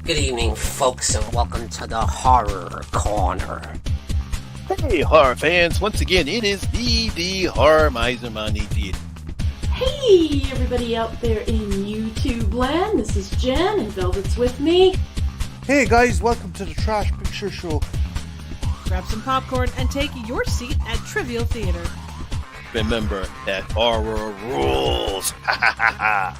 Good evening, folks, and welcome to the Horror Corner. Hey, horror fans! Once again, it is the Horror Miser Monty G. Hey, everybody out there in YouTube land. This is Jen, and Velvet's with me. Hey guys, welcome to the Trash Picture Show. Grab some popcorn and take your seat at Trivial Theater. Remember that horror rules. Ha ha ha ha.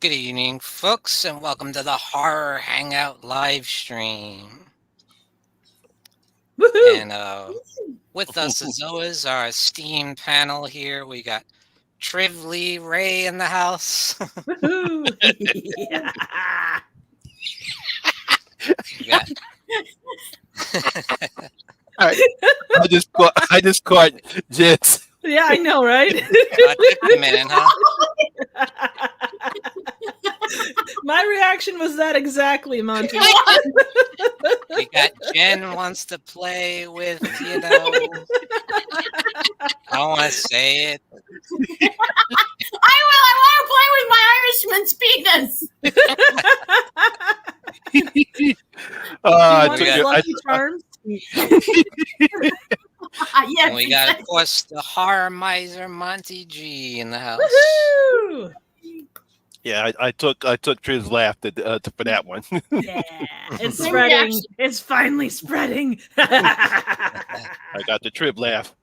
Good evening, folks, and welcome to the Horror Hangout live stream. Woohoo! And with us, as always, our esteemed panel here. We got Triv Lee Ray in the house. Woohoo! Yeah. We got... All right. I just caught Jess. Yeah, I know, right? It took a minute, huh? My reaction was that exactly, Monty. We got Jen wants to play with, I don't want to say it. I want to play with my Irishman's penis. Lucky Charms? Yes, And we got, of course, the Horror Miser Monty G in the house. Woohoo! Yeah, I took Triv's laugh for that one. Yeah, it's spreading. It's finally spreading. I got the Triv laugh.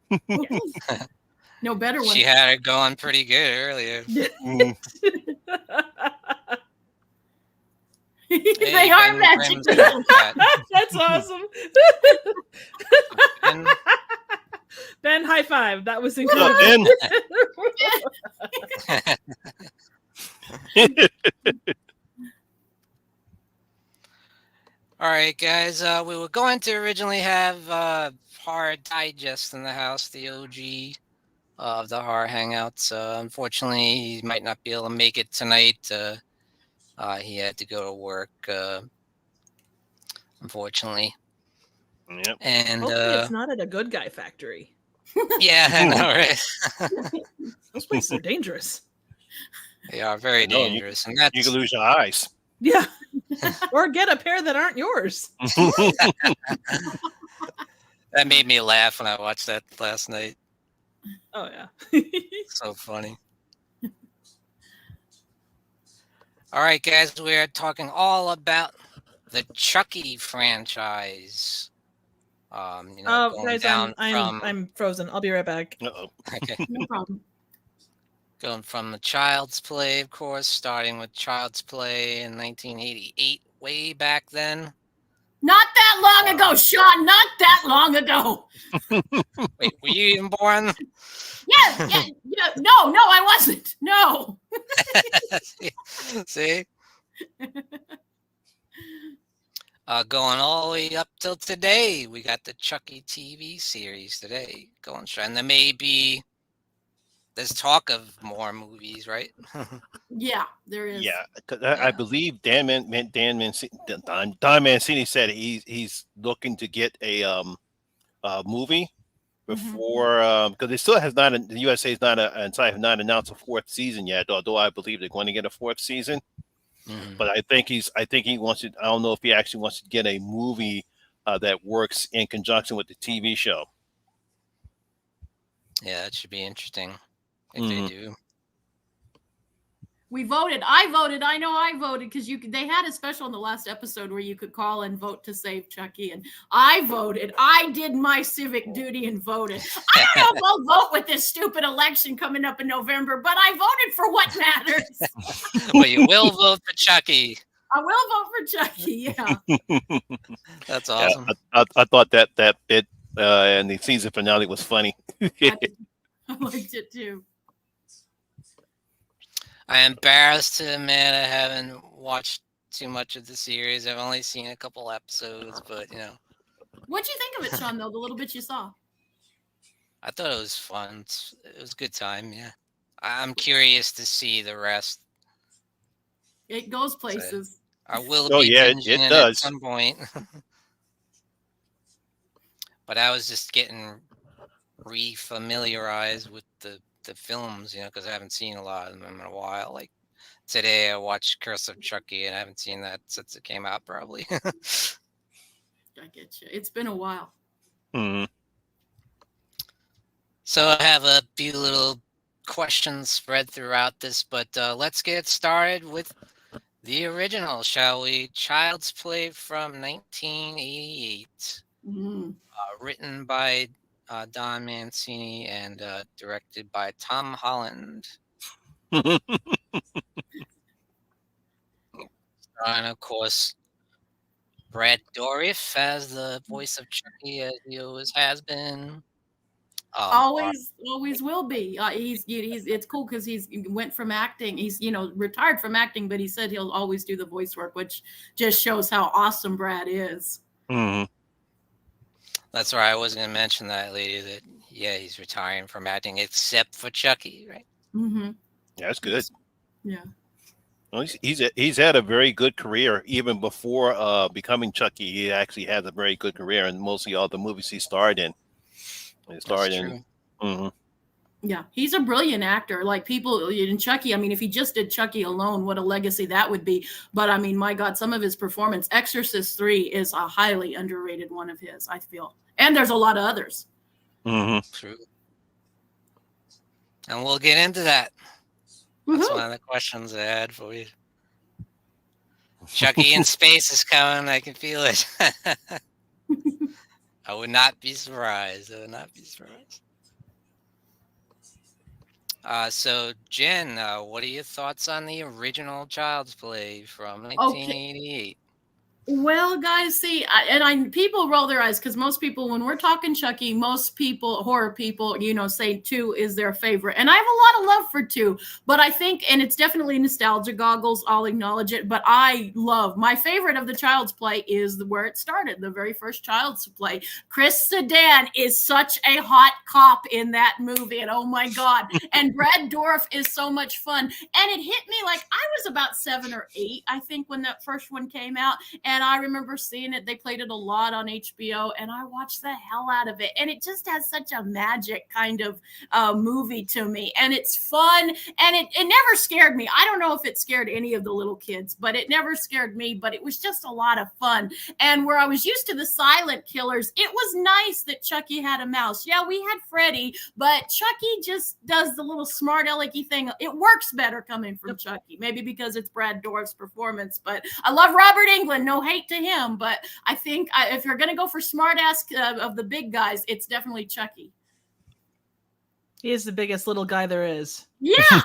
No better one. She had it going pretty good earlier. Mm. They are magic. That's awesome. Ben, high five. That was incredible. All right, guys. We were going to originally have Horrordigest in the house, the OG of the Horror Hangouts. Unfortunately, he might not be able to make it tonight. He had to go to work, unfortunately. Yep. And Hopefully it's not at a good guy factory. yeah, I know, right? Those places are dangerous. They are very dangerous, and that's You can lose your eyes. Yeah. Or get a pair that aren't yours. that made me laugh when I watched that last night. Oh, yeah. So funny. All right, guys, we're talking all about the Chucky franchise. Going guys, down I'm frozen. I'll be right back. Uh-oh. Okay. No problem. Going from the Child's Play, of course, starting with Child's Play in 1988, way back then. Not that long ago, Sean. Not that long ago. Wait, were you even born? Yeah. No, I wasn't. No. See? Going all the way up till today, we got the Chucky TV series today going strong. And there's talk of more movies, right? Yeah, there is. Yeah, 'cause I believe Don Mancini said he's looking to get a movie before because it still has not. The USA has not have not announced a fourth season yet. Although I believe they're going to get a fourth season. But I think he wants to. I don't know if he actually wants to get a movie that works in conjunction with the TV show. Yeah, that should be interesting if they do. We voted. I voted. I know I voted because they had a special in the last episode where you could call and vote to save Chucky, and I voted. I did my civic duty and voted. I don't know if I'll vote with this stupid election coming up in November, but I voted for what matters. Well, you will vote for Chucky. I will vote for Chucky. Yeah, That's awesome. Yeah, I thought that bit and the season finale was funny. I liked it too. I'm embarrassed to admit I haven't watched too much of the series. I've only seen a couple episodes, but What'd you think of it, Sean? Though the little bit you saw. I thought it was fun. It was a good time. Yeah, I'm curious to see the rest. It goes places. I will Oh be yeah, binging it it at does. some point. But I was just getting re-familiarized with the films, because I haven't seen a lot of them in a while. Like today, I watched Curse of Chucky, and I haven't seen that since it came out, probably. I get you. It's been a while. Mhm. So I have a few little questions spread throughout this, but let's get started with the original, shall we? Child's Play from 1988, Mm. written by Don Mancini and directed by Tom Holland. And of course, Brad Dourif as the voice of Chucky, as he always has been. Always will be. He's it's cool because he went from acting. He's retired from acting, but he said he'll always do the voice work, which just shows how awesome Brad is. Mhm. That's right. I was going to mention that, lady. That he's retiring from acting, except for Chucky, right? Mm-hmm. Yeah, that's good. Yeah. Well, he's had a very good career even before becoming Chucky. He actually has a very good career in mostly all the movies he starred in. He starred That's in. true. Mhm. Yeah, he's a brilliant actor. Like people in Chucky, I mean, if he just did Chucky alone, what a legacy that would be. But I mean, my God, some of his performance, Exorcist 3 is a highly underrated one of his, I feel. And there's a lot of others. Mhm. True. And we'll get into that. That's Woohoo. one of the questions I had for you. Chucky in space is coming. I can feel it. I would not be surprised. So, Jen, what are your thoughts on the original Child's Play from 1988? Well, guys, see, people roll their eyes because most people, when we're talking Chucky, most people, horror people, say 2 is their favorite. And I have a lot of love for 2, but I think, and it's definitely nostalgia goggles, I'll acknowledge it, but I love, my favorite of the Child's Play is where it started, the very first Child's Play. Chris Sedan is such a hot cop in that movie, and oh my God. And Brad Dourif is so much fun. And it hit me like I was about 7 or 8, I think, when that first one came out. And I remember seeing it. They played it a lot on HBO, and I watched the hell out of it. And it just has such a magic kind of movie to me. And it's fun, and it never scared me. I don't know if it scared any of the little kids, but it never scared me. But it was just a lot of fun. And where I was used to the silent killers, it was nice that Chucky had a mouse. Yeah, we had Freddy, but Chucky just does the little smart alecky thing. It works better coming from Chucky, maybe because it's Brad Dourif's performance. But I love Robert Englund. No hate to him, but I think if you're going to go for smart ass of the big guys, it's definitely Chucky. He is the biggest little guy there is. Yeah,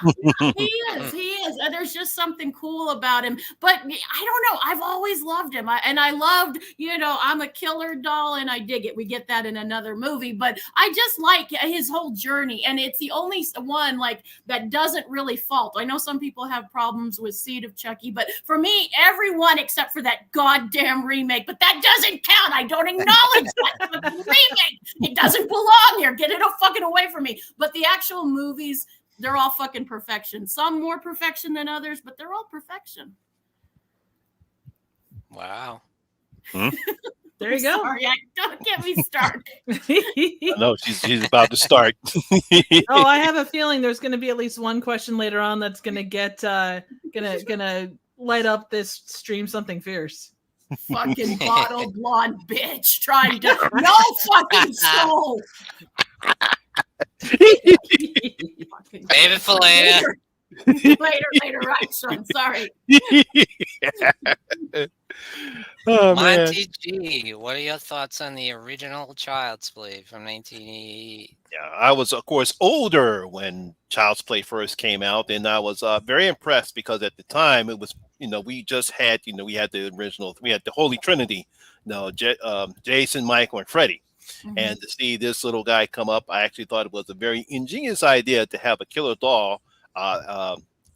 he is. And there's just something cool about him. But I don't know. I've always loved him. I loved, I'm a killer doll and I dig it. We get that in another movie. But I just like his whole journey. And it's the only one that doesn't really fault. I know some people have problems with Seed of Chucky. But for me, everyone except for that goddamn remake. But that doesn't count. I don't acknowledge that remake. It doesn't belong here. Get it fucking away from me. But the actual movies, they're all fucking perfection. Some more perfection than others, but they're all perfection. Wow. There you go. Sorry, don't get me started. No, she's about to start. Oh, I have a feeling there's going to be at least one question later on that's going to get gonna light up this stream something fierce. Fucking bottle blonde bitch trying to no fucking soul. Save it for later. Later, right, Sean. Sorry. Oh, man. Monty G, what are your thoughts on the original Child's Play from 1988? Yeah, I was, of course, older when Child's Play first came out, and I was very impressed because at the time it was, we just had, we had the original, we had the Holy Trinity, Jason, Michael, and Freddy. Mm-hmm. And to see this little guy come up, I actually thought it was a very ingenious idea to have a killer doll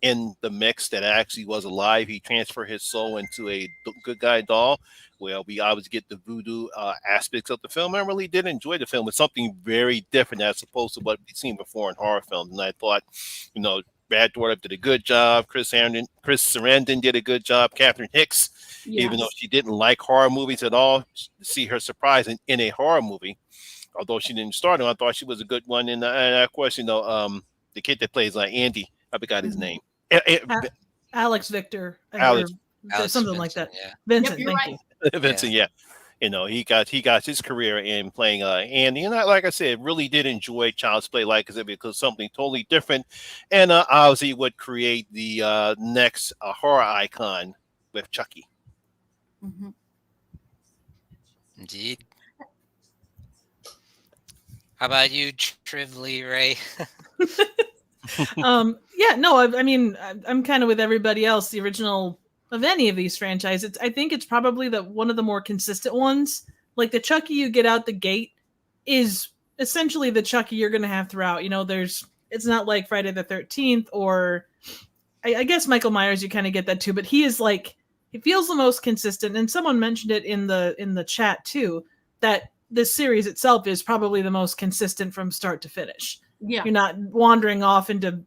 in the mix that actually was alive. He transferred his soul into a good guy doll. Well, we always get the voodoo aspects of the film. I really did enjoy the film. It's something very different as opposed to what we've seen before in horror films. And I thought, Brad Dourif did a good job. Chris Sarandon did a good job. Catherine Hicks, even though she didn't like horror movies at all, to see her surprise in a horror movie, although she didn't start it, I thought she was a good one. And of course, the kid that plays Andy, I forgot his name. Alex Victor. Alex. Something Vincent, like that. Yeah. Vincent, Yep, thank you. Vincent, yeah. He got his career in playing Andy, and like I said, really did enjoy Child's Play because something totally different, and obviously would create the next horror icon with Chucky. Mm-hmm. Indeed. How about you, Trively Ray? Yeah, no, I mean, I'm kind of with everybody else. The original of any of these franchises, I think it's probably one of the more consistent ones. Like the Chucky you get out the gate is essentially the Chucky you're going to have throughout. It's not like Friday the 13th or I guess Michael Myers, you kind of get that too, but he feels the most consistent. And someone mentioned it in the chat too, that this series itself is probably the most consistent from start to finish. Yeah. You're not wandering off into,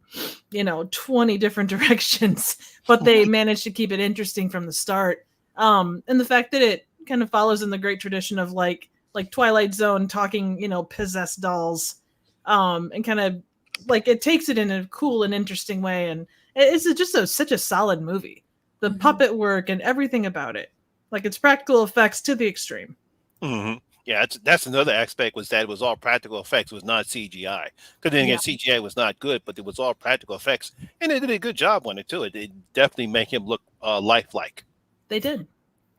20 different directions, but they managed to keep it interesting from the start. And the fact that it kind of follows in the great tradition of like Twilight Zone talking, possessed dolls, and kind of like it takes it in a cool and interesting way. And it's just such a solid movie. The puppet work and everything about it, like it's practical effects to the extreme. Mm-hmm. Yeah, that's another aspect, was that it was all practical effects, was not CGI. Because then again, CGI was not good, but it was all practical effects, and they did a good job on it too. It definitely made him look lifelike. They did.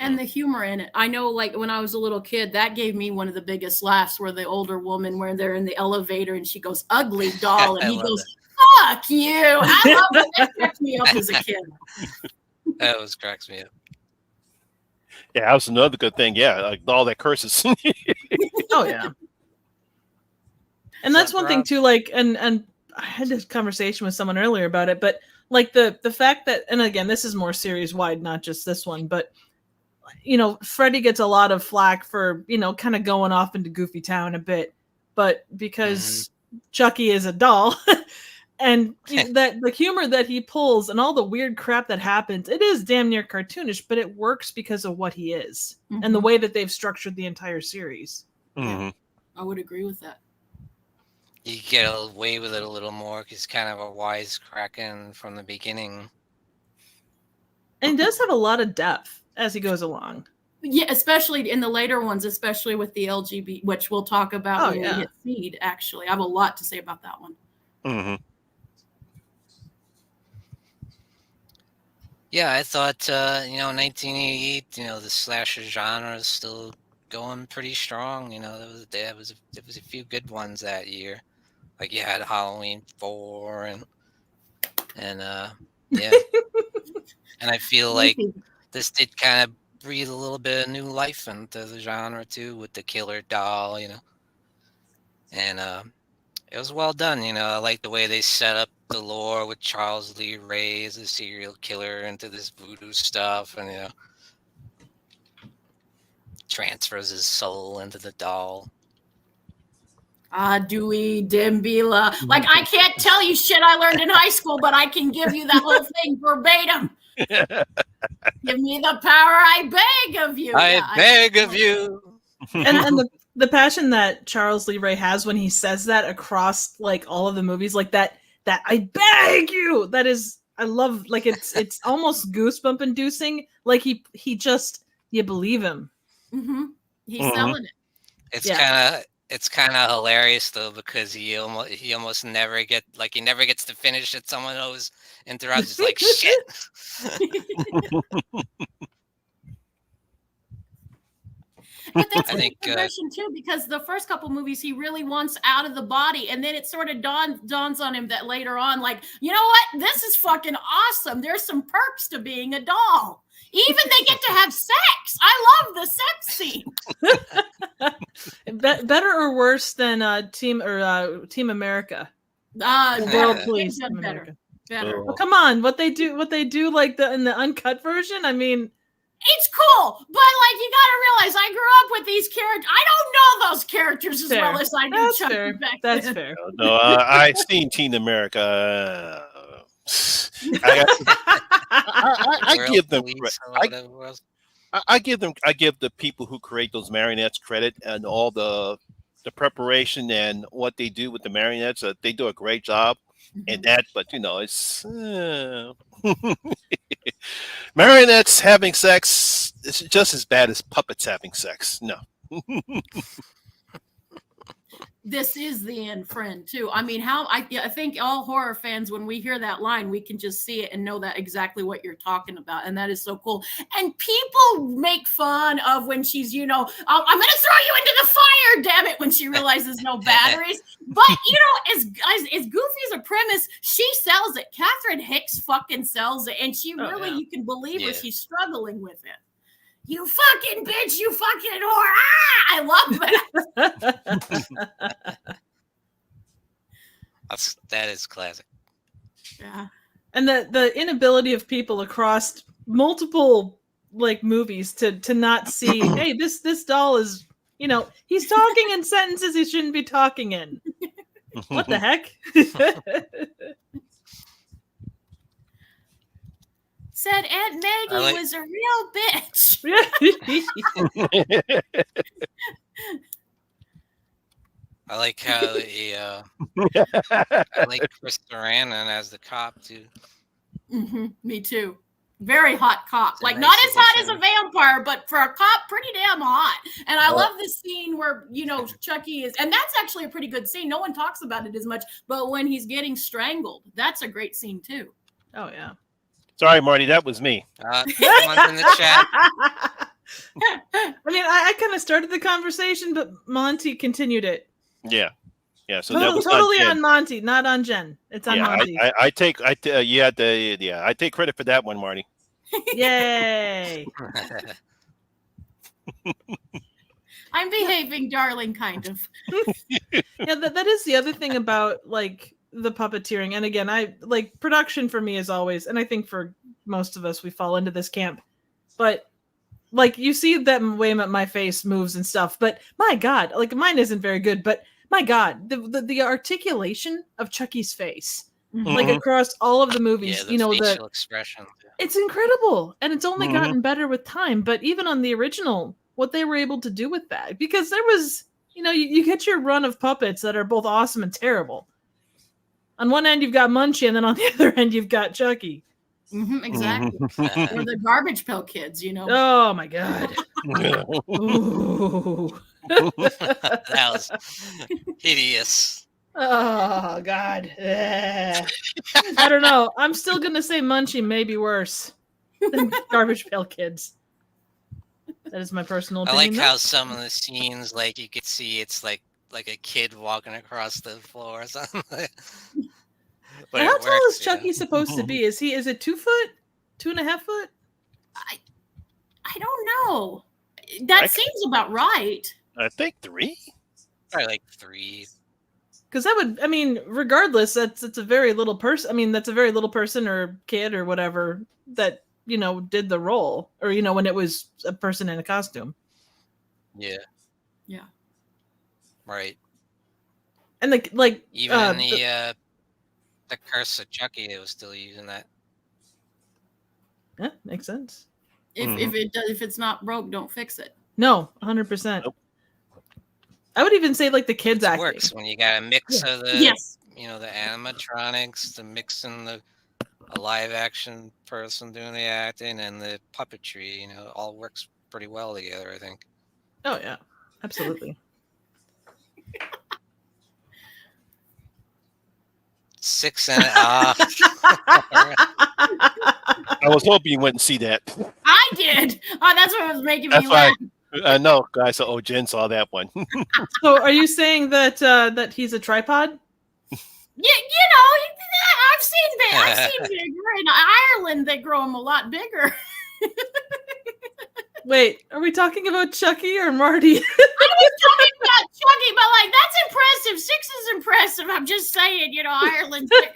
And the humor in it. I know, like when I was a little kid, that gave me one of the biggest laughs. Where the older woman, where they're in the elevator, and she goes, "Ugly doll," and he goes, "Fuck you!" I love it. That cracked me up as a kid. That always cracks me up. Yeah, that was another good thing. Yeah, like all that curses. Oh yeah. And that's one thing too, like, and I had this conversation with someone earlier about it, but like the fact that, and again, this is more series wide, not just this one, but Freddy gets a lot of flack for, kind of going off into Goofy Town a bit, but because Chucky is a doll and that the humor that he pulls and all the weird crap that happens, it is damn near cartoonish, but it works because of what he is and the way that they've structured the entire series. Mm-hmm. I would agree with that. You get away with it a little more because kind of a wisecracking from the beginning. And he does have a lot of depth as he goes along. Yeah, especially in the later ones, especially with the LGBT, which we'll talk about when we hit Seed, actually. I have a lot to say about that one. Mm-hmm. Yeah, I thought, 1988, the slasher genre is still going pretty strong. There was a few good ones that year. Like you had Halloween 4 and yeah. And I feel like this did kind of breathe a little bit of new life into the genre too, with the killer doll, and it was well done. I like the way they set up the lore with Charles Lee Ray as a serial killer into this voodoo stuff, and transfers his soul into the doll. Dewey Dembila. Like, I can't tell you shit I learned in high school, but I can give you that whole thing verbatim. Give me the power, I beg of you. I beg of you. And the passion that Charles Lee Ray has when he says that across like all of the movies, like that I beg you. That is, I love, like it's almost goosebump inducing. Like he just, you believe him. Mm-hmm. He's selling it. It's kind of hilarious though, because he almost never gets to finish it. Someone always interrupts. He's like, shit. But that's a progression too, because the first couple movies he really wants out of the body, and then it sort of dawns on him that later on, like, you know what? This is fucking awesome. There's some perks to being a doll. Even they get to have sex. I love the sex scene. Better or worse than Team America? World Police. Team better. Better. Oh, come on, what they do like in the uncut version? I mean, it's cool, but like you gotta realize, I grew up with these characters. I don't know those characters as well as I do Chucky back then. That's fair. No, I've seen Team America. Yeah, I World give them Police or I, whatever it was. I give the people who create those marionettes credit and all the preparation and what they do with the marionettes. They do a great job in that, but it's marionettes having sex is just as bad as puppets having sex. No. This is the end friend too. I mean, I think all horror fans, when we hear that line, we can just see it and know that exactly what you're talking about, and that is so cool. And people make fun of when she's, I'm going to throw you into the fire, damn it, when she realizes no batteries. But as goofy as a premise, she sells it. Catherine Hicks fucking sells it, and she really, you can believe her. She's struggling with it. You fucking bitch, you fucking whore. I love that. That is classic. Yeah. And the inability of people across multiple movies to not see, hey, this doll is, he's talking in sentences he shouldn't be talking in. What the heck? Said Aunt Maggie was a real bitch. I like how I like Chris Sarandon as the cop too. Me too. Very hot cop. It's a Not nice as hot as addition. a vampire, but for a cop, pretty damn hot. And I love this scene where, Chucky is, and that's actually a pretty good scene. No one talks about it as much, but when he's getting strangled, that's a great scene too. Oh, yeah. Sorry, Marty, that was me. Someone's in the chat. I mean, I kind of started the conversation, but Monty continued it. Yeah. So that was totally not on Monty, not on Jen. It's on Monty. I take credit for that one, Marty. Yay! I'm behaving, darling, kind of. Yeah, that is the other thing about the puppeteering. And again, I production for me is always, and I think for most of us, we fall into this camp. But you see that way my face moves and stuff. But my God, mine isn't very good. But my God, the articulation of Chucky's face, across all of the movies, the facial expression. It's incredible, and it's only gotten better with time. But even on the original, what they were able to do with that, because there was, you get your run of puppets that are both awesome and terrible. On one end, you've got Munchie, and then on the other end, you've got Chucky. Exactly. Or the Garbage Pail Kids, Oh my God. Ooh. That was hideous. Oh God. I don't know. I'm still gonna say Munchie may be worse than Garbage Pail Kids. That is my personal opinion. I like how some of the scenes, you could see it's like a kid walking across the floor or something. But how tall is Chucky supposed to be? Is it 2 foot? 2.5 foot? I don't know. That seems about right. I think 3. Probably 3. Because that would, regardless, it's a very little person. That's a very little person or kid or whatever that, did the role. Or, when it was a person in a costume. Yeah. Yeah. Right. And even the Curse of Chucky, they was still using that. Yeah, makes sense. If it's not broke, don't fix it. No, 100%. Nope. I would even say the kids acting works when you got a mix of the the animatronics, the mixing a live action person doing the acting and the puppetry. All works pretty well together, I think. Oh yeah, absolutely. 6 and I was hoping you wouldn't see that. I did. Oh, that's what was making me laugh. I know, guys. So, Jen saw that one. So, are you saying that he's a tripod? I've seen bigger in Ireland. They grow them a lot bigger. Wait, are we talking about Chucky or Marty? I was talking about Chucky, but that's impressive. 6 is impressive. I'm just saying, Ireland's bigger.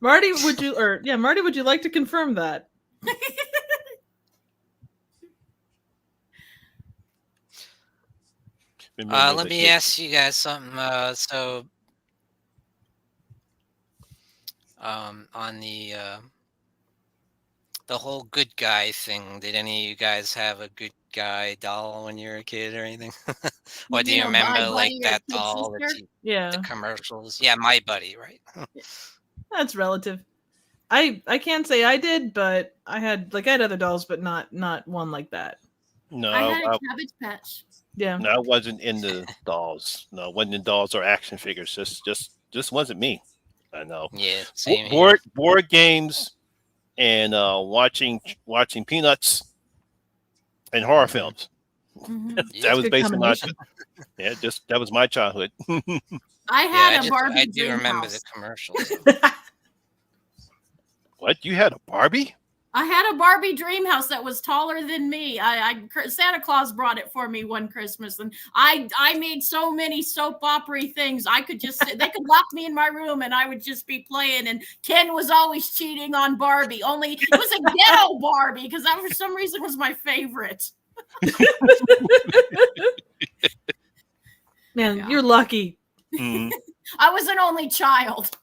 Marty, would you like to confirm that? Let me ask you guys something. So on the whole good guy thing. Did any of you guys have a good guy doll when you were a kid or anything? Or do you My remember like buddy or that kid doll, sister. the Yeah, commercials? Yeah, My Buddy, right? that's relative. I can't say I did, but I had other dolls, but not one like that. No, I had a Cabbage Patch. Yeah. no, I wasn't into dolls. No, wasn't in dolls or action figures. Just wasn't me. I know. Yeah, same here. Board games and watching Peanuts and horror films. Mhm. Yeah, That was Good basically my combination. that was my childhood. I yeah, had I a Barbie I do dream remember house. the commercials. What? You had a Barbie? I had a Barbie dream house that was taller than me. Santa Claus brought it for me one Christmas, and I made so many soap opera things. I could just they could lock me in my room, and I would just be playing. And Ken was always cheating on Barbie. Only it was a ghetto Barbie because that for some reason was my favorite. Man, Yeah. you're lucky. Mhm. I was an only child.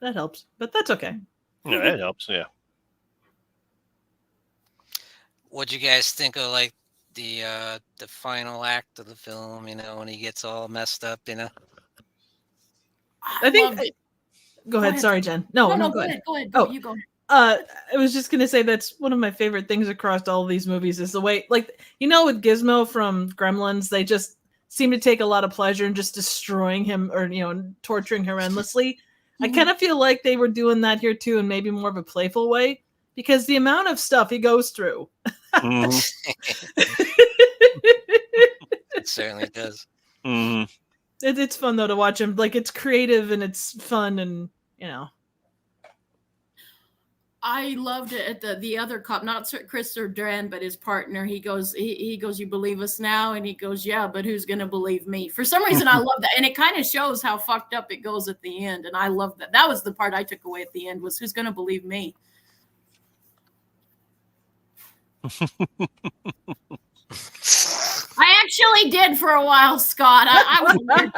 That helps, but that's okay. Yeah, that helps. Yeah. What'd you guys think of like the final act of the film? You know, when he gets all messed up. You know. I think. loved it. Go ahead. ahead. Sorry, Jen. No, Go ahead. Go ahead. Oh. You go. I was just gonna say that's one of my favorite things across all of these movies is the way, with Gizmo from Gremlins, they just seem to take a lot of pleasure in just destroying him or torturing her endlessly. I kind of feel like they were doing that here too, in maybe more of a playful way, because the amount of stuff he goes through. Mhm. It certainly does. Mhm. It's fun though to watch him. Like, it's creative and it's fun, and I loved it at the other cop, not Sir Chris or Duran, but his partner. He goes, you believe us now? And he goes, yeah, but who's going to believe me? For some reason, I love that. And it kind of shows how fucked up it goes at the end. And I love that. That was the part I took away at the end, was who's going to believe me? I actually did for a while, Scott. I was a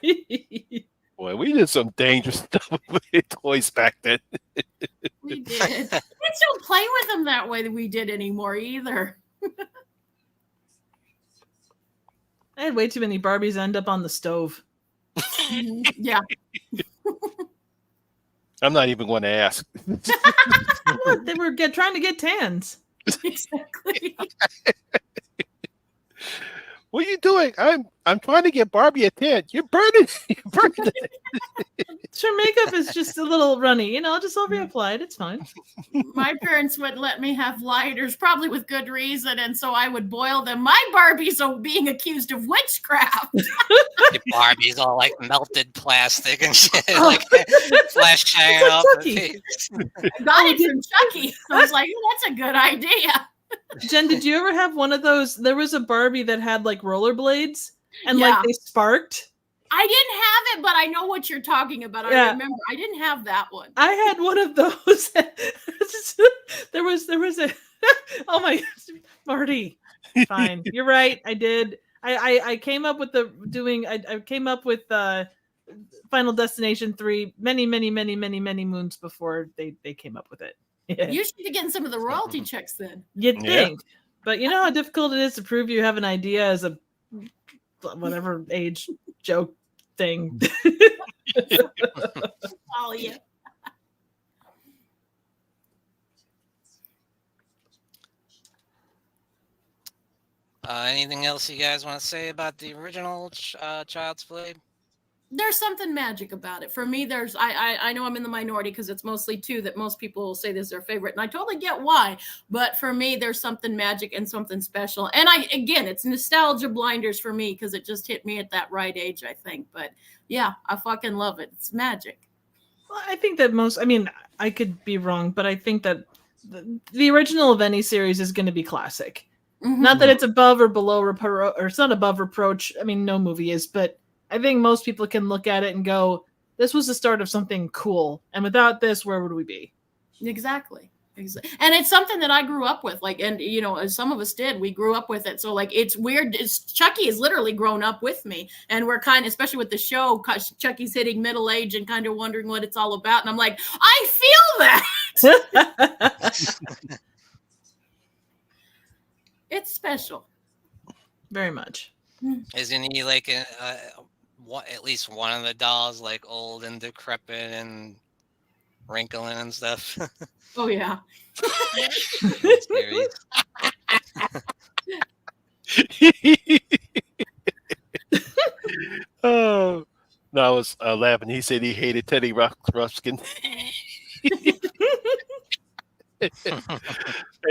kid. Boy, we did some dangerous stuff with toys back then. We did. Kids don't play with them that way that we did anymore either. I had way too many Barbies end up on the stove. Yeah. I'm not even going to ask. They were trying to get tans. Exactly. What are you doing? I'm trying to get Barbie a tent. You're burning. You're burning. Sure, makeup is just a little runny, just over applied. It's fine. My parents would let me have lighters, probably with good reason, and so I would boil them. My Barbies are being accused of witchcraft. Your Barbie's all like melted plastic and shit, like flash hanging off the Chucky. face. I got it from Chucky. I was like, oh, that's a good idea. Jen, did you ever have one of those? There was a Barbie that had like rollerblades and Yeah. they sparked. I didn't have it, but I know what you're talking about. Yeah. I remember. I didn't have that one. I had one of those. there was a oh my gosh, Marty. Fine. You're right. I did. I came up with I came up with Final Destination 3 many moons before they came up with it. Yeah. You should be getting some of the royalty checks then. You'd Yeah. think. But you know how difficult it is to prove you have an idea as a whatever age joke thing. Oh yeah. Anything else you guys want to say about the original Child's Play? There's something magic about it. For me, I know I'm in the minority because it's mostly two that most people will say this is their favorite, and I totally get why. But for me, there's something magic and something special. And it's nostalgia blinders for me because it just hit me at that right age, I think. But yeah, I fucking love it. It's magic. Well, I think that I could be wrong, but I think that the original of any series is going to be classic. Mhm. Not that it's above or below or it's not above reproach. I mean, no movie is, but I think most people can look at it and go, this was the start of something cool. And without this, where would we be? Exactly. And it's something that I grew up with, like, and you know, as some of us did, we grew up with it. So like, it's weird. Chucky has literally grown up with me, and we're kind of, especially with the show, Chucky's hitting middle age and kind of wondering what it's all about. And I'm like, I feel that. It's special. Very much. Isn't he like at least one of the dolls like old and decrepit and wrinkling and stuff? Oh yeah. Oh no, I was laughing. He said he hated Teddy Ruxpin.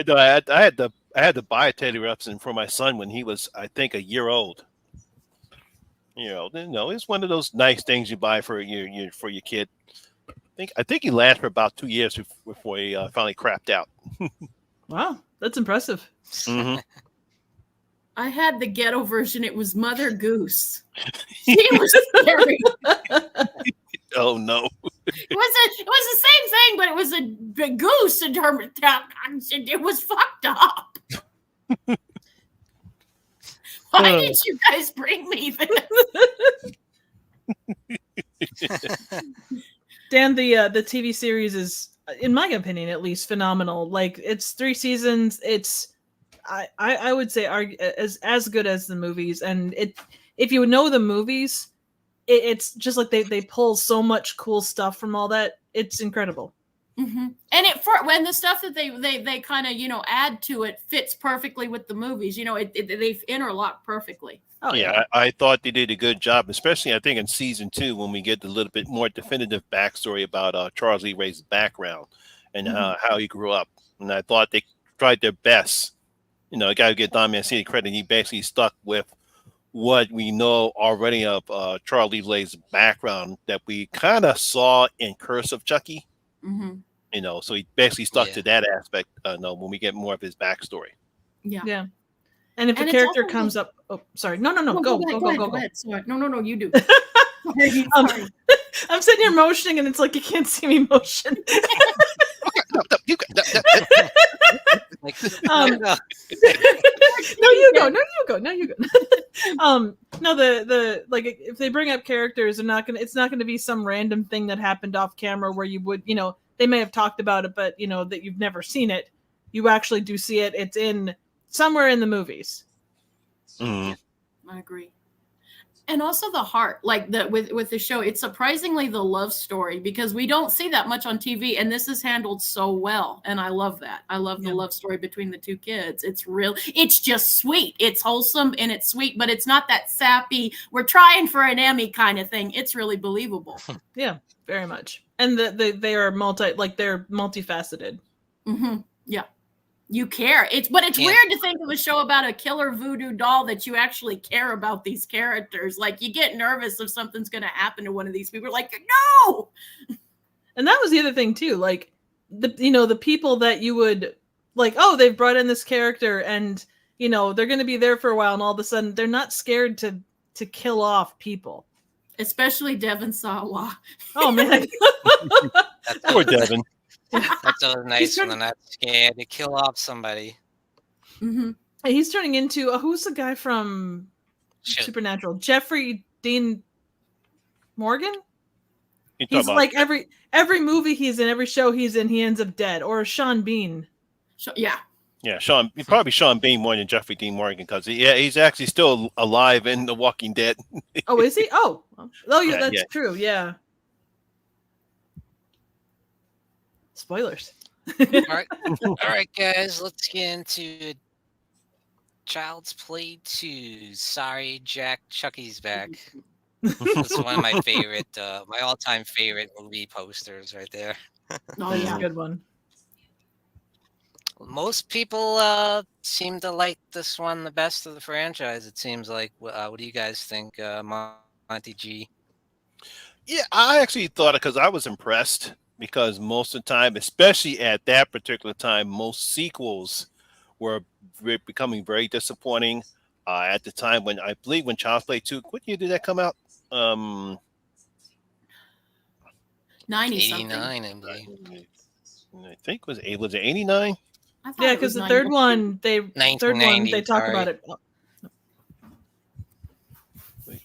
No, I had to buy a Teddy Ruxpin for my son when he was, I think, a year old. You know, it's one of those nice things you buy for your kid. I think he lasted for about 2 years before he finally crapped out. Wow, that's impressive. Mm-hmm. I had the ghetto version. It was Mother Goose. She was scary. Oh no! It was the same thing, but it was a big goose in terms of it was fucked up. Why did you guys bring me this? Dan, the TV series is, in my opinion, at least, phenomenal. Like, it's 3 seasons. It's I would say as good as the movies, and if you know the movies, it's just like they pull so much cool stuff from all that. It's incredible. Mm-hmm. And when the stuff that they kind of, you know, add to it fits perfectly with the movies, you know, they interlock perfectly. Oh yeah, I thought they did a good job, especially I think in season 2 when we get a little bit more definitive backstory about Charles Lee Ray's background and how he grew up. And I thought they tried their best. You know, I got to give Don Mancini credit. He basically stuck with what we know already of Charlie Lay's background that we kind of saw in Curse of Chucky. Mm-hmm. You know, so he basically stuck to that aspect. No, when we get more of his backstory. Yeah. And if a character comes up, oh, sorry, no, go ahead. Sorry. No, you do. Sorry. I'm sitting here motioning, and it's like you can't see me motion. No, you go. No, you go. No, the like, if they bring up characters, it's not gonna be some random thing that happened off camera where you would, you know, they may have talked about it, but you know that you've never seen it. You actually do see it. It's in somewhere in the movies. Mm. I agree. And also the heart, like with the show, it's surprisingly the love story, because we don't see that much on TV, and this is handled so well, and I love that. I love the love story between the two kids. It's just sweet. It's wholesome and it's sweet, but it's not that sappy, we're trying for an Emmy kind of thing. It's really believable. Yeah, very much. And they are they're multifaceted. Mm-hmm. Yeah. You care. It's weird to think of a show about a killer voodoo doll that you actually care about these characters. Like, you get nervous if something's going to happen to one of these people. Like, no. And that was the other thing too. Like, the people that you would like, oh, they've brought in this character, and you know they're going to be there for a while, and all of a sudden they're not scared to kill off people. Especially Devin Sawa. Oh man, poor Devin. That's always nice when they're not scared to kill off somebody. Mm-hmm. He's turning into who's the guy from Supernatural? Jeffrey Dean Morgan. He's like every movie he's in, every show he's in, he ends up dead. Or Sean Bean. Yeah, Sean. Probably Sean Bean more than Jeffrey Dean Morgan, because he's actually still alive in The Walking Dead. Oh, is he? Oh, yeah, that's true. Yeah. Spoilers. All right, guys, let's get into Child's Play 2. Sorry, Jack, Chucky's back. That's one of my favorite, my all-time favorite movie posters right there. Oh yeah, good one. Most people seem to like this one the best of the franchise, it seems like. What do you guys think, Monty G? Yeah, I actually thought it, because I was impressed. Because most of the time, especially at that particular time, most sequels were becoming very disappointing. At the time when Child's Play 2, what year did that come out? 90 something. 89, I believe. I think was it 89? I thought Yeah, it was because the third 90. one, they 1990, talk sorry. about it.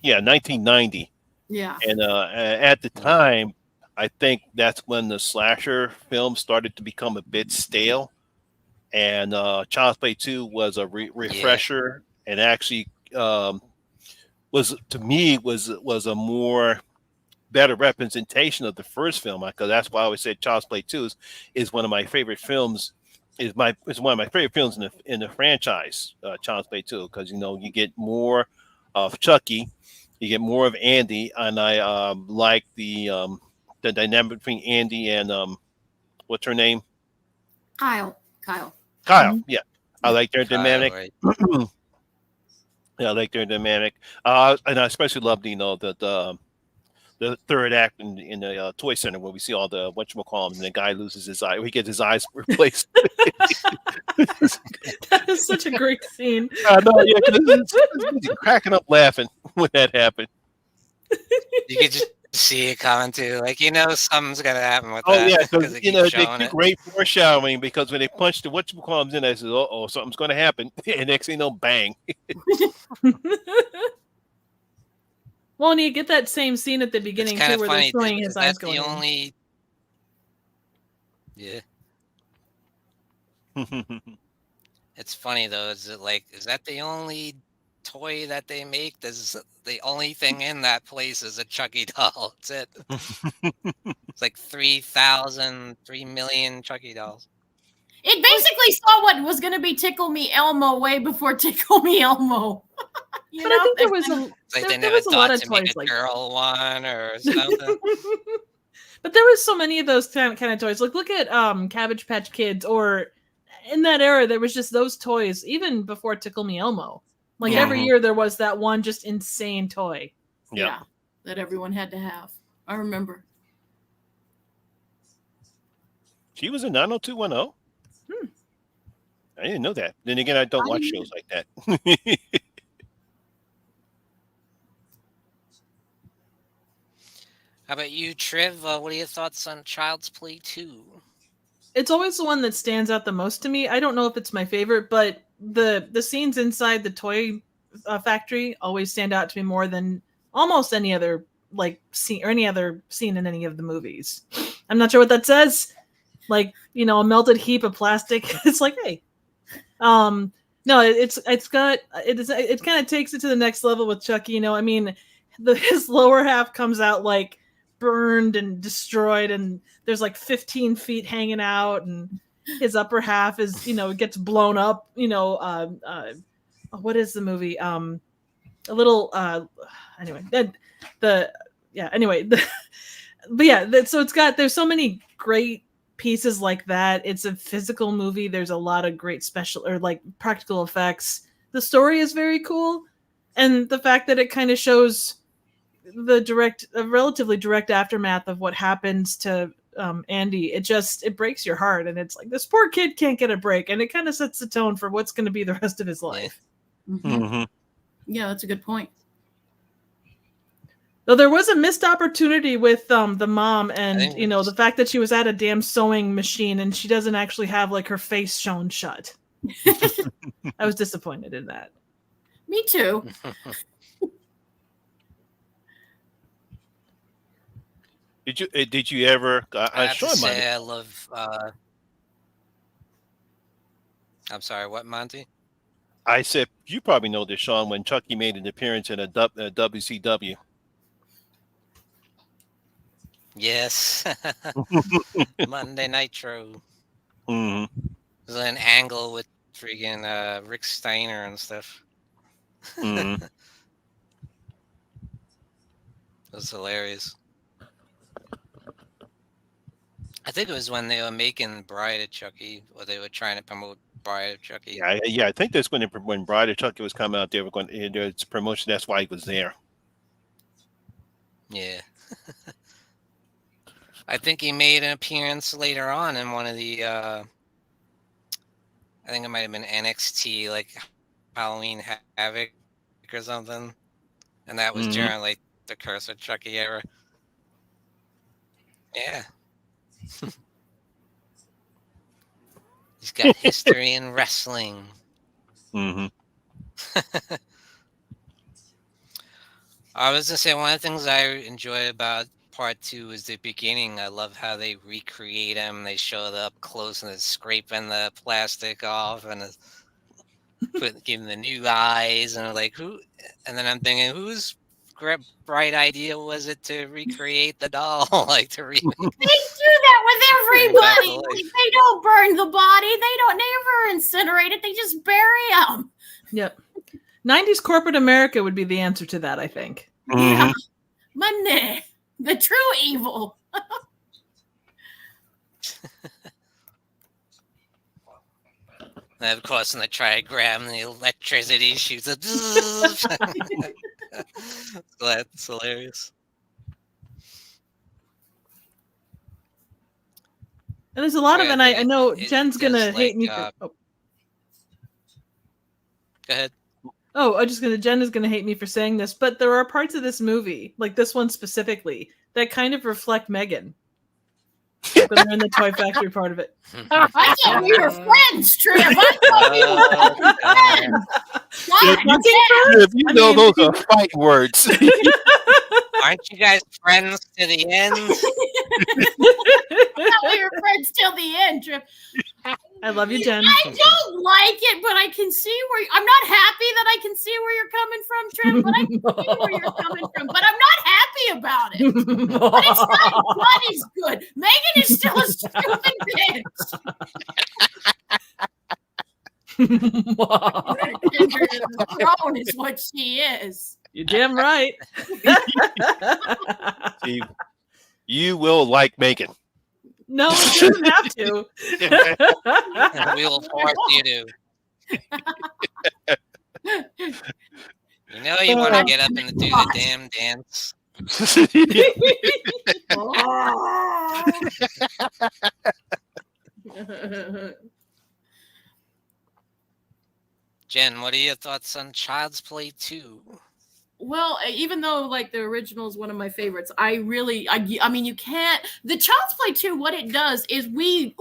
Yeah, 1990. Yeah. And at the time, I think that's when the slasher film started to become a bit stale. And Child's Play 2 was a refresher, and actually was, to me, was a more better representation of the first film, because that's why I always said Child's Play 2 is one of my favorite films. Is one of my favorite films in the franchise, Child's Play 2, because you get more of Chucky, you get more of Andy, and I like the dynamic between Andy and what's her name? Kyle. Kyle. Mhm. Yeah, I like their dynamic. Right. Yeah, I like their dynamic. And I especially love the third act in the toy center where we see all the whatchamacallits, and the guy loses his eye. He gets his eyes replaced. That is such a great scene. I know, yeah, 'cause it's cracking up laughing when that happened. You could just see it coming too. Like, something's going to happen with Oh that. yeah, Because because it keeps they showing do it. great foreshadowing, because when they punch the whatchamacallits in, I says, "Oh, something's going to happen," and next thing you know, bang. Well, and you get that same scene at the It's beginning kind too, of where funny. they're showing his Is eyes that going the in. only? Yeah, it's funny though. Is that the only toy that they make? The only thing in that place is a Chucky doll. That's it. It's like 3 million Chucky dolls. It basically saw what was going to be Tickle Me Elmo way before Tickle Me Elmo. But I think there was It's like they there never was a lot thought of to make toys a like girl one or something. But there was so many of those kind of toys. Like look at Cabbage Patch Kids, or in that era there was just those toys even before Tickle Me Elmo. Like every year there was that one just insane toy. Yeah, that everyone had to have. I remember. She was in 90210. I didn't know that. Then again, I don't watch shows like that. How about you, Triv? What are your thoughts on Child's Play 2? It's always the one that stands out the most to me. I don't know if it's my favorite, but the scenes inside the toy factory always stand out to me more than almost any other scene or any other scene in any of the movies. I'm not sure what that says. Like, a melted heap of plastic. It's like, hey. No, it kind of takes it to the next level with Chucky. I mean, his lower half comes out like burned and destroyed, and there's like 15 feet hanging out, and his upper half is gets blown up. What is the movie? A little anyway. But yeah. So there's so many great pieces like that. It's a physical movie. There's a lot of great special or like practical effects. The story is very cool, and the fact that it kind of shows a relatively direct aftermath of what happens to Andy, it breaks your heart, and it's like this poor kid can't get a break, and it kind of sets the tone for what's going to be the rest of his life. Yeah, that's a good point. Though there was a missed opportunity with the mom, and the fact that she was at a damn sewing machine and she doesn't actually have like her face shown shut. I was disappointed in that. Me too. Did you ever? I have to say, I love. I'm sorry, what, Monty? I said you probably know this, Sean, when Chucky made an appearance in a WCW. Yes. Monday Nitro. Mm-hmm. There's an angle with freaking Rick Steiner and stuff. Mm-hmm. It was hilarious. I think it was when they were making Bride of Chucky, or they were trying to promote Bride of Chucky. Yeah. I think that's when Bride of Chucky was coming out. They were going. There's promotion. That's why he was there. Yeah. I think he made an appearance later on in one of the. I think it might have been NXT, like Halloween Havoc or something, and that was during like the Curse of Chucky era. Yeah. He's got history in wrestling. Mm-hmm. I was gonna say one of the things I enjoy about part 2 is the beginning. I love how they recreate him. They show it up close and they're scraping the plastic off and giving the new eyes and like who. And then I'm thinking, whose bright idea was it to recreate the doll? Like to remake? They do that with Bring it back to everybody. life. Like, they don't burn the body. They don't never incinerate it. They just bury them. Yep. 90s corporate America would be the answer to that, I think. Yeah. Money. The true evil. And of course, when they try to grab him, the electricity shoots up. That's hilarious. And there's a lot of, Yeah, and I know it Jen's gonna does, hate like, me for. Oh. Go ahead. Oh, Jen is gonna hate me for saying this, but there are parts of this movie, like this one specifically, that kind of reflect Megan. When they're in the toy factory part of it. I thought we were friends, Triv. I thought we were friends. God, If you know those are fight words. Aren't you guys friends to the end? I thought we were friends till the end, Triv. I love you, Jen. I don't like it, but I can see where I'm not happy that I can see where you're coming from, Triv. But I can see where you're coming from. But I'm not happy about it. But it's not. Buddy's good. Megan is still a stupid bitch. Throne is what she is. You're damn right. Steve, you will like Megan. No, you shouldn't have to. We will force you to. You know you want to get up and do the damn dance. Jen, what are your thoughts on Child's Play 2? Well, even though like the original is one of my favorites, I mean, you can't. The Child's Play 2, what it does is we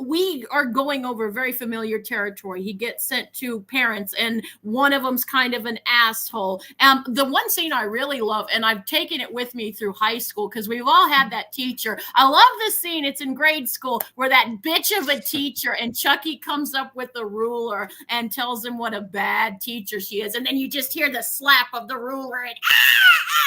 are going over very familiar territory. He gets sent to parents, and one of them's kind of an asshole. The one scene I really love, and I've taken it with me through high school because we've all had that teacher. I love this scene. It's in grade school where that bitch of a teacher and Chucky comes up with the ruler and tells him what a bad teacher she is, and then you just hear the slap of the ruler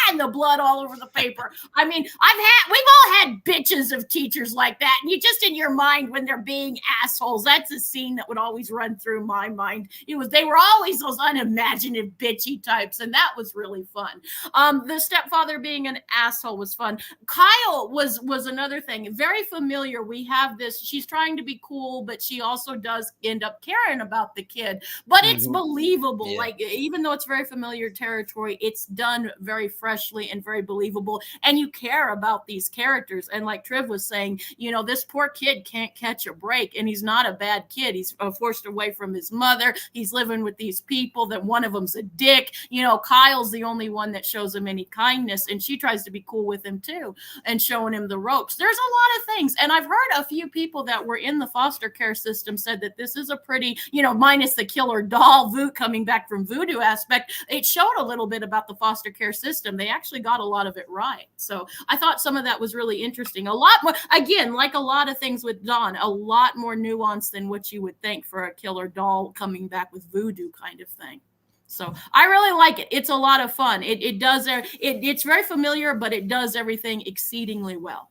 and the blood all over the paper. I mean, we've all had bitches of teachers like that. And you just in your mind when they're being assholes, that's a scene that would always run through my mind. They were always those unimaginative bitchy types. And that was really fun. The stepfather being an asshole was fun. Kyle was another thing. Very familiar. We have this, she's trying to be cool, but she also does end up caring about the kid. But it's believable. Yeah. Like, even though it's very familiar territory, it's done very freshly and very believable, and you care about these characters. And like Triv was saying, you know, this poor kid can't catch a break, and he's not a bad kid. He's forced away from his mother. He's living with these people that one of them's a dick. You know, Kyle's the only one that shows him any kindness, and she tries to be cool with him too and showing him the ropes. There's a lot of things, and I've heard a few people that were in the foster care system said that this is a pretty, you know, minus the killer doll coming back from voodoo aspect, it showed a little bit about the foster care system. They actually got a lot of it right. So I thought some of that was really interesting. A lot more, again, like a lot of things with Dawn, a lot more nuance than what you would think for a killer doll coming back with voodoo kind of thing. So I really like it. It's a lot of fun. It's very familiar, but it does everything exceedingly well.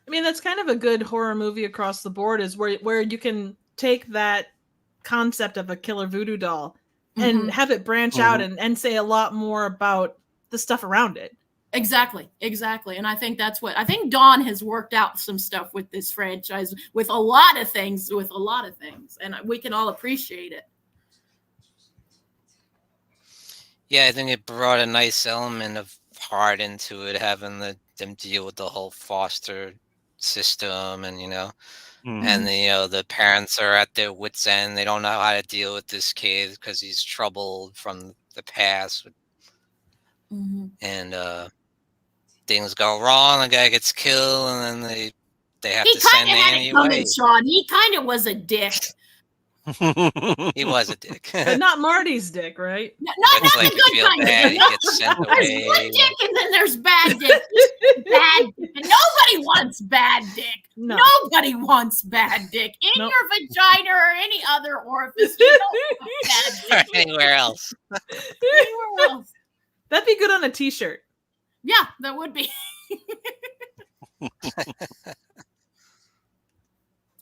I mean, that's kind of a good horror movie across the board, is where you can take that concept of a killer voodoo doll and have it branch out and say a lot more about the stuff around it. Exactly. And I think Dawn has worked out some stuff with this franchise, with a lot of things, and we can all appreciate it. Yeah, I think it brought a nice element of heart into it, having them deal with the whole foster system, and and the parents are at their wits' end. They don't know how to deal with this kid because he's troubled from the past, and things go wrong. The guy gets killed, and then they have He to send kind of had Annie it coming, away. Sean. He kind of was a dick. He was a dick. But not Marty's dick, right? Not It's the like you good feel kind bad. of He dick. gets sent There's away. good dick and then there's bad dick. Bad dick. And nobody wants bad dick. No. Nobody wants bad dick. In Nope. your vagina or any other orifice, you don't want bad Or dick. anywhere else. Anywhere else. That'd be good on a t-shirt. Yeah, that would be.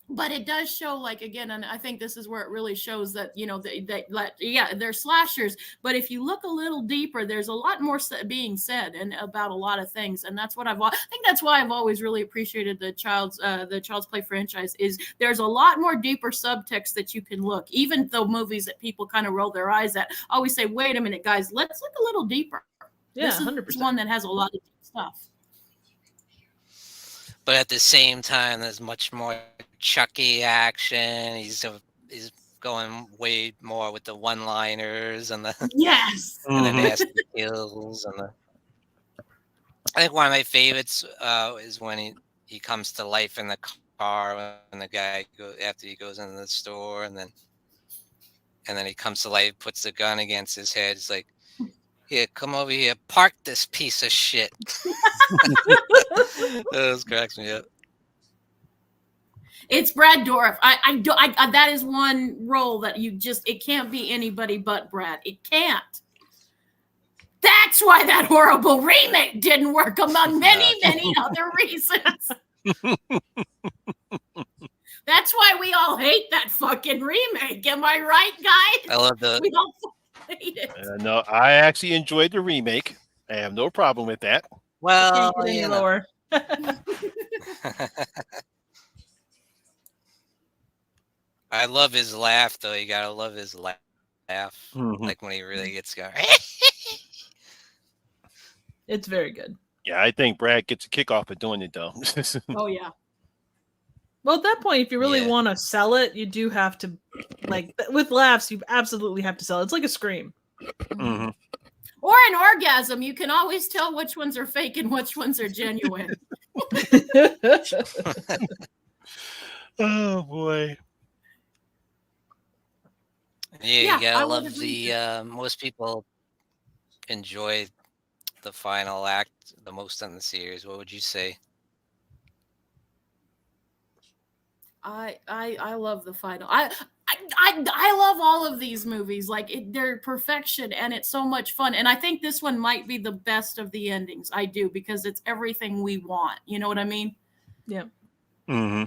But it does show, like, again, and I think this is where it really shows that, you know, they're slashers. But if you look a little deeper, there's a lot more being said and about a lot of things, and that's what I think that's why I've always really appreciated the Child's Play franchise. Is there's a lot more deeper subtext that you can look, even though movies that people kind of roll their eyes at. I always say, wait a minute, guys, let's look a little deeper. Yeah, This is 100%. one that has a lot of deep stuff. But at the same time, there's much more Chucky action. He's going way more with the one-liners and the Yes. and the nasty kills and the. I think one of my favorites is when he comes to life in the car when the guy after he goes into the store and then he comes to life, puts the gun against his head. It's like, here, come over here, park this piece of shit. That cracks me up. It's Brad Dourif. I that is one role that it can't be anybody but Brad. It can't. That's why that horrible remake didn't work, among many other reasons. That's why we all hate that fucking remake. Am I right, guys? I love We all hate it. No, I actually enjoyed the remake. I have no problem with that. Well, Can't get any you know. lower. I love his laugh, though. You gotta love his laugh, Mhm. like when he really gets going. It's very good. Yeah, I think Brad gets a kickoff for doing it, though. Oh yeah. Well, at that point, if you really Yeah. want to sell it, you do have to, like, with laughs, you absolutely have to sell it. It's like a scream. Mhm. Or an orgasm. You can always tell which ones are fake and which ones are genuine. Oh boy. Yeah, Yeah, you gotta I would love agree the. Most people enjoy the final act the most in the series. What would you say? I love the final. I love all of these movies. Like they're perfection, and it's so much fun. And I think this one might be the best of the endings. I do, because it's everything we want. You know what I mean? Yeah. Mm-hmm.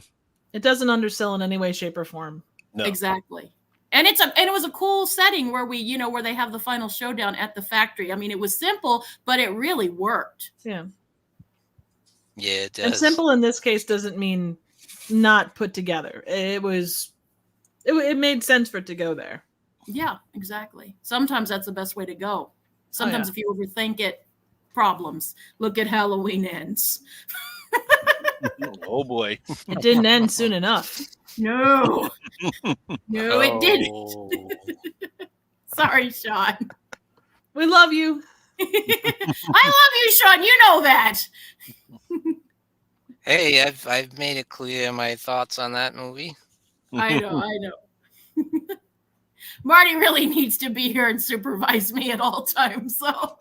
It doesn't undersell in any way, shape, or form. No. Exactly. And it was a cool setting where where they have the final showdown at the factory. I mean, it was simple, but it really worked. Yeah. Yeah, it does. And simple in this case doesn't mean not put together. It made sense for it to go there. Yeah, exactly. Sometimes that's the best way to go. Sometimes if you overthink it, problems. Look at Halloween Ends. Oh boy. It didn't end soon enough. No. No, it didn't. Oh. Sorry, Sean. We love you. I love you, Sean. You know that. Hey, I've made it clear my thoughts on that movie. I know. Marty really needs to be here and supervise me at all times. So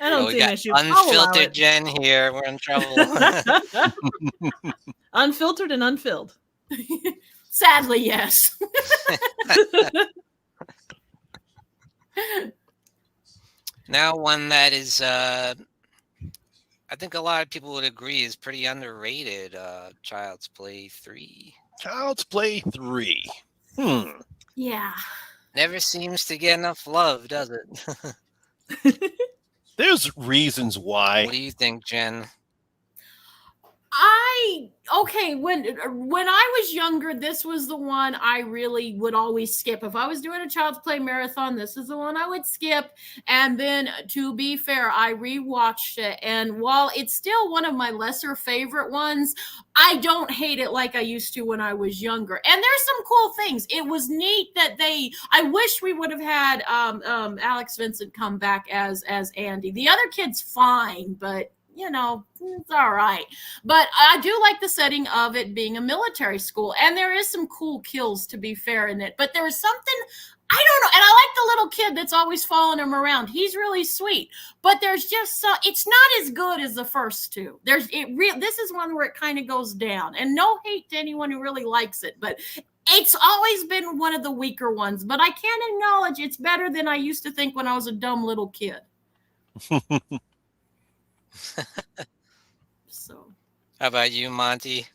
I don't we see an got issue. I'll allow unfiltered it. Jen here. We're in trouble. Unfiltered and unfilled. sadly, yes. Now, one that is, I think a lot of people would agree is pretty underrated. Child's Play 3 Child's Play 3. Yeah. never seems to get enough love, does it? There's reasons why. What do you think, Jen? When I was younger, this was the one I really would always skip. If I was doing a Child's Play marathon, this is the one I would skip. And then, to be fair, I rewatched it, and while it's still one of my lesser favorite ones, I don't hate it like I used to when I was younger. And there's some cool things. It was neat that I wish we would have had Alex Vincent come back as Andy. The other kid's fine, but it's all right. But I do like the setting of it being a military school, and there is some cool kills, to be fair, in it. But there is something, I don't know, and I like the little kid that's always following him around. He's really sweet, but there's just it's not as good as the first two. This is one where it kind of goes down, and no hate to anyone who really likes it, but it's always been one of the weaker ones. But I can acknowledge it's better than I used to think when I was a dumb little kid. So, How about you, Monty?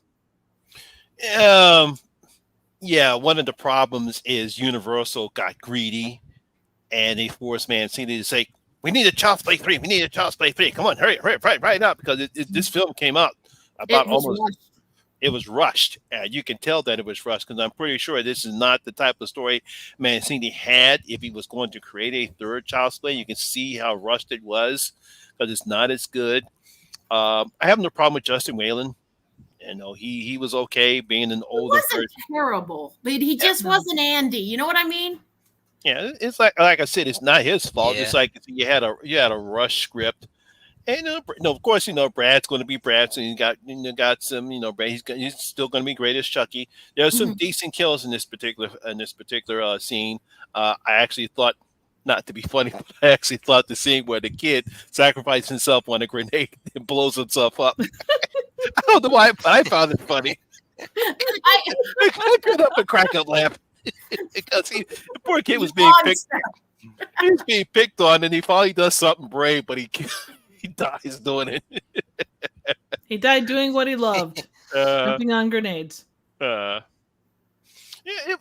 Yeah, one of the problems is Universal got greedy and they forced Mancini to say, we need a Child's Play 3. We need a Child's Play 3. Come on, hurry right up, because this film came out about it was rushed. You can tell that it was rushed, because I'm pretty sure this is not the type of story Mancini had if he was going to create a third Child's Play. You can see how rushed it was, because it's not as good. I have no problem with Justin Whalen. He was okay being an older. He wasn't terrible, but he just wasn't Andy. You know what I mean? Yeah, it's like I said, it's not his fault. Yeah. It's like you had a rush script, and of course, Brad's going to be Brad, so you got some, Brad. He's still going to be great as Chucky. There are some decent kills in this particular scene. I actually thought, not to be funny, but I actually thought the scene where the kid sacrificed himself on a grenade and blows himself up. I don't know why, but I found it funny. I could up and crack up laugh because the poor kid was being picked. He was being picked on, and he finally does something brave, but he dies doing it. He died doing what he loved, jumping on grenades. Like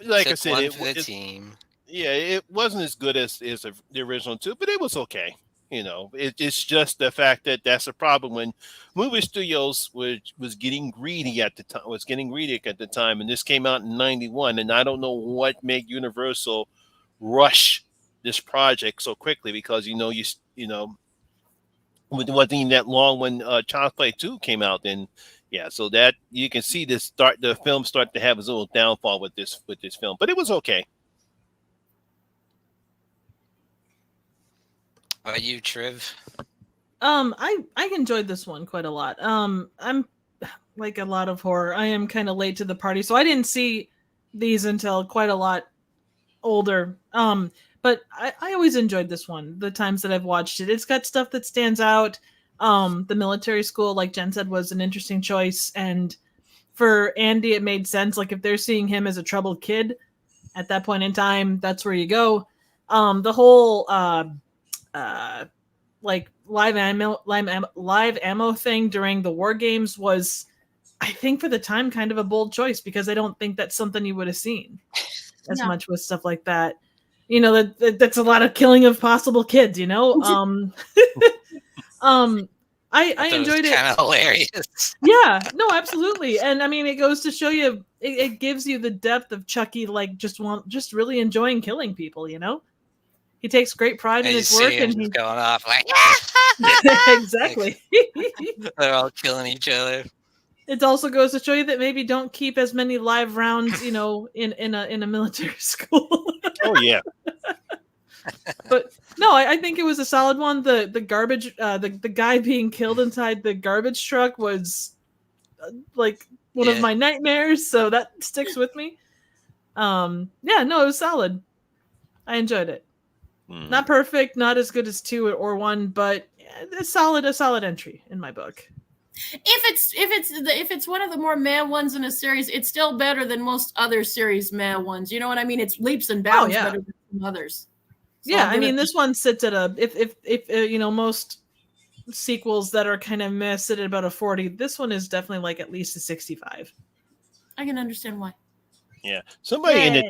I said, the team. Yeah, it wasn't as good as the original two, but it was okay. It's just the fact that that's the problem when movie studios was getting greedy at the time, and this came out in '91, and I don't know what made Universal rush this project so quickly, because it wasn't even that long when Child's Play 2 came out. Then so that you can see the film start to have its little downfall with this film, but it was okay. How about you, Triv? I enjoyed this one quite a lot. I'm like a lot of horror. I am kind of late to the party, so I didn't see these until quite a lot older. But I always enjoyed this one. The times that I've watched it, it's got stuff that stands out. The military school, like Jen said, was an interesting choice, and for Andy, it made sense. Like if they're seeing him as a troubled kid at that point in time, that's where you go. The whole like live ammo thing during the war games was, I think, for the time kind of a bold choice, because I don't think that's something you would have seen as much with stuff like that. That's a lot of killing of possible kids. I enjoyed it. Kind of hilarious. Yeah, no, absolutely. And I mean, it goes to show you, it gives you the depth of Chucky, like just really enjoying killing people. He takes great pride in his work, and he's going off like exactly. They're all killing each other. It also goes to show you that maybe don't keep as many live rounds, in a military school. Oh yeah. But no, I think it was a solid one. The garbage, the guy being killed inside the garbage truck was like one of my nightmares, so that sticks with me. It was solid. I enjoyed it. Not perfect, not as good as 2 or 1, but a solid entry in my book. If it's one of the more meh ones in a series, it's still better than most other series meh ones. You know what I mean? It's leaps and bounds better than some others. So I mean, this one sits at if most sequels that are kind of meh sit at about a 40. This one is definitely like at least a 65. I can understand why. Yeah, somebody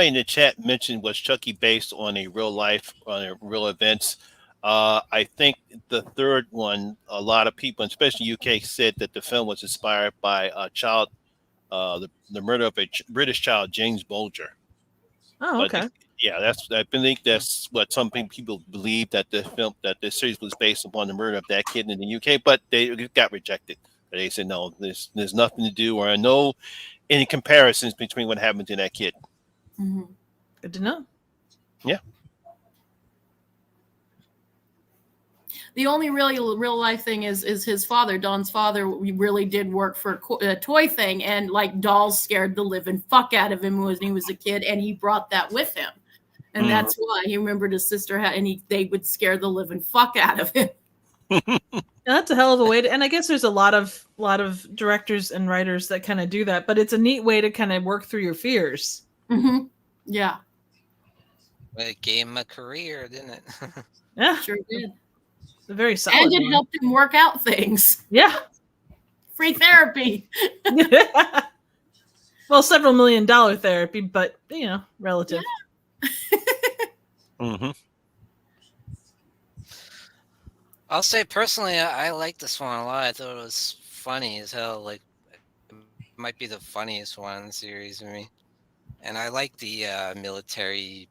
in the chat mentioned, was Chucky based on real events? I think the third one, a lot of people, especially UK, said that the film was inspired by the murder of a British child, James Bulger. Oh, okay. I believe that's what some people believe, that the series was based upon the murder of that kid in the UK, but they got rejected. They said no, there's nothing to do, or no any comparisons between what happened to that kid. Mm-hmm. Good to know. Yeah. The only really real life thing is his father, Don's father, really did work for a toy thing, and like dolls scared the living fuck out of him when he was a kid, and he brought that with him, and that's why he remembered his sister had, and they would scare the living fuck out of him. That's a hell of a way to, and I guess there's a lot of directors and writers that kind of do that, but it's a neat way to kind of work through your fears. Mm-hmm. Yeah, It gave him a career, didn't it? Yeah, sure did. a very solid. And it one. helped him work out things. Yeah. Free therapy. Well, several $1 million therapy, but relative. Mm-hmm. I'll say personally, I like this one a lot. I thought it was funny as hell. Like, it might be the funniest one in the series for me. And I like the military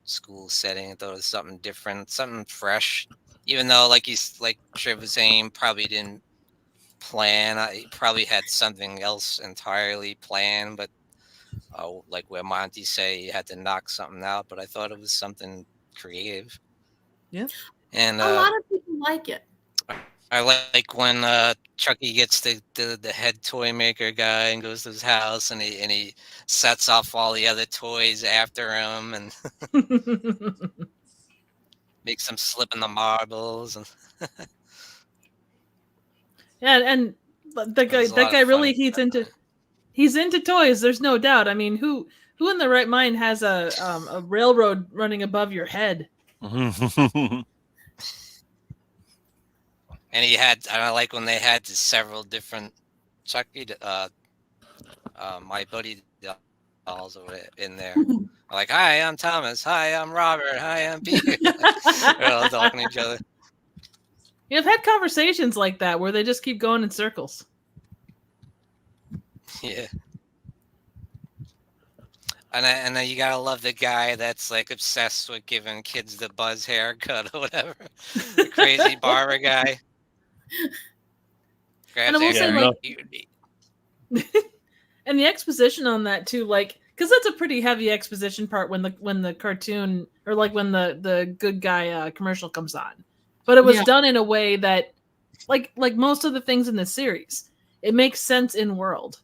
school setting. I thought it was something different, something fresh. Even though, like Triv was saying, probably didn't plan. He probably had something else entirely planned. But like where Monty say, you had to knock something out. But I thought it was something creative. Yeah. And A lot of people like it. I like when Chucky gets the head toy maker guy and goes to his house, and he sets off all the other toys after him and makes them slip in the marbles. And Yeah, and that guy really he's into toys. There's no doubt. I mean, who in their right mind has a railroad running above your head? And I like when they had several different Chucky, my buddy dolls in there. Like, hi, I'm Thomas. Hi, I'm Robert. Hi, I'm Peter. They're all talking to each other. I've had conversations like that where they just keep going in circles. Yeah. And then you gotta love the guy that's like obsessed with giving kids the buzz haircut or whatever. The crazy barber guy. And I will say, and the exposition on that too, like, because that's a pretty heavy exposition part when the cartoon, or like when the good guy commercial comes on, but it was done in a way that, like most of the things in this series, it makes sense in world.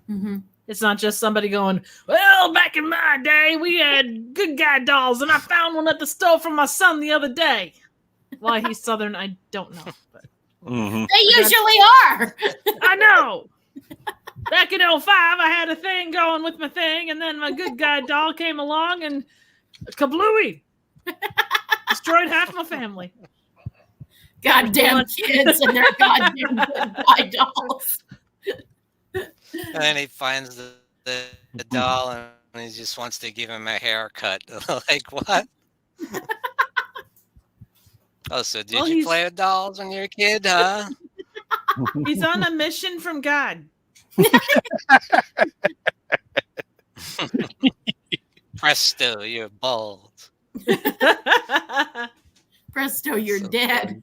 Mm-hmm. It's not just somebody going, well, back in my day, we had good guy dolls, and I found one at the store for my son the other day. Why he's Southern, I don't know. But They usually are. I know. Back in 05, I had a thing going with my thing, and then my good guy doll came along and kablooey. Destroyed half my family. Goddamn kids and their goddamn good guy dolls. And then he finds the doll and he just wants to give him a haircut. Like, what? Oh, so did you play with dolls when you were a kid, huh? He's on a mission from God. Presto, you're bald. Presto, you're So dead.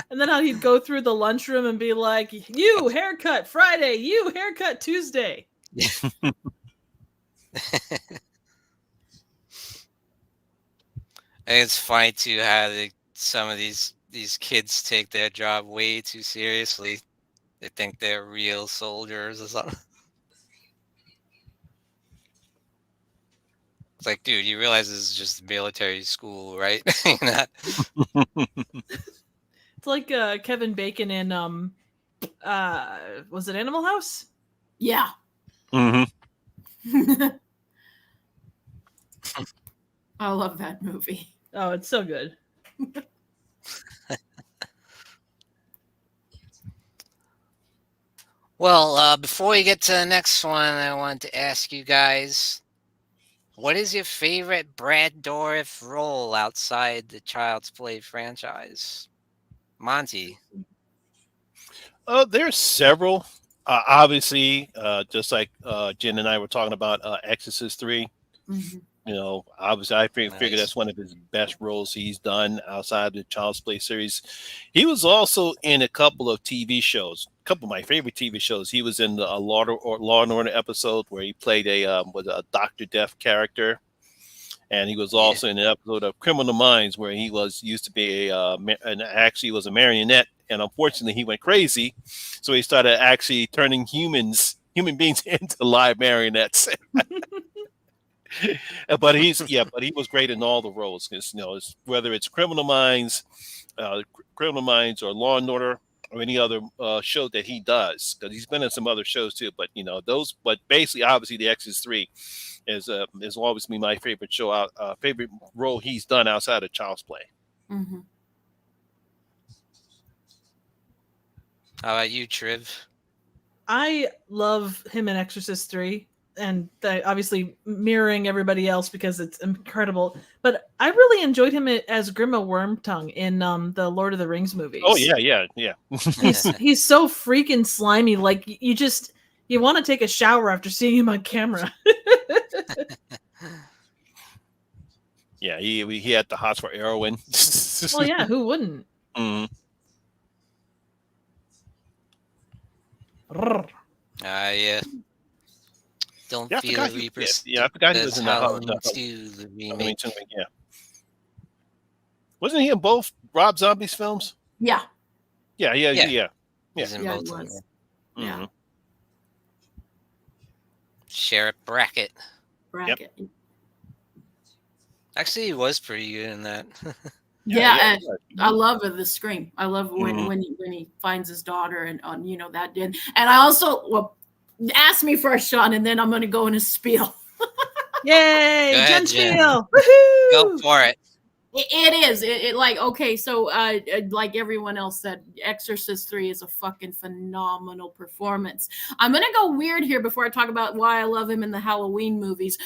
And then how he'd go through the lunchroom and be like, you haircut Friday, you haircut Tuesday. And it's funny too how some of these kids take their job way too seriously. They think they're real soldiers or something. It's like, dude, you realize this is just military school, right? It's like Kevin Bacon in was it Animal House? Yeah. Mm-hmm. I love that movie. Oh, it's so good. Well, before we get to the next one, I wanted to ask you guys, what is your favorite Brad Dourif role outside the Child's Play franchise? Monty. There's several. Obviously, just like Jen and I were talking about Exorcist 3. Mm-hmm. You know, obviously, I figure Nice. that's one of his best roles he's done outside the Child's Play series. He was also in a couple of TV shows, a couple of my favorite TV shows. He was in the Law and Order episode where he played a Dr. Death character. And he was also in an episode of Criminal Minds where he used to be and actually was a marionette. And unfortunately, he went crazy, so he started actually turning human beings into live marionettes. but he was great in all the roles. Whether it's Criminal Minds or Law and Order or any other show that he does, because he's been in some other shows too. But but basically, obviously, The Exorcist 3 is always been my favorite show, favorite role he's done outside of Child's Play. Mm-hmm. How about you, Triv? I love him in Exorcist 3, and obviously mirroring everybody else because it's incredible. But I really enjoyed him as Grima Wormtongue in the Lord of the Rings movies. Oh yeah. He's so freaking slimy. Like you want to take a shower after seeing him on camera. Yeah, he had the hots for heroin. Well, yeah, who wouldn't? Mm. Yeah. Don't Yeah, I feel forgot the he- Reapers. yeah, I forgot he was That's in the Halloween Halloween 2, the I remake. mean, yeah. Wasn't he in both Rob Zombie's films? Yeah. Yeah. He's in Yeah, both it of was. them. Yeah. Mhm. Sheriff Brackett. Bracket. Actually, he was pretty good in that. Yeah, yeah. I love the scream. I love when Mhm. when he finds his daughter and that did. And I also ask me first, Sean, and then I'm going to go in a spiel. Yay! Go ahead, Jen Jen. Spiel! Woohoo! Go for it. It is. It like, okay, so like everyone else said, Exorcist 3 is a fucking phenomenal performance. I'm gonna go weird here before I talk about why I love him in the Halloween movies.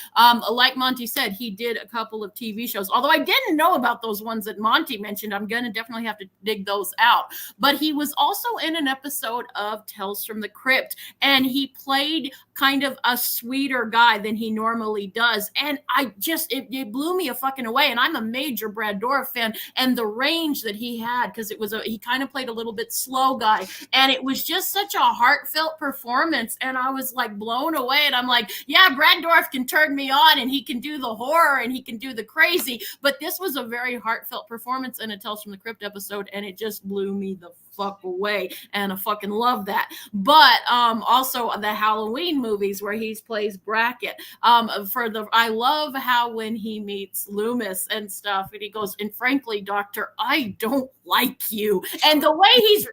Like Monty said, he did a couple of TV shows. Although I didn't know about those ones that Monty mentioned, I'm gonna definitely have to dig those out. But he was also in an episode of Tales from the Crypt, and he played kind of a sweeter guy than he normally does. And I just it blew me a fucking away. And I'm a major Brad Dourif fan, and the range that he had, because he kind of played a little bit slow guy, and it was just such a heartfelt performance, and I was like blown away. And I'm like, yeah, Brad Dourif can turn me on, and he can do the horror and he can do the crazy, but this was a very heartfelt performance in a Tales from the Crypt episode, and it just blew me the fuck away, and I fucking love that. But also the Halloween movies where he plays Brackett. I love how when he meets Loomis and stuff, and he goes, and frankly, Doctor, I don't like you. And the way he's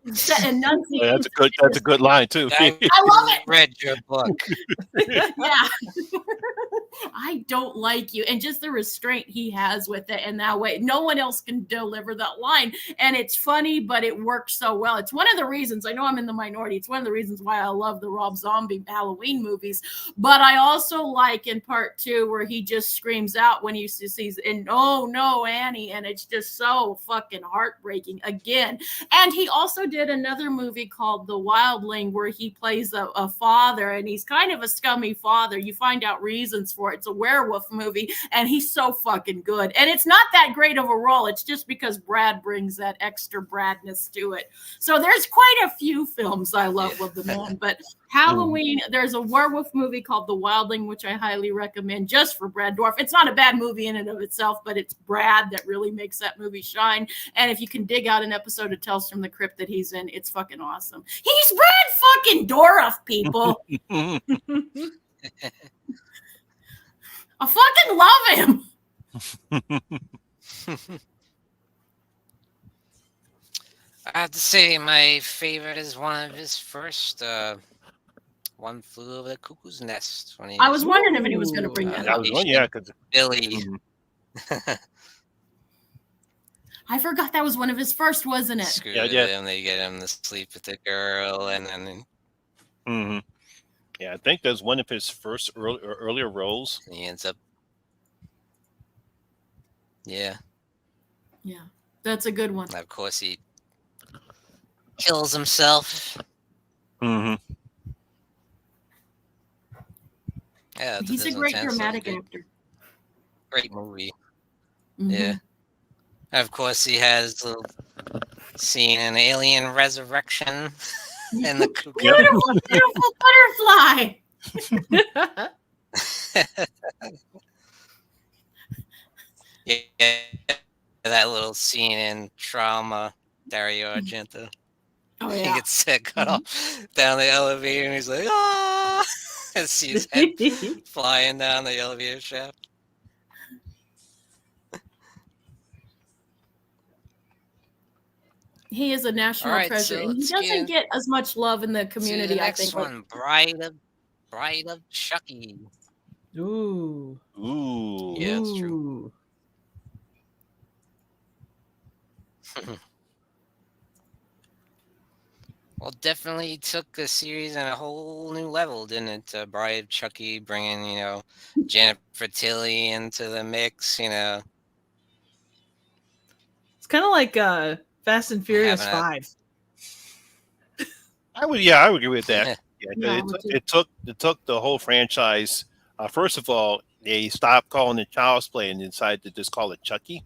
enunciating, That's a good line too. I love it. read your book. Yeah. I don't like you. And just the restraint he has with it in that way. No one else can deliver that line. And it's funny, but it works so well. It's one of the reasons, I know I'm in the minority, it's one of the reasons why I love the Rob Zombie Halloween movies. But I also like in part 2 where he just screams out when he sees, and oh no, Annie. And it's just so fucking heartbreaking again. And he also did another movie called The Wildling where he plays a father, and he's kind of a scummy father. You find out reasons for it. It's a werewolf movie, and he's so fucking good. And it's not that great of a role. It's just because Brad brings that extra Bradness to it. So there's quite a few films I love with the man. But Halloween, there's a werewolf movie called The Wildling, which I highly recommend just for Brad Dourif. It's not a bad movie in and of itself, but it's Brad that really makes that movie shine. And if you can dig out an episode of Tales from the Crypt that he's in, it's fucking awesome. He's Brad fucking Dourif, people. I fucking love him. I have to say, my favorite is one of his first, One Flew Over the Cuckoo's Nest. When I was wondering if he was going to bring that up. Because Billy. I forgot that was one of his first, wasn't it? Screw Yeah, him. They get him to sleep with the girl, and then yeah, I think that's one of his first earlier roles. he ends up. Yeah. Yeah, that's a good one. Of course, he kills himself. Mm-hmm. Yeah, He's a great dramatic actor. Great movie. Mhm. Yeah. Of course, he has a scene in Alien Resurrection in the cuckoo. Beautiful, beautiful butterfly. Yeah, that little scene in Trauma, Dario Argento. Oh He yeah. gets cut off down the elevator, and he's like, "Ah!" and see his head flying down the elevator shaft. He is a All national right, treasure, so and he let's get doesn't get as much love in the to the community. I next think. Like, one, Bride of Chucky. Ooh. Ooh. Yeah, it's true. Ooh. Well, definitely took the series on a whole new level, didn't it? Bride of Chucky, bringing Jennifer Tilly into the mix. It's kind of like Fast and Furious Having a 5. I would agree with that. Yeah, 'cause Yeah, I would too. it took the whole franchise. First of all, they stopped calling it Child's Play and decided to just call it Chucky.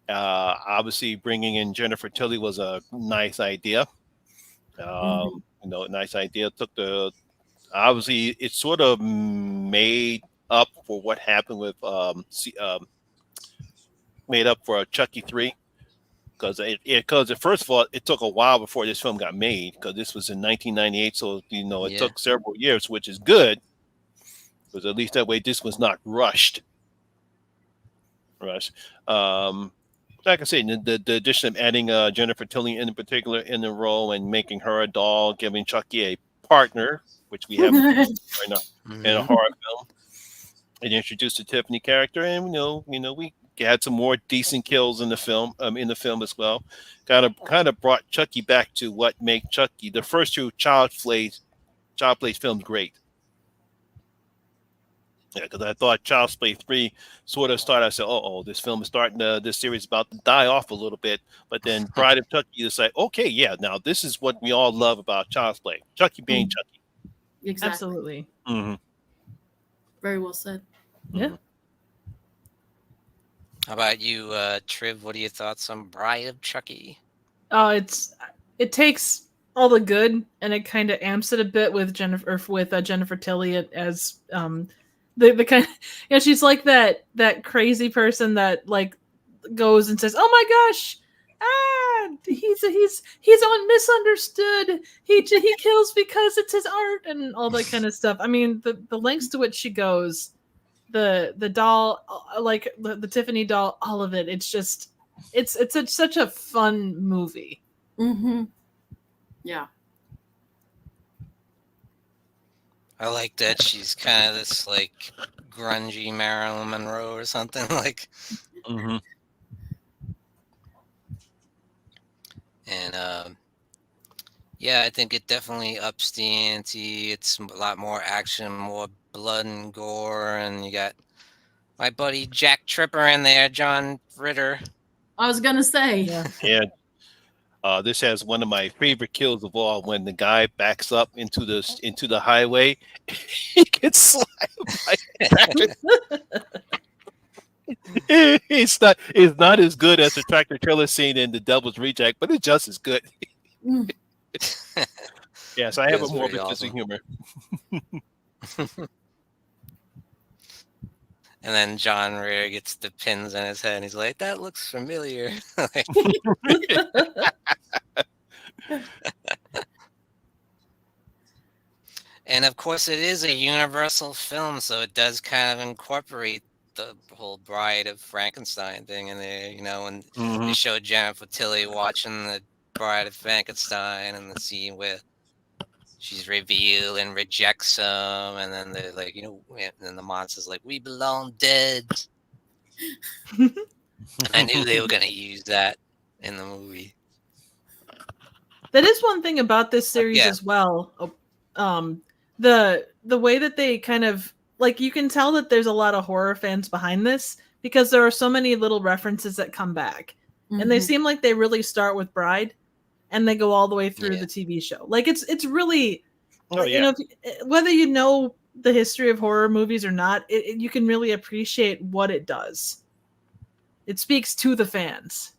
Obviously, bringing in Jennifer Tilly was a nice idea. Mhm. Nice idea. Took the obviously it sort of made up for what happened with made up for Chucky 3 because because first of all it took a while before this film got made because this was in 1998, so it Yeah. took several years, which is good because at least that way this was not rushed. Um, like I said, the addition of adding Jennifer Tilly in particular in the role and making her a doll, giving Chucky a partner, which we haven't in a Mhm. horror film, and introduced the Tiffany character, and we had some more decent kills in the film as well. Kind of brought Chucky back to what made Chucky the first two child plays films great. Yeah, because I thought Child's Play 3 sort of started. I said, "Oh, this film is starting this series is about to die off a little bit." But then Bride of Chucky is like, "Okay, yeah, now this is what we all love about Child's Play: Chucky being Chucky." Exactly. Absolutely. Mm-hmm. Very well said. Yeah. How about you, Triv? What are your thoughts on Bride of Chucky? Oh, it takes all the good and it kind of amps it a bit with Jennifer Tilly as the kind she's like that crazy person that like goes and says, "Oh my gosh, he's misunderstood. He kills because it's his art," and all that kind of stuff. I mean, the lengths to which she goes, the doll, like the Tiffany doll, all of it. It's just such a fun movie. Mm-hmm. Yeah. I like that she's kind of this like grungy Marilyn Monroe or something like. Mm-hmm. And yeah, I think it definitely ups the ante. It's a lot more action, more blood and gore, and you got my buddy Jack Tripper in there, John Ritter. I was gonna say. Yeah. Yeah. This has one of my favorite kills of all when the guy backs up into the highway. He gets slammed by a tractor. It's not as good as the tractor trailer scene in The Devil's Reject, but it's just as good. Mm. Yes, I have a That's morbid pretty sense of awesome. humor. And then John Ritter gets the pins in his head, and he's like, "That looks familiar." Like, and of course, it is a universal film, so it does kind of incorporate the whole Bride of Frankenstein thing in there, and Mm-hmm. they show Jennifer Tilly watching the Bride of Frankenstein and the scene where she's revealed and rejects him, and then they're like, and then the monster's like, "We belong dead." I knew they were gonna use that in the movie. That is one thing about this series Yeah. as well. The way that they kind of like, you can tell that there's a lot of horror fans behind this because there are so many little references that come back, and they Mhm. seem like they really start with Bride, and they go all the way through Yeah. the TV show. Like it's really, Oh yeah. whether you know the history of horror movies or not, you can really appreciate what it does. It speaks to the fans.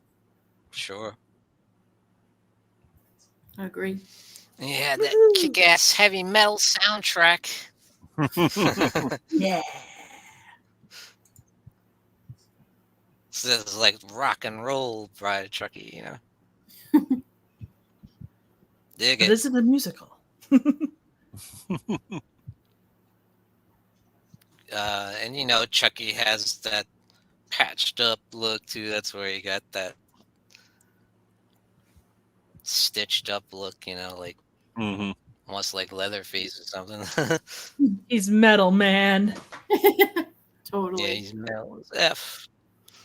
Sure. I agree. Yeah, that Woohoo. kick-ass heavy metal soundtrack. Yeah. This is like rock and roll Bride of Chucky, you know. Dig But it. this is a musical. And you know, Chucky has that patched up look too. That's where he got that stitched up look, you know, like Mm-hmm. almost like Leatherface or something. He's metal, man. Totally. Yeah, he's metal as F.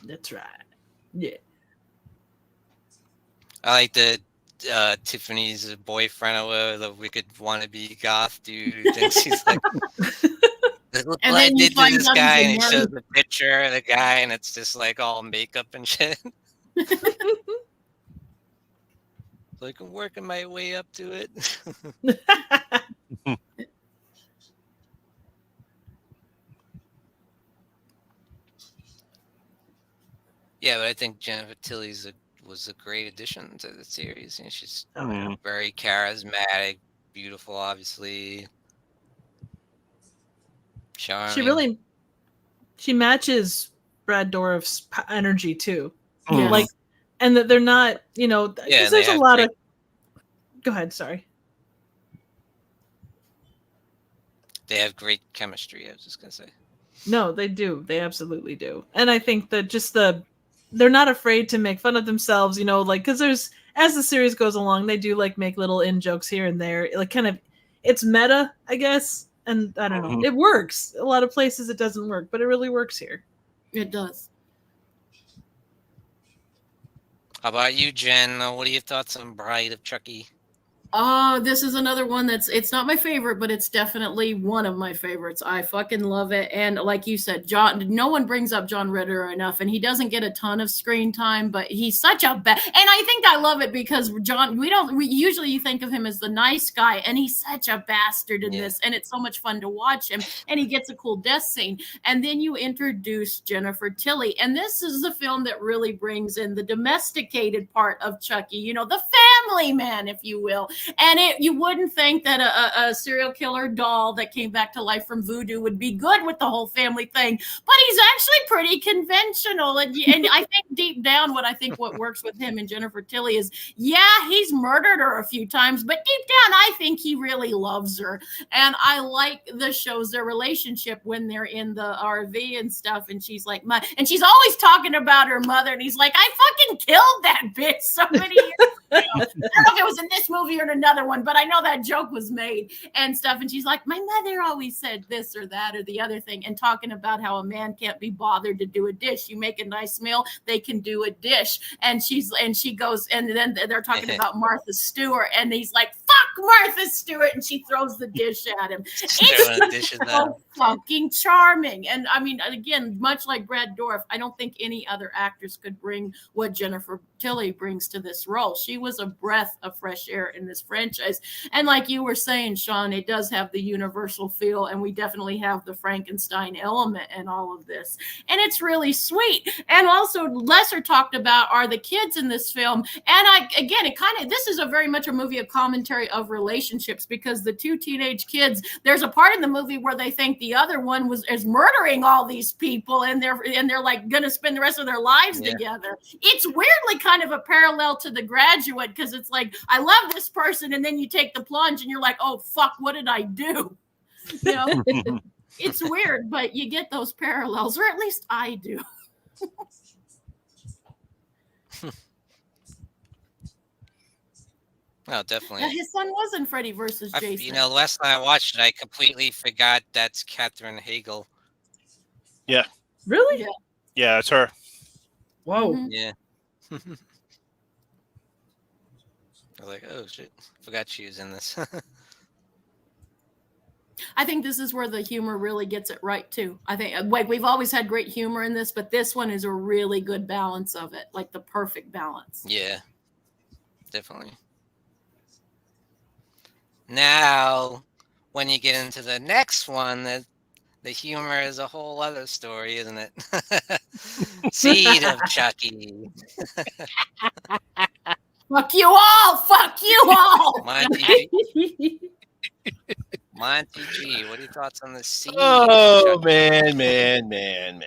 That's right. Yeah. I like the Tiffany's boyfriend or whatever, the wicked wannabe goth dude. And she's like, look And what I then you did to find this out he's guy, a and he nerd. shows the picture of the guy, and it's just like all makeup and shit. Like I'm working my way up to it. Yeah, but I think Jennifer Tilly's was a great addition to the series. You know, she's Mhm. very charismatic, beautiful, obviously. Charming. She matches Brad Dourif's energy too. Yes. Like, and that they're not, you know, because Yeah, and there's they a have lot great- of. Go ahead. Sorry. They have great chemistry. I was just gonna say. No, they do. They absolutely do. And I think that just they're not afraid to make fun of themselves, you know, like, because there's, as the series goes along, they do like make little in jokes here and there. Like, kind of, it's meta, I guess. And I don't know. Mhm. It works. A lot of places it doesn't work, but it really works here. It does. How about you, Jen? What are your thoughts on Bride of Chucky? This is another one it's not my favorite, but it's definitely one of my favorites. I fucking love it. And like you said, no one brings up John Ritter enough, and he doesn't get a ton of screen time, but he's such a and I think I love it because we usually think of him as the nice guy, and he's such a bastard in this, and it's so much fun to watch him, and he gets a cool death scene. And then you introduce Jennifer Tilly, and this is the film that really brings in the domesticated part of Chucky, you know, the family man, if you will. And you wouldn't think that a serial killer doll that came back to life from voodoo would be good with the whole family thing, but he's actually pretty conventional. And I think deep down, what works with him and Jennifer Tilly is, yeah, he's murdered her a few times, but deep down, I think he really loves her. And I like the shows their relationship when they're in the RV and stuff. And she's like, and she's always talking about her mother, and he's like, I fucking killed that bitch so many years ago. I don't know if it was in this movie or in another one, but I know that joke was made and stuff. And she's like, my mother always said this or that or the other thing, and talking about how a man can't be bothered to do a dish. You make a nice meal, they can do a dish. And she goes, and then they're talking about Martha Stewart, and he's like, fuck Martha Stewart, and she throws the dish at him. It's so fucking charming. And I mean, again, much like Brad Dourif, I don't think any other actress could bring what Jennifer Tilly brings to this role. She was a breath of fresh air in this franchise. And like you were saying, Sean, it does have the universal feel, and we definitely have the Frankenstein element in all of this. And it's really sweet. And also lesser talked about are the kids in this film. And this is a very much a movie of commentary of relationships, because the two teenage kids, there's a part in the movie where they think the other one is murdering all these people, and they're like gonna spend the rest of their lives together. It's weirdly kind of a parallel to The Graduate, because it's like, I love this person, and then you take the plunge and you're like, oh fuck, what did I do? You know, it's weird, but you get those parallels, or at least I do. Oh, definitely. Yeah, his son wasn't Freddy versus Jason. You know, last time I watched it, I completely forgot that's Katherine Hagel. Yeah. Really? Yeah. Yeah, it's her. Whoa. Mhm. Yeah. I was like, oh shit, forgot she was in this. I think this is where the humor really gets it right too. I think like we've always had great humor in this, but this one is a really good balance of it, like the perfect balance. Yeah, definitely. Now, when you get into the next one, the humor is a whole other story, isn't it? Seed of Chucky. Fuck you all! Fuck you all! Monty G, what are your thoughts on the seed? Oh of Chucky? man.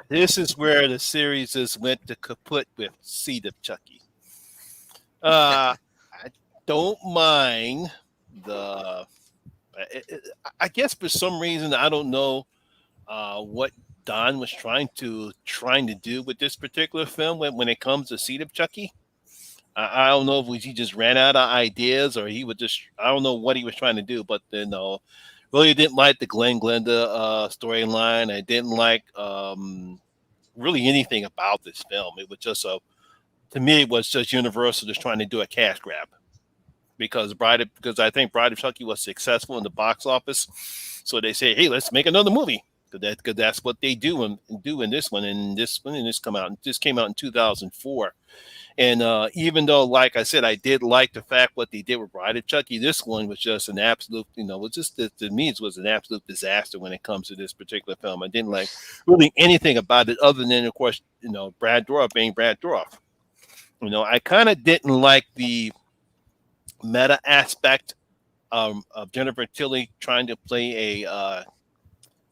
This is where the series is went to kaput with Seed of Chucky. I don't mind the. I guess for some reason I don't know what Don was trying to do with this particular film when it comes to Seed of Chucky. I don't know if he just ran out of ideas or he would just I don't know what he was trying to do, but then really didn't like the Glenn Glenda storyline. I didn't like really anything about this film. It was just to me it was just Universal just trying to do a cash grab because I think Bride of Chucky was successful in the box office, so they say, hey, let's make another movie. Because that's what they do in this one, and this came out in 2004. And even though, like I said, I did like the fact what they did with Bride of Chucky, this one was just an absolute, was just to me it was an absolute disaster when it comes to this particular film. I didn't like really anything about it other than, of course, Brad Dourif being Brad Dourif. I kind of didn't like the meta aspect of Jennifer Tilly trying to play a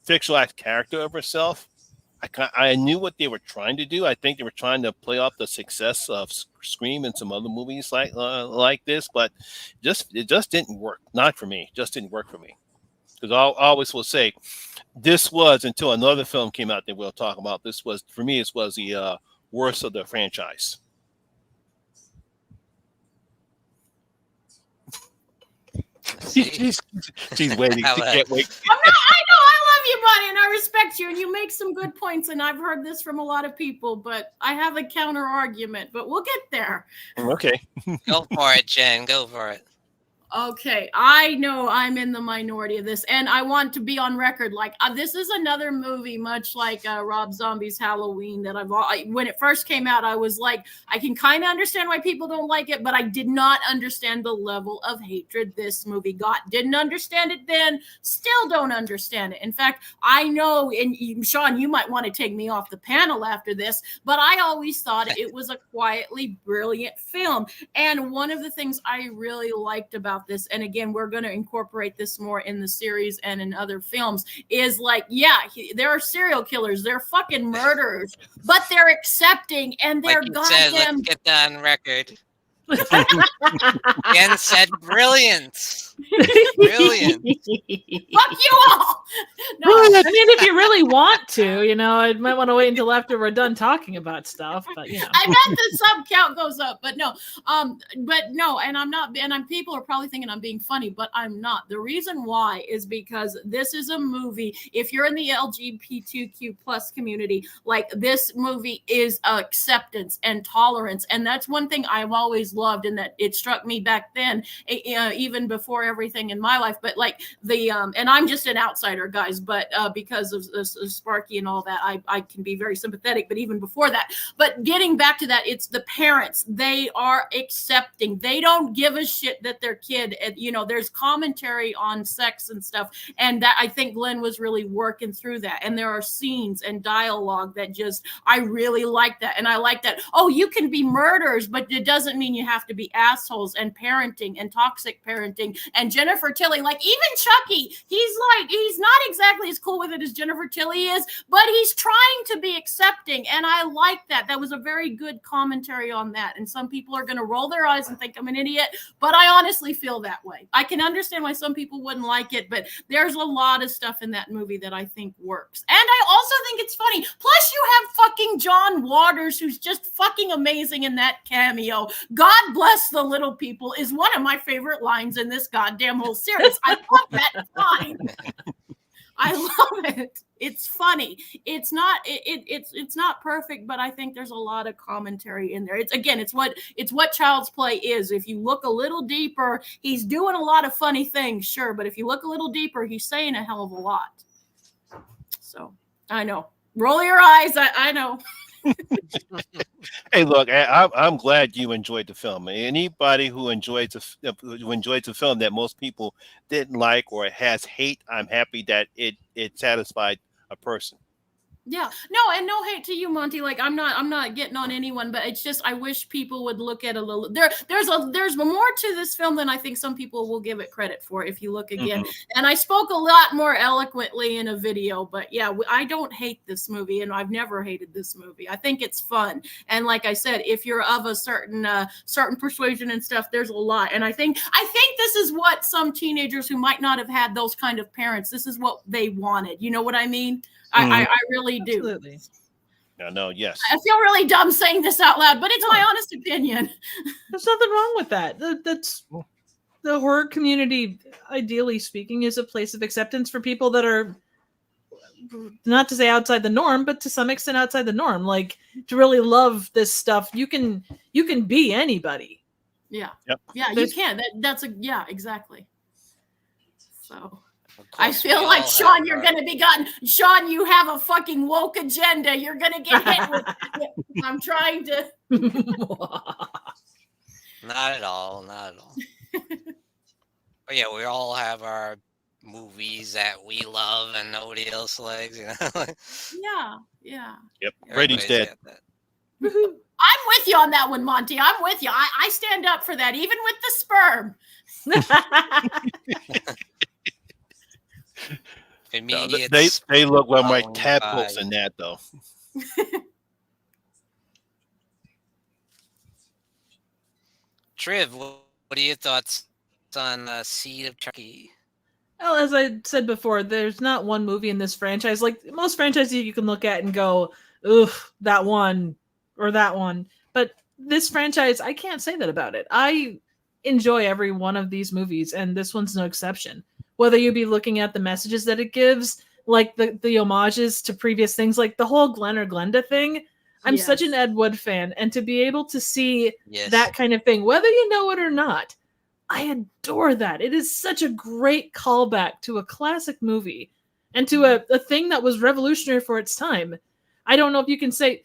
fictionalized character of herself. I knew what they were trying to do. I think they were trying to play off the success of Scream and some other movies like this, but it just didn't work. Not for me. Just didn't work for me. Because I always will say, this was until another film came out that we'll talk about. This was for me. This was the worst of the franchise. She's waiting. She can't wait. I know I love you, buddy, and I respect you, and you make some good points, and I've heard this from a lot of people, but I have a counter argument, but we'll get there. Okay. Go for it, Jen. Go for it. Okay, I know I'm in the minority of this, and I want to be on record. Like, this is another movie, much like Rob Zombie's Halloween, that when it first came out, I was like, I can kind of understand why people don't like it, but I did not understand the level of hatred this movie got. Didn't understand it then, still don't understand it. In fact, I know, and Sean, you might want to take me off the panel after this, but I always thought it was a quietly brilliant film. And one of the things I really liked about this, and again, we're going to incorporate this more in the series and in other films, is like, there are serial killers, they're fucking murderers, but they're accepting and they're like goddamn. Let's get that on record. Jen said brilliant. Brilliant. Fuck you all. No, I mean, if you really want to, I might want to wait until after we're done talking about stuff. But I bet the sub count goes up, but no, and I'm not, and people are probably thinking I'm being funny, but I'm not. The reason why is because this is a movie. If you're in the LGBTQ plus community, like, this movie is acceptance and tolerance, and that's one thing I've always loved, and that it struck me back then, even before everything in my life. But like and I'm just an outsider, guys, but because of Sparky and all that, I can be very sympathetic. But even before that, but getting back to that, it's the parents. They are accepting. They don't give a shit that their kid, there's commentary on sex and stuff, and that I think Glenn was really working through that. And there are scenes and dialogue that I really like that, and I like that. Oh, you can be murderers, but it doesn't mean you have to be assholes, and parenting and toxic parenting. And Jennifer Tilly, like, even Chucky, he's not exactly as cool with it as Jennifer Tilly is, but he's trying to be accepting. And I like that. That was a very good commentary on that. And some people are going to roll their eyes and think I'm an idiot, but I honestly feel that way. I can understand why some people wouldn't like it, but there's a lot of stuff in that movie that I think works. And I also think it's funny. Plus, you have fucking John Waters, who's just fucking amazing in that cameo. God bless the little people is one of my favorite lines in this goddamn whole series. I love that line. I love it. It's funny. It's not perfect, but I think there's a lot of commentary in there. It's what Child's Play is. If you look a little deeper, he's doing a lot of funny things, sure, but if you look a little deeper, he's saying a hell of a lot. So I know. Roll your eyes. I know. Hey, look, I'm glad you enjoyed the film. Anybody who enjoys the film that most people didn't like or has hate, I'm happy that it satisfied a person. Yeah. No, and no hate to you, Monty. Like I'm not getting on anyone, but it's just I wish people would look at a little there's more to this film than I think some people will give it credit for if you look again. And I spoke a lot more eloquently in a video, but yeah, I don't hate this movie and I've never hated this movie. I think it's fun. And like I said, if you're of a certain persuasion and stuff, there's a lot. And I think this is what some teenagers who might not have had those kind of parents, this is what they wanted. You know what I mean? I really do. Absolutely. No, yes. I feel really dumb saying this out loud, but it's my honest opinion. There's nothing wrong with that. That's the horror community, ideally speaking, is a place of acceptance for people that are, not to say outside the norm, but to some extent outside the norm. Like, to really love this stuff, you can be anybody. Yeah. Yep. Yeah, you can. Yeah, exactly. So I feel like, Sean, you're going to be gotten. Sean, you have a fucking woke agenda. You're going to get hit with it. I'm trying to. Not at all. Not at all. But yeah, we all have our movies that we love and nobody else likes. You know? Yeah. Yep. Brady's dead. I'm with you on that one, Monty. I'm with you. I stand up for that, even with the sperm. No, they look like my tadpoles in that though. Triv, what are your thoughts on Seed of Chucky? Well, as I said before, there's not one movie in this franchise. Like most franchises, you can look at and go, "Ugh, that one," or that one. But this franchise, I can't say that about it. I enjoy every one of these movies, and this one's no exception. Whether you be looking at the messages that it gives, like the homages to previous things, like the whole Glenn or Glenda thing. I'm such an Ed Wood fan, and to be able to see that kind of thing, whether you know it or not, I adore that. It is such a great callback to a classic movie and to a thing that was revolutionary for its time. I don't know if you can say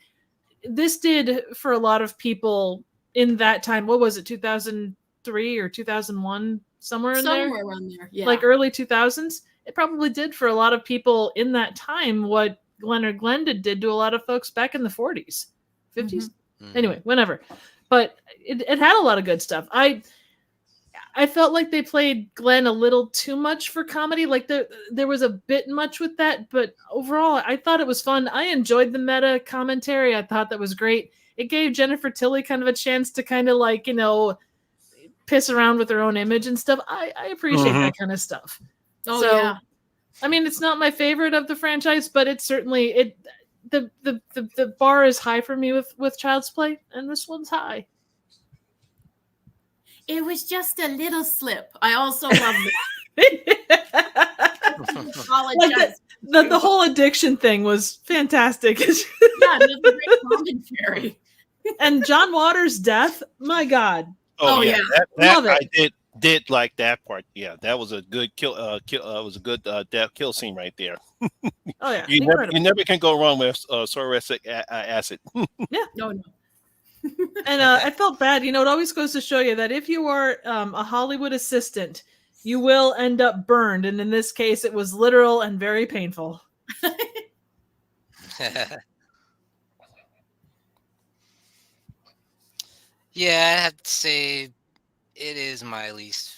this did for a lot of people in that time. What was it, 2003 or 2001? Somewhere around there, yeah. Like early 2000s. It probably did for a lot of people in that time what Glenn or Glenda did to a lot of folks back in the 40s, 50s. Anyway, whenever. But it had a lot of good stuff. I felt like they played Glenn a little too much for comedy. Like there was a bit much with that, but overall, I thought it was fun. I enjoyed the meta commentary. I thought that was great. It gave Jennifer Tilly kind of a chance to kind of like, piss around with her own image and stuff. I appreciate that kind of stuff. Oh, so, yeah. I mean, it's not my favorite of the franchise, but it's certainly the bar is high for me with Child's Play, and this one's high. It was just a little slip. I also love it. Like the whole addiction thing was fantastic. Yeah, it was a great commentary. And John Waters' death, my God. Oh yeah, love it. I did like that part. Yeah, that was a good kill. Was a good death kill scene right there. Oh yeah, you never can go wrong with psoriatic acid. Yeah, no. And I felt bad. It always goes to show you that if you are a Hollywood assistant, you will end up burned. And in this case, it was literal and very painful. Yeah, I have to say it is my least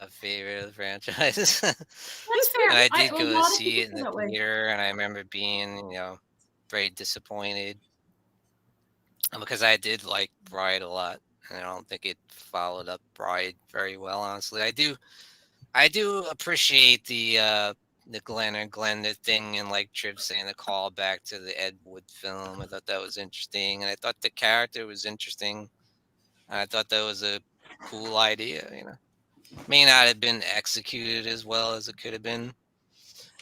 favorite of the franchise. That's fair. And I did go see it in the theater, and I remember being, very disappointed because I did like Bride a lot, and I don't think it followed up Bride very well. Honestly, I do appreciate the Glenn or Glenda thing, and like Triv saying, the call back to the Ed Wood film. I thought that was interesting, and I thought the character was interesting. I thought that was a cool idea, May not have been executed as well as it could have been.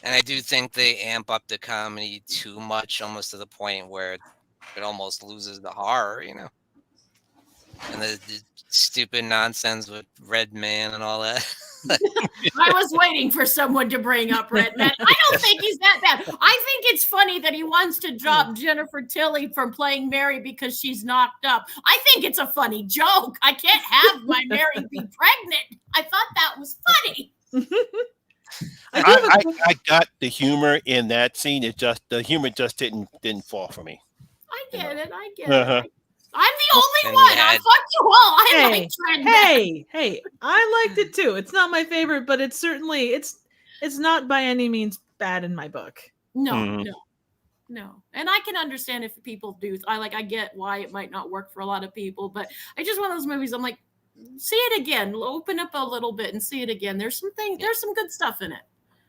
And I do think they amp up the comedy too much, almost to the point where it almost loses the horror, And the stupid nonsense with Red Man and all that. I was waiting for someone to bring up Red Man. I don't think he's that bad. I think it's funny that he wants to drop Jennifer Tilly from playing Mary because she's knocked up. I think it's a funny joke. I can't have my Mary be pregnant. I thought that was funny. I got the humor in that scene. The humor just didn't fall for me. I get it. I get Uh-huh. it. I'm the only And one. you had- Fuck you all. I Hey, like Treadman. hey, I liked it too. It's not my favorite, but it's certainly it's not by any means bad in my book. No, Mhm. no. And I can understand if people do. I get why it might not work for a lot of people, but I just one of those movies. I'm like, see it again. Open up a little bit and see it again. There's some good stuff in it.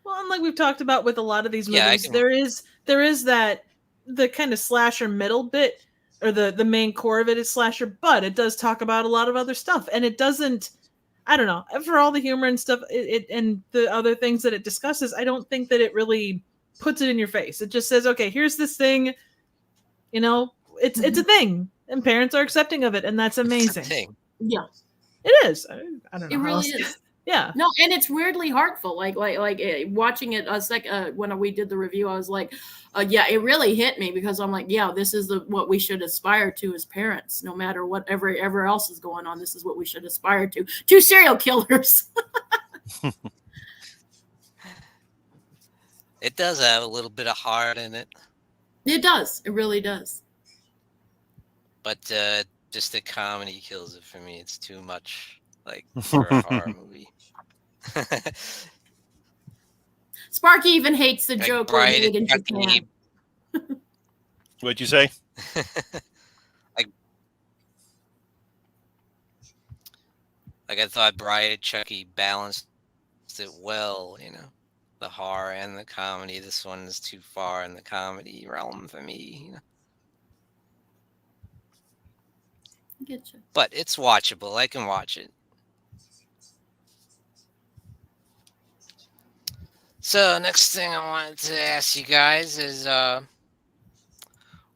Well, and like we've talked about with a lot of these Yeah, movies, there is that the kind of slasher middle bit, or the main core of it is slasher, but it does talk about a lot of other stuff, and it doesn't. I don't know, for all the humor and stuff, it and the other things that it discusses, I don't think that it really puts it in your face. It just says, okay, here's this thing, it's a thing, and parents are accepting of it, and that's amazing. Thing. Yeah, It is. I don't know. it how really else- is. Yeah. No, and it's weirdly heartful. Watching it when we did the review, I was like, yeah, it really hit me because I'm like, yeah, this is what we should aspire to as parents. No matter whatever else is going on, this is what we should aspire to. 2 serial killers. It does have a little bit of heart in it, It does. It really does. but just the comedy kills it for me. It's too much, like, for a horror movie. Sparky even hates the Like joke where Bride he and in Japan. Chucky. What'd you say? Like I thought Bride and Chucky balanced it well, the horror and the comedy. This one is too far in the comedy realm for me. Get you. But it's watchable. I can watch it. So next thing I wanted to ask you guys is,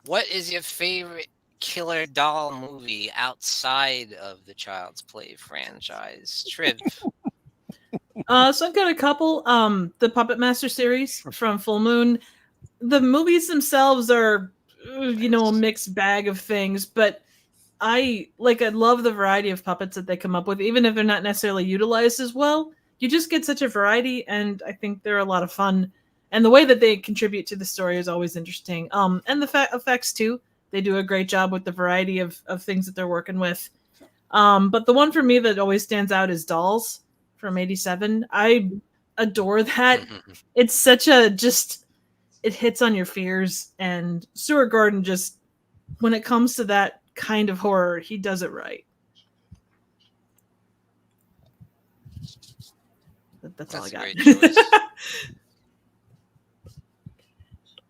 what is your favorite killer doll movie outside of the Child's Play franchise? Triv. So I've got a couple. The Puppet Master series from Full Moon. The movies themselves are, a mixed bag of things, but I love the variety of puppets that they come up with, even if they're not necessarily utilized as well. You just get such a variety, and I think they're a lot of fun. And the way that they contribute to the story is always interesting. And the effects too. They do a great job with the variety of things that they're working with. But the one for me that always stands out is Dolls from '87. I adore that. It's such it hits on your fears, and Stuart Gordon just, when it comes to that kind of horror, he does it right. That's all I That's a got. great choice.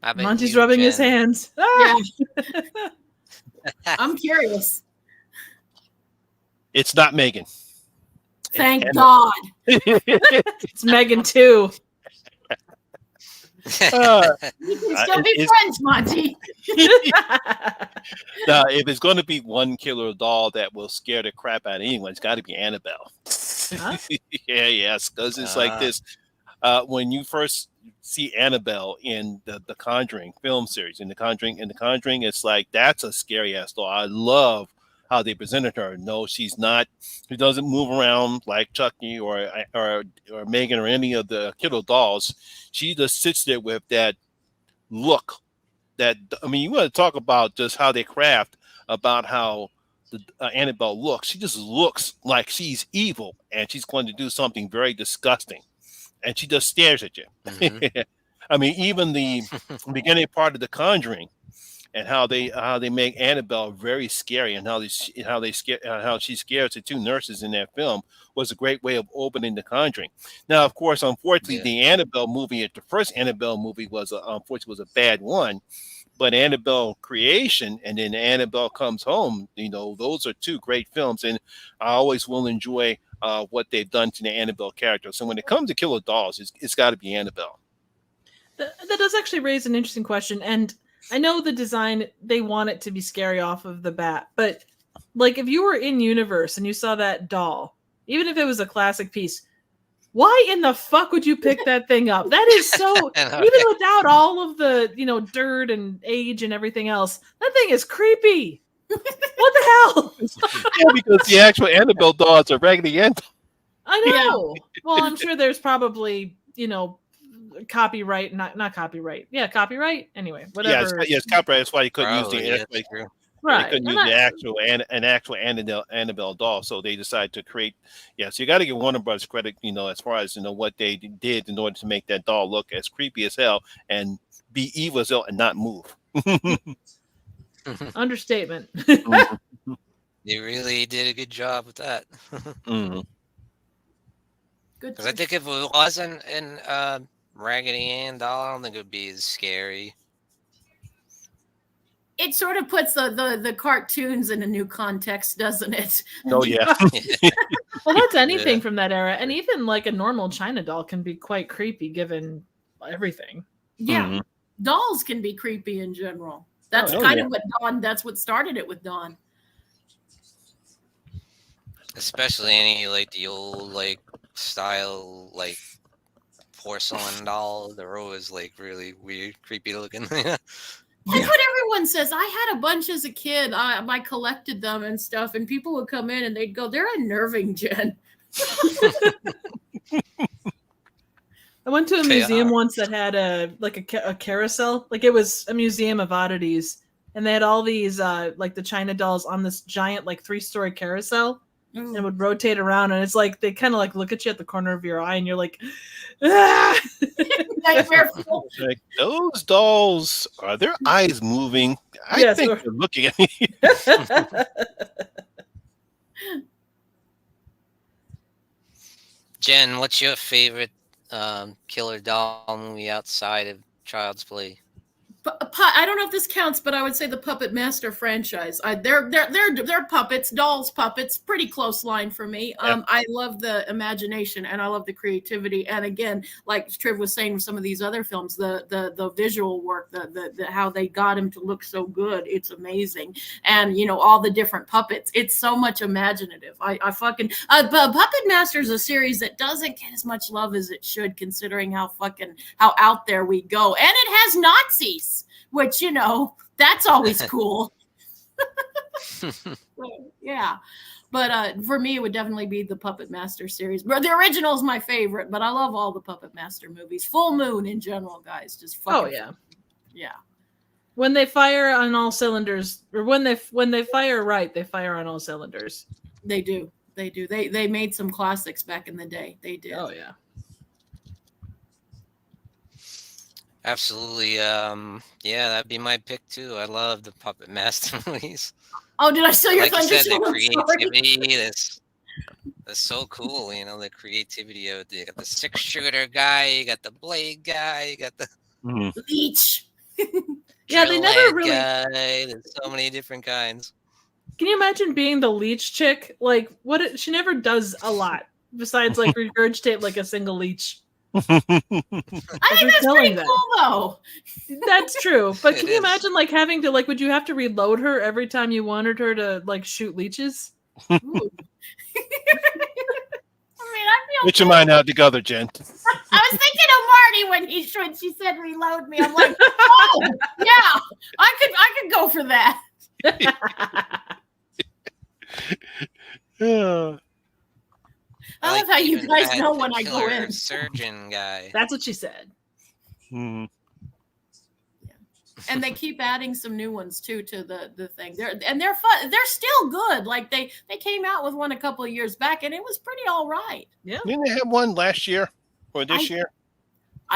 How about Monty's you, rubbing his Jen? hands. Ah! Yeah. I'm curious. It's not Megan. Thank It's God. It's Megan too. We can still be it's- friends, Monty. Now, if it's going to be one killer doll that will scare the crap out of anyone, it's got to be Annabelle. Huh? Yes, because it's like this. When you first see Annabelle in the Conjuring film series, in the Conjuring, it's like that's a scary ass doll. I love how they presented her. No, she's not. She doesn't move around like Chucky or Megan or any of the killer dolls. She just sits there with that look. You want to talk about just how they craft about how the Annabelle looks. She just looks like she's evil and she's going to do something very disgusting, and she just stares at you. Mhm. Even the beginning part of The Conjuring, and how they make Annabelle very scary, and how she scares the 2 nurses in that film was a great way of opening The Conjuring. Now, of course, unfortunately, the Annabelle movie, the first Annabelle movie was a bad one. But Annabelle Creation and then Annabelle Comes Home, those are 2 great films, and I always will enjoy what they've done to the Annabelle character. So when it comes to killer dolls, it's got to be Annabelle. That does actually raise an interesting question, and I know the design, they want it to be scary off of the bat, but if you were in universe and you saw that doll, even if it was a classic piece, why in the fuck would you pick that thing up? That is so, even without all of the, dirt and age and everything else, that thing is creepy. What the hell? Yeah, because the actual Annabelle dolls are Raggedy Ann. I know. Well, I'm sure there's probably copyright, not copyright. Yeah, copyright. Anyway, whatever. Yeah, it's copyright. That's why you couldn't use Probably, the that's true. they Right. couldn't use an actual Annabelle doll, so they decided to create. Yeah, so you got to give Warner Brothers credit, as far as what they did in order to make that doll look as creepy as hell and be evil as hell and not move. Understatement. They really did a good job with that. Mm-hmm. Good. Because I think if it wasn't in Raggedy Ann doll, I don't think it would be as scary. It sort of puts the cartoons in a new context, doesn't it? Oh yeah. Well, that's anything Yeah. from that era, and even like a normal China doll can be quite creepy given everything. Yeah. Mhm. Dolls can be creepy in general. That's Oh, kind yeah. of what Dawn. That's what started it with Dawn. Especially any like the old like style like porcelain doll. They're always like really weird, creepy looking. That's what everyone says. I had a bunch as a kid. I collected them and stuff, and people would come in and they'd go, "They're unnerving, Jen." I went to a They museum are. once that had a carousel. Like it was a museum of oddities, and they had all these like the China dolls on this giant like 3-story carousel, and it would rotate around, and it's like they kind of like look at you at the corner of your eye, and you're like, ah! Nightmare fuel. Like, those dolls, are their eyes moving? I Yes, think or- they're looking at me. Jen, what's your favorite killer doll movie outside of Child's Play? I don't know if this counts, but I would say the Puppet Master franchise. They're puppets, dolls, puppets. Pretty close line for me. Yeah. I love the imagination and I love the creativity. And again, like Triv was saying with some of these other films, the visual work, the how they got him to look so good. It's amazing. And all the different puppets. It's so much imaginative. I fucking Puppet Master is a series that doesn't get as much love as it should, considering how out there we go. And it has Nazis. Which, that's always cool. Yeah. But for me, it would definitely be the Puppet Master series. But the original is my favorite, but I love all the Puppet Master movies. Full Moon in general, guys. Just fucking. Oh yeah. Yeah. When they fire on all cylinders, or when they fire right, they fire on all cylinders. They do. They do. They made some classics back in the day. They did. Oh yeah. Absolutely. Yeah, that'd be my pick too. I love the Puppet Master movies. Oh, did I steal your Like you thunder? said, the I'm sorry. creativity that's so cool. The creativity of you got the 6-shooter guy, you got the blade guy, you got the Mhm. Leech. Yeah, they drill never head really- guy. There's so many different kinds. Can you imagine being the leech chick? Like she never does a lot besides like regurgitate like a single leech. I think that's telling pretty that. cool, though. That's true. But It can you is. imagine like having to would you have to reload her every time you wanted her to like shoot leeches? Ooh. I mean, I feel. Get your mind out together, Jen. I was thinking of Marty when she said reload me. I'm like, oh yeah, I could go for that. Yeah. I love how you even guys had know the when I go killer in. Surgeon guy. That's what she said. Mhm. And they keep adding some new ones too to the thing. They're fun. They're still good. Like they came out with one a couple of years back, and it was pretty all right. Didn't they have one last year or this year?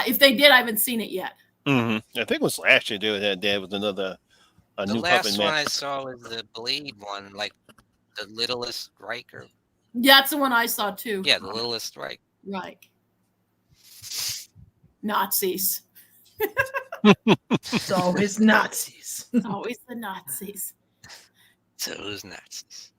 If they did, I haven't seen it yet. Mm-hmm. I think it was last year. There was a The new last Puppet one I Master. saw was the Blade one, like the Littlest Riker. That's the one I saw too. Yeah, the Littlest Riker. Right. Nazis. It's always Nazis. Always the Nazis. So it was Nazis.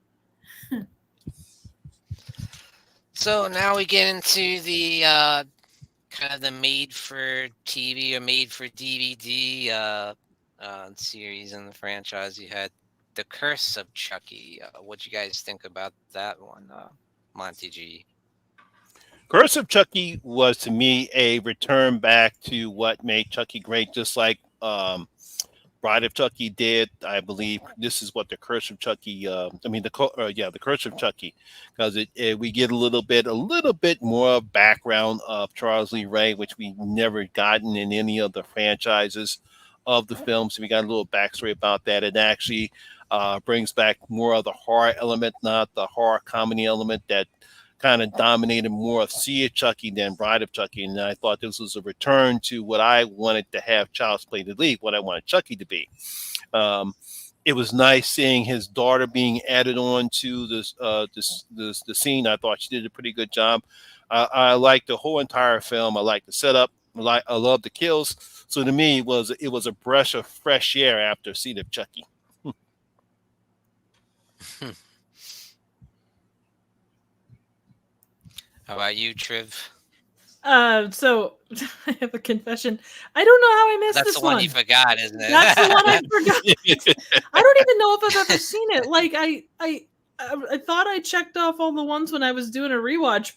So now we get into the kind of the made for TV or made for DVD series in the franchise. You had The Curse of Chucky. What you guys think about that one, Monty G? Curse of Chucky was to me a return back to what made Chucky great, just like Bride of Chucky did. I believe this is what the Curse of Chucky. The Curse of Chucky, because we get a little bit more background of Charles Lee Ray, which we never gotten in any of the franchises of the film. So we got a little backstory about that. It actually brings back more of the horror element, not the horror comedy element that kind of dominated more of Sea of Chucky than Bride of Chucky. And I thought this was a return to what I wanted to have Child's Play to leave, what I wanted Chucky to be. It was nice seeing his daughter being added on to the scene. I thought she did a pretty good job. I liked the whole entire film. I liked the setup. I love the kills. So to me, it was a breath of fresh air after Seed of Chucky. How about you, Triv? So I have a confession. I don't know how I missed That's this the one you forgot, isn't it? That's the one I forgot. I don't even know if I've ever seen it. Like I thought I checked off all the ones when I was doing a rewatch,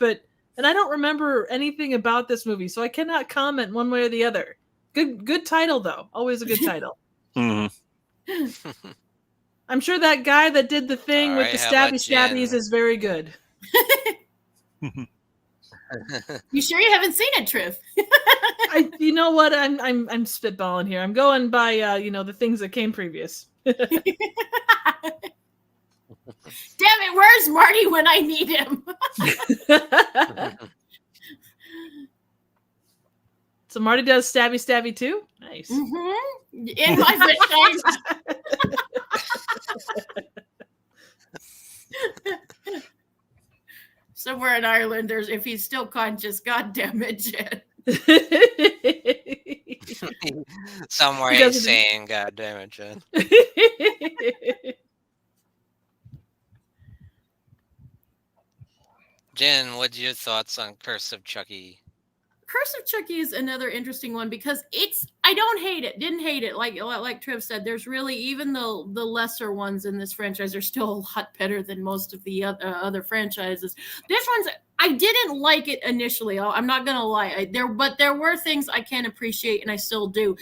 and I don't remember anything about this movie, so I cannot comment one way or the other. Good title though. Always a good title. Mm-hmm. I'm sure that guy that did the thing All with right, the how about stabbies Jen? is very good. You sure you haven't seen it, Triv? You know what? I'm spitballing here. I'm going by the things that came previous. Damn it, where's Marty when I need him? So Marty does stabby too? Nice. Mm-hmm. In my franchise. Somewhere in Ireland, if he's still conscious, God damn it, Jen. Somewhere he's saying, God damn it, Jen. Jen, what's your thoughts on Curse of Chucky? Curse of Chucky is another interesting one because I don't hate it. Didn't hate it. Like Triv said, there's really, even the lesser ones in this franchise are still a lot better than most of the other franchises. This one's, I didn't like it initially. I'm not gonna lie. But there were things I can appreciate, and I still do.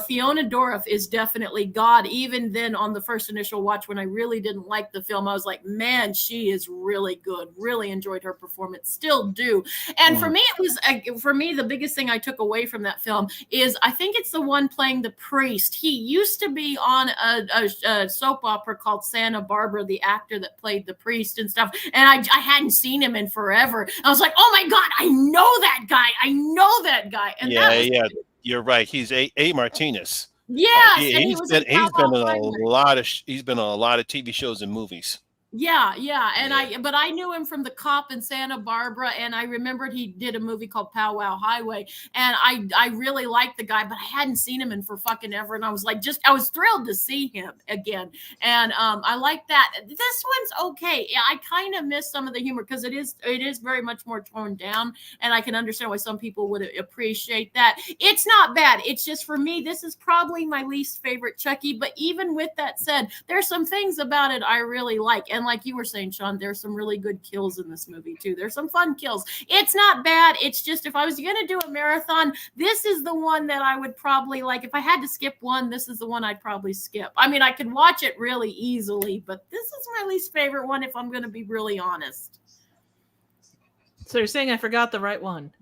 Fiona Dourif is definitely God. Even then, on the first initial watch, when I really didn't like the film, I was like, man, she is really good. Really enjoyed her performance. Still do. And for me, the biggest thing I took away from that film is I think it's the one playing the priest. He used to be on a soap opera called Santa Barbara, the actor that played the priest and stuff. And I hadn't seen him in forever. I was like, oh my God, I know that guy. I know that guy. And you're right. He's A. Martinez. Yes, he's been in a lot of TV shows and movies. Yeah. And I knew him from The Cop in Santa Barbara, and I remembered he did a movie called Pow Wow Highway, and I really liked the guy, but I hadn't seen him in for fucking ever, and I was like, I was thrilled to see him again, and I like that. This one's okay. I kind of miss some of the humor because it is very much more toned down, and I can understand why some people would appreciate that. It's not bad. It's just, for me, this is probably my least favorite Chucky, but even with that said, there's some things about it I really like. And like you were saying, Sean, there's some really good kills in this movie too. There's some fun kills. It's not bad. It's just, if I was going to do a marathon, this is the one that I would probably, like, if I had to skip one, this is the one I'd probably skip. I mean, I could watch it really easily, but this is my least favorite one if I'm going to be really honest. So you're saying I forgot the right one?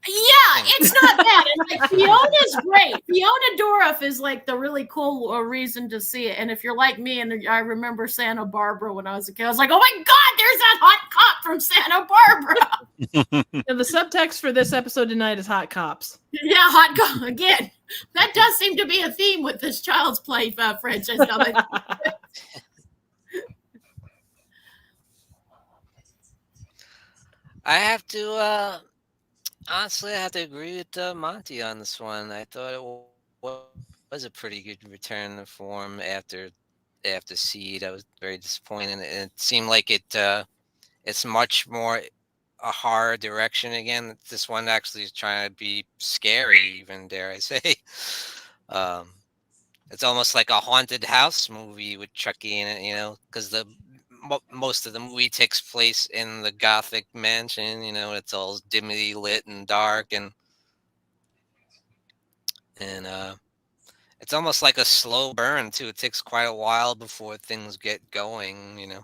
Yeah, it's not bad. It's like, Fiona's great. Fiona Dourif is like the really cool reason to see it. And if you're like me, and I remember Santa Barbara when I was a kid, I was like, oh my God, there's that hot cop from Santa Barbara. And the subtext for this episode tonight is hot cops. Yeah, hot cop again. That does seem to be a theme with this Child's Play franchise. I have to honestly, I have to agree with Monty on this one. I thought it was a pretty good return to form after Seed. I was very disappointed, and it seemed like it's much more a horror direction again. This one actually is trying to be scary, even, dare I say. It's almost like a haunted house movie with Chucky in it, because most of the movie takes place in the Gothic mansion. It's all dimly lit and dark, and it's almost like a slow burn too. It takes quite a while before things get going.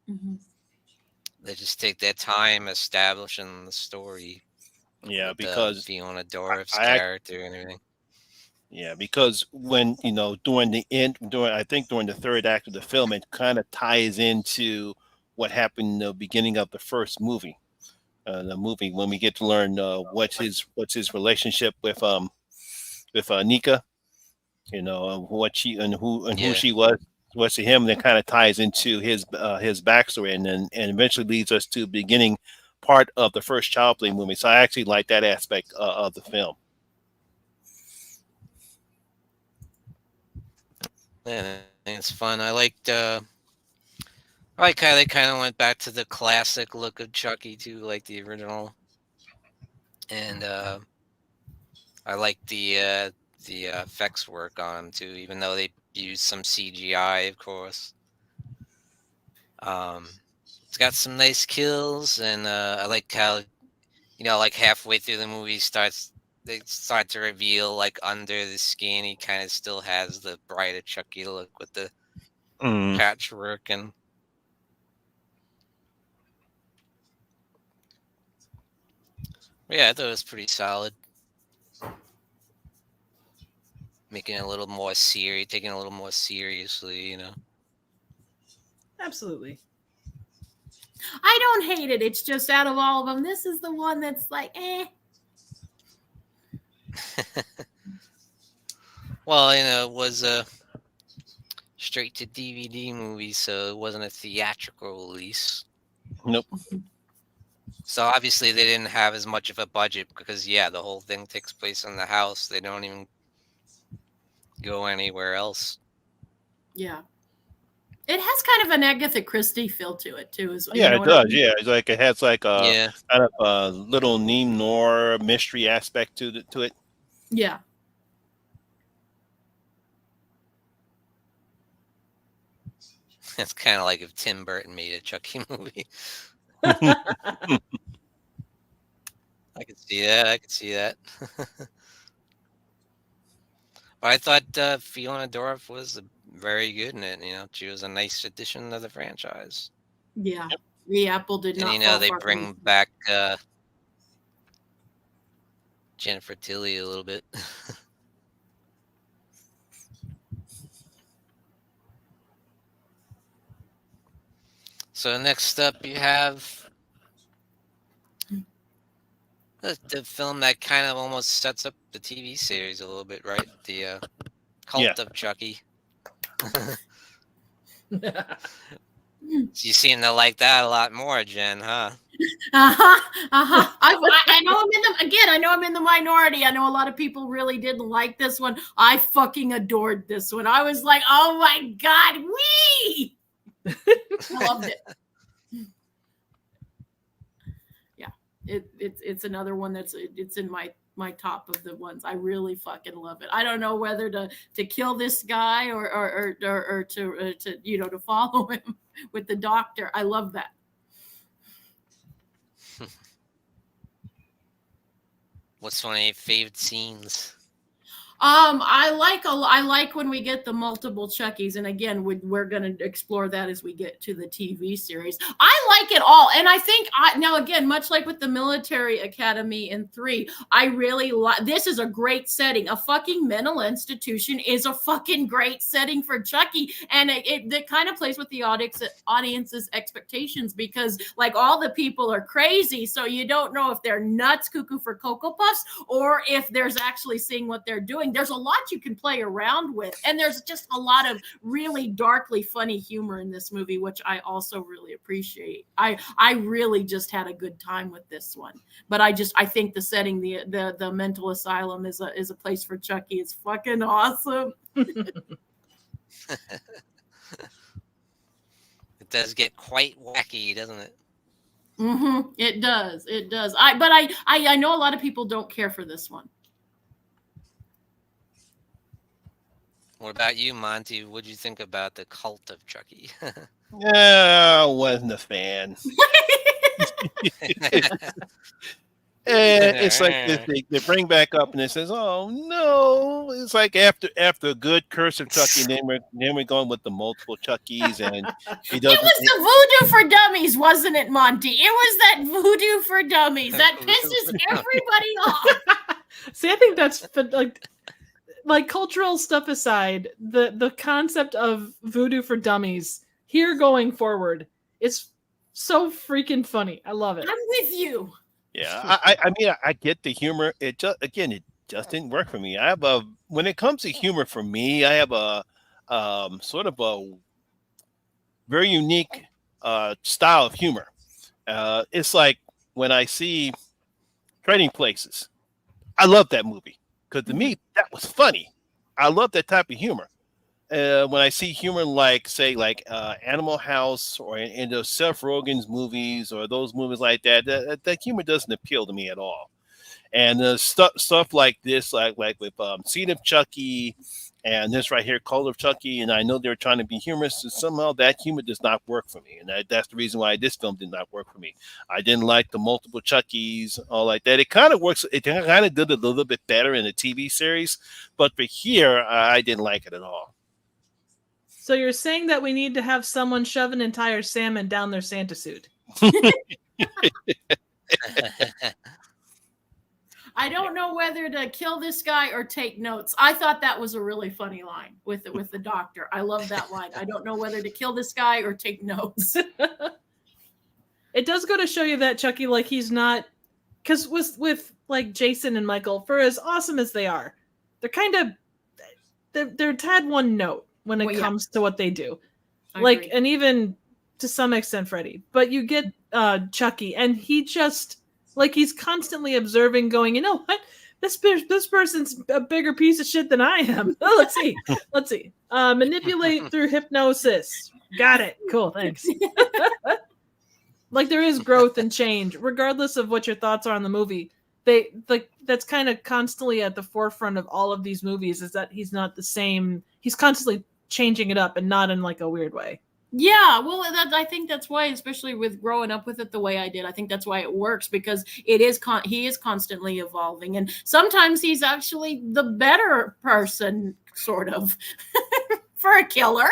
Mhm. They just take their time establishing the story Yeah, with because Fiona Dourif's I character and everything. yeah, because when during the end, during the third act of the film, it kind of ties into what happened in the beginning of the first movie. The movie when we get to learn what's his relationship with Nika, what she and who Yeah. she was to him, that kind of ties into his backstory, and then and eventually leads us to beginning part of the first Child Play movie. So I actually like that aspect of the film. Yeah, I think it's fun. I like how they kind of went back to the classic look of Chucky too, like the original, and I like the effects work on him too, even though they used some CGI, of course. Um, it's got some nice kills, and I like how like halfway through the movie they start to reveal like under the skin he kind of still has the brighter Chucky look with the Mm. patchwork and. Yeah, I thought it was pretty solid. Making it a little more serious, taking it a little more seriously. Absolutely. I don't hate it. It's just out of all of them, this is the one that's like, eh. Well, it was a straight to DVD movie, so it wasn't a theatrical release. Nope. So obviously they didn't have as much of a budget because the whole thing takes place in the house. They don't even go anywhere else. Yeah. It has kind of an Agatha Christie feel to it too, as Yeah, it what I does. mean? Yeah, it's like it has like a Yeah. kind of a little Nîmes noir mystery aspect to it. Yeah. It's kind of like if Tim Burton made a Chucky movie. Hmm. I could see that. I could see that. But I thought Fiona Dourif was very good in it. She was a nice addition to the franchise. Yeah. The apple did not And fall they far from bring back Jennifer Tilly a little bit. So next up, you have the film that kind of almost sets up the TV series a little bit, right? The Cult Yeah. of Chucky. You seem to like that a lot more, Jen, huh? I know I'm in the again. I know I'm in the minority. I know a lot of people really didn't like this one. I fucking adored this one. I was like, oh my god, wee! I loved it. Yeah, it's another one it's in my top of the ones. I really fucking love it. I don't know whether to kill this guy or to to follow him with the doctor. I love that. What's one of your favorite scenes? I like when we get the multiple Chuckies, and again, we're going to explore that as we get to the TV series. I like it all, and I think now again, much like with the military academy in 3, I really like. This is a great setting. A fucking mental institution is a fucking great setting for Chucky, and it kind of plays with the audience's expectations because like all the people are crazy, so you don't know if they're nuts, cuckoo for Cocoa Puffs, or if there's actually seeing what they're doing. There's a lot you can play around with, and there's just a lot of really darkly funny humor in this movie, which I also really appreciate. I really just had a good time with this one, but I think the setting, the mental asylum is a place for Chucky. It's fucking awesome. It does get quite wacky, doesn't it? Mm-hmm. It does. I know a lot of people don't care for this one. What about you, Monty? What do you think about the Cult of Chucky? Yeah, I wasn't a fan. And it's like they bring back up and it says, "Oh no!" It's like after a good curse of Chucky, and then we're going with the multiple Chuckies, and he It doesn't. was the voodoo for dummies, wasn't it, Monty? It was that voodoo for dummies that pisses everybody off. See, I think that's like cultural stuff aside, the concept of voodoo for dummies here going forward, it's so freaking funny. I love it. I'm with you. Yeah, I mean, I get the humor. It just didn't work for me. I have a when it comes to humor for me, I have a sort of a very unique style of humor. It's like when I see Trading Places, I love that movie because to me that was funny. I love that type of humor. When I see humor like say Animal House or in those Seth Rogen's movies or those movies like that, that humor doesn't appeal to me at all. And stuff like this, like with Seed of Chucky and this right here, Call of Chucky, and I know they're trying to be humorous, and somehow that humor does not work for me, and that's the reason why this film did not work for me. I didn't like the multiple Chuckies, all like that. It kind of works. It kind of did a little bit better in the TV series, but for here, I didn't like it at all. So you're saying that we need to have someone shove an entire salmon down their Santa suit? I don't know whether to kill this guy or take notes. I thought that was a really funny line with the doctor. I love that line. I don't know whether to kill this guy or take notes. It does go to show you that Chucky, like, he's not, because with like Jason and Michael, for as awesome as they are, they're kind of they're tad one note when it comes to what they do. Like, and even to some extent Freddy. But you get Chucky, and he just, like, he's constantly observing, going, you know what? This person's a bigger piece of shit than I am. Let's see. Manipulate through hypnosis. Got it. Cool. Thanks. Like, there is growth and change, regardless of what your thoughts are on the movie. They like that's kind of constantly at the forefront of all of these movies, is that he's not the same. He's constantly changing it up, and not in like a weird way. Yeah, well, I think that's why, especially with growing up with it the way I did, I think that's why it works, because it is he is constantly evolving, and sometimes he's actually the better person, sort of, for a killer.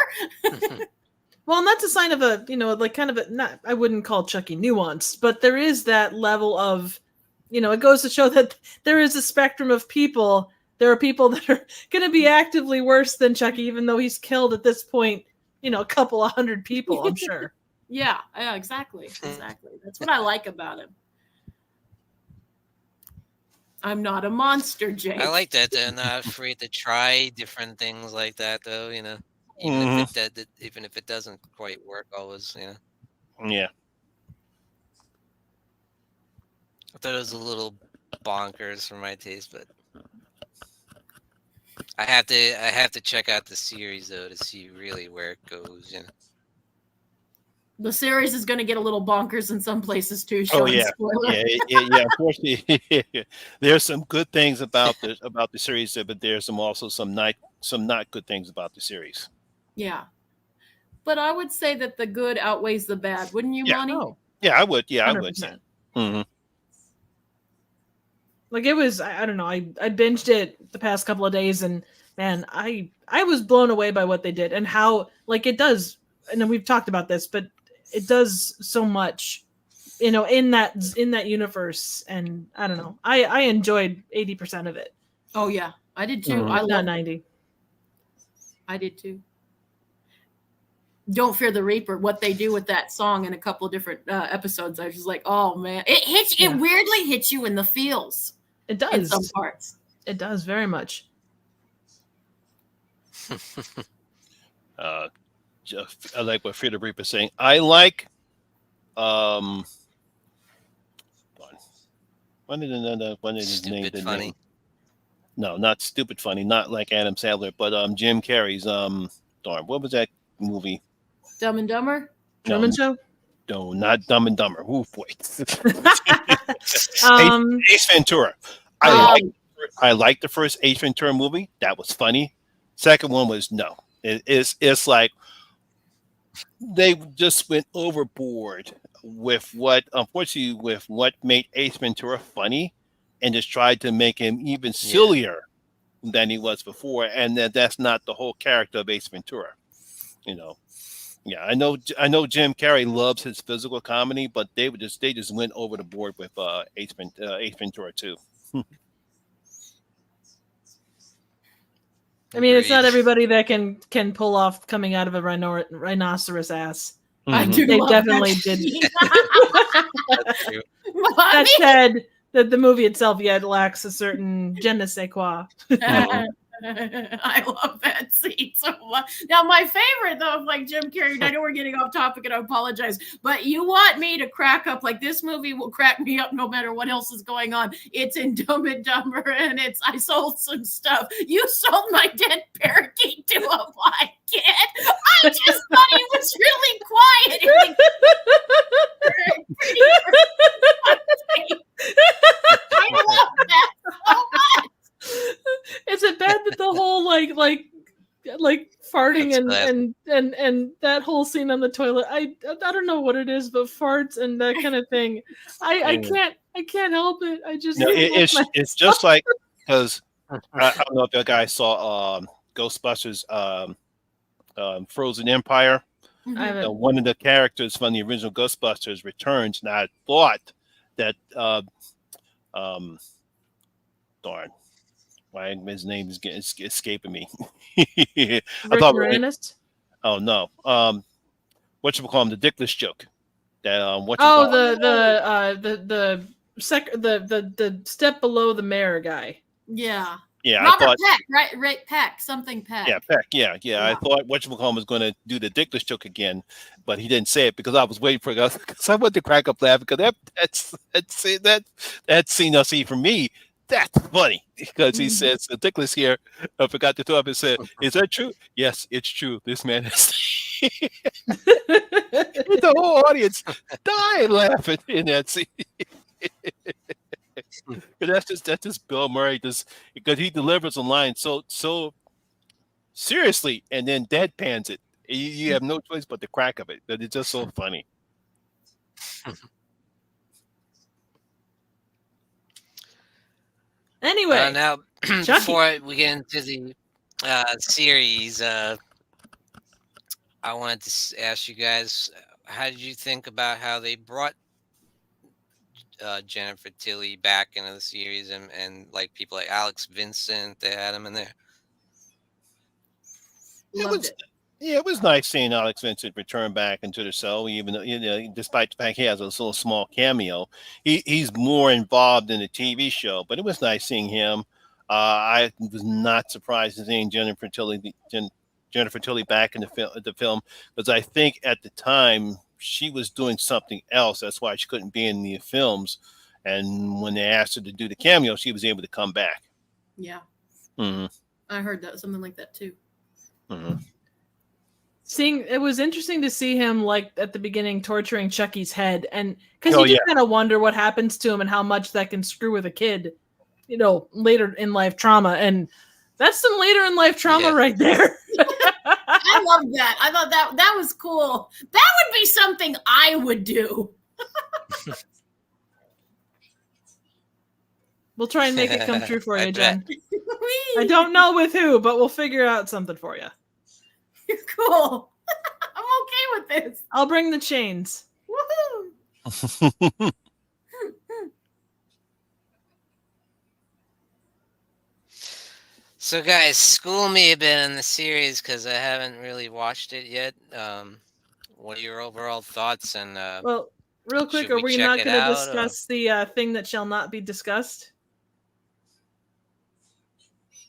Well, and that's a sign of a, like kind of a, not, I wouldn't call Chucky nuanced, but there is that level of, it goes to show that there is a spectrum of people. There are people that are going to be actively worse than Chucky, even though he's killed at this point, a couple of hundred people, I'm sure. Yeah, exactly. That's what I like about him. I'm not a monster, Jake. I like that they're not afraid to try different things like that, though, even if it doesn't quite work always, Yeah. I thought it was a little bonkers for my taste, but I have to check out the series though to see really where it goes. The series is going to get a little bonkers in some places too. Oh yeah, yeah. Unfortunately, there's some good things about the series, but there's some not good things about the series. Yeah, but I would say that the good outweighs the bad, wouldn't you, Monty? Oh. Yeah, I would. Yeah, 100%. I would. Mm-hmm. Like, it was, I don't know, I binged it the past couple of days, and man, I was blown away by what they did and how, like, it does, and we've talked about this, but it does so much, in that universe, and I don't know, I enjoyed 80% of it. Oh yeah, I did too. Mm-hmm. I love 90. I did too. Don't Fear the Reaper, what they do with that song in a couple of different episodes, I was just like, oh man, it weirdly hits you in the feels. It does. In some parts. It does very much. I like what Fear the Reaper is saying. I like when did his name? Funny. No, not Stupid Funny, not like Adam Sandler, but Jim Carrey's what was that movie? Dumb and Dumber? Truman Show? No, not Dumb and Dumber. Oof, wait. Ace Ventura. I liked the first Ace Ventura movie. That was funny. Second one was no. It's like they just went overboard with what made Ace Ventura funny, and just tried to make him even sillier than he was before, and that's not the whole character of Ace Ventura. You know, yeah, I know Jim Carrey loves his physical comedy, but they just went over the board with Ace Ventura too. I mean, it's not Agreed. everybody that can pull off coming out of a rhinoceros ass. I Mhm. do They love definitely that did. scene. That's true. That Mommy. said, that the movie itself yet lacks a certain je ne sais quoi. I love that scene so much. Now, my favorite though, of like Jim Carrey, and I know we're getting off topic and I apologize, but you want me to crack up, like this movie will crack me up no matter what else is going on. It's in Dumb and Dumber, and I sold some stuff. You sold my dead parakeet to a blind kid. I just thought he was really quiet. I love that so much. Is it bad that the whole like farting That's and that whole scene on the toilet? I don't know what it is, but farts and that kind of thing. I can't help it. I just No, can't help it's just like, because I don't know if you guys saw Ghostbusters Frozen Empire. I haven't. One of the characters from the original Ghostbusters returns, and I thought that darn, why his name is escaping me. I Rick thought, Moranis? oh no, what you call him, the Dickless joke. That Oh, the step below the mayor guy. Yeah. yeah, I Robert thought. Peck, right? Peck, something Peck. Yeah, Peck. Yeah. I thought whatchamacallit was going to do the Dickless joke again, but he didn't say it because I was waiting for it. Because I wanted to crack up laughing because that scene I see for me, that's funny because he says the Dickless here. I forgot to throw up and said, "Is that true?" Yes, it's true. This man is. The whole audience died laughing in that scene. That's just Bill Murray, because he delivers a line so seriously and then deadpans it. You have no choice but the crack of it. But it's just so funny. Anyway, Now, Chucky. before we get into the series, I wanted to ask you guys, how did you think about how they brought Jennifer Tilly back into the series, and like people like Alex Vincent, they had him in there. It was nice seeing Alex Vincent return back into the show, even though, despite the fact he has a little small cameo. He's more involved in the TV show, but it was nice seeing him. I was not surprised to seeing Jennifer Tilly back in the film, because I think at the time she was doing something else. That's why she couldn't be in the films. And when they asked her to do the cameo, she was able to come back. Yeah. Mm-hmm. I heard that, something like that too. Mm-hmm. It was interesting to see him, like, at the beginning torturing Chucky's head, and because you kind of wonder what happens to him and how much that can screw with a kid, later in life trauma. And that's some later in life trauma right there. I love that. I thought that was cool. That would be something I would do. We'll try and make it come true for you, Jen. Whee! I don't know with who, but we'll figure out something for you. You're cool. I'm okay with this. I'll bring the chains. Woohoo! So, guys, school me a bit in the series because I haven't really watched it yet. What are your overall thoughts? And well, real quick, should we are we check not it going to out, discuss the thing that shall not be discussed?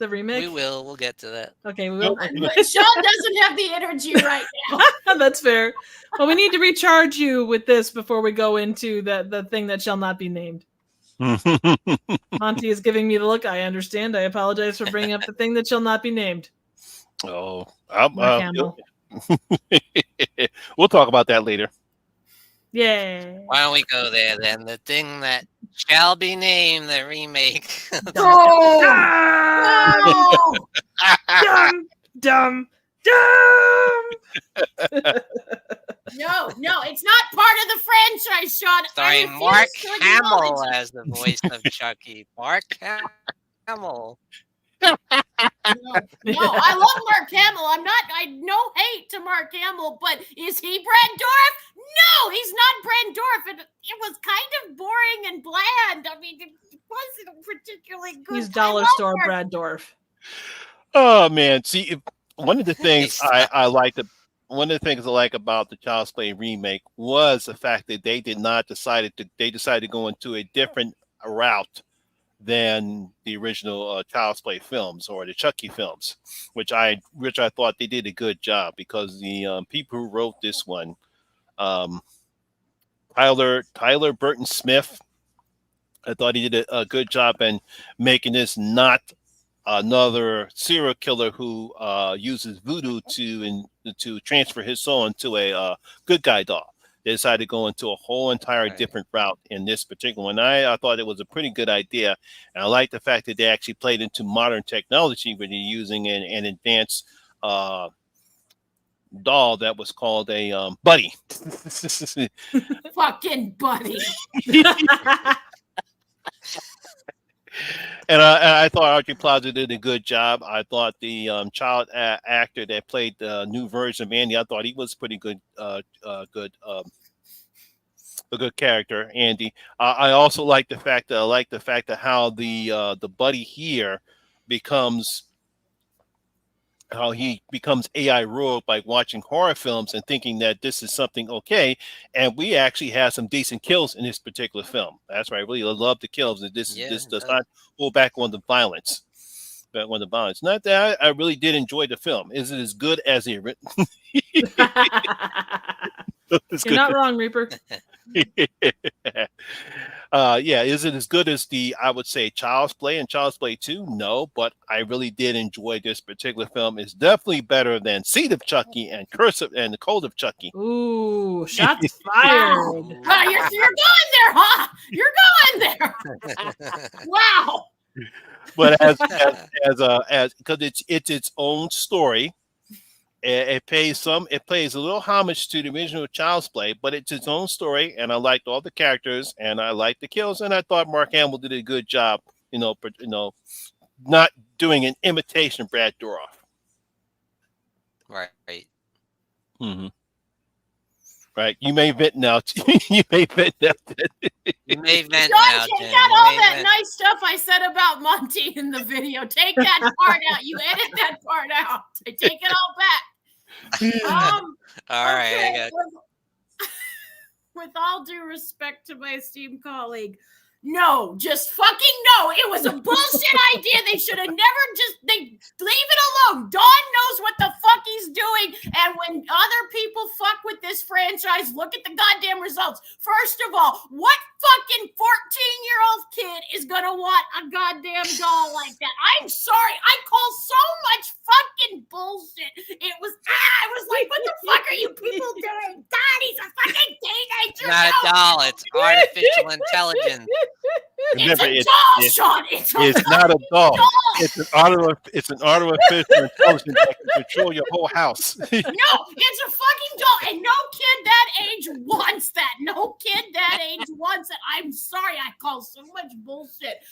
The remake? we will. We'll get to that. Okay, we will. Sean doesn't have the energy right now. That's fair. Well, we need to recharge you with this before we go into the thing that shall not be named. Monty is giving me the look. I understand. I apologize for bringing up the thing that shall not be named. Oh, we'll talk about that later. Yeah. Why don't we go there then? The thing that shall be named, the remake. No! Dumb. No, No, it's not part of the franchise, Sean. Starring I Mark refuse to Hamill acknowledge it. as the voice of Chucky. Mark Hamill. No, I love Mark Hamill. I no hate to Mark Hamill, but is he Brad Dourif? No, he's not Brad Dourif. And it was kind of boring and bland. I mean, it wasn't particularly good. He's dollar store Brad Dourif. Oh man, see, one of the things I like about the Child's Play remake was the fact that they decided to go into a different route than the original Child's Play films or the Chucky films, which I thought they did a good job, because the people who wrote this one, Tyler Burton Smith, I thought he did a good job in making this not another serial killer who uses voodoo to transfer his soul into a good guy doll. They decided to go into a whole entire different route in this particular one. I thought it was a pretty good idea, and I like the fact that they actually played into modern technology, where they're using an advanced doll that was called a buddy. Fucking buddy. And I thought Archie Plaza did a good job. I thought the child actor that played the new version of Andy, I thought he was pretty good, a good character, Andy. I also like the fact that how the buddy here becomes AI rogue by watching horror films and thinking that this is something okay. And we actually have some decent kills in this particular film. That's right. I really love the kills. And this does not pull back on the violence. Not that I really did enjoy the film. Is it as good as the original? You're not wrong, Reaper. Is it as good as I would say Child's Play and Child's Play 2? No, but I really did enjoy this particular film. It's definitely better than Seed of Chucky and Curse of and the Code of Chucky. Ooh, shots fired. Wow, you're going there, huh? You're going there. Wow. But as because it's its own story. It pays a little homage to the original Child's Play, but it's its own story, and I liked all the characters, and I liked the kills, and I thought Mark Hamill did a good job, not doing an imitation of Brad Dourif. Right. Mm-hmm. Right. You may vent now. You may vent now. You may vent John, now, take Jen. out You all may that vent. nice stuff I said about Monty in the video. Take that part out. You edit that part out. I take it all back. All right. Okay, I got with all due respect to my esteemed colleague, no, just fucking no. It was a bullshit idea. They should have never leave it alone. Don knows what the fuck he's doing. And when other people fuck with this franchise, look at the goddamn results. First of all, what fucking 14-year-old kid is gonna want a goddamn doll like that? I'm sorry. I call so much fucking bullshit. It was like, what the fuck are you people doing? God, he's a fucking teenager. not a doll. It's artificial intelligence. It's Remember, a doll, Sean. It's not a doll. It's an artificial intelligence that can control your whole house. No, it's a fucking doll, and no kid that age wants that. No kid that age wants it. I'm sorry, I call so much bullshit.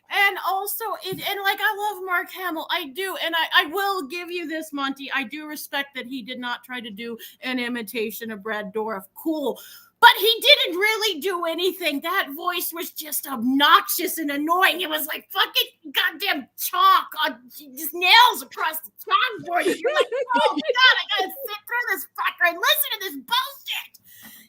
And also, I love Mark Hamill. I do, and I will give you this, Monty. I do respect that he did not try to do an imitation of Brad Dourif. Cool. But he didn't really do anything. That voice was just obnoxious and annoying. It was like fucking goddamn chalk on just nails across the chalkboard. You're like, oh my God, I gotta sit through this fucker and listen to this bullshit.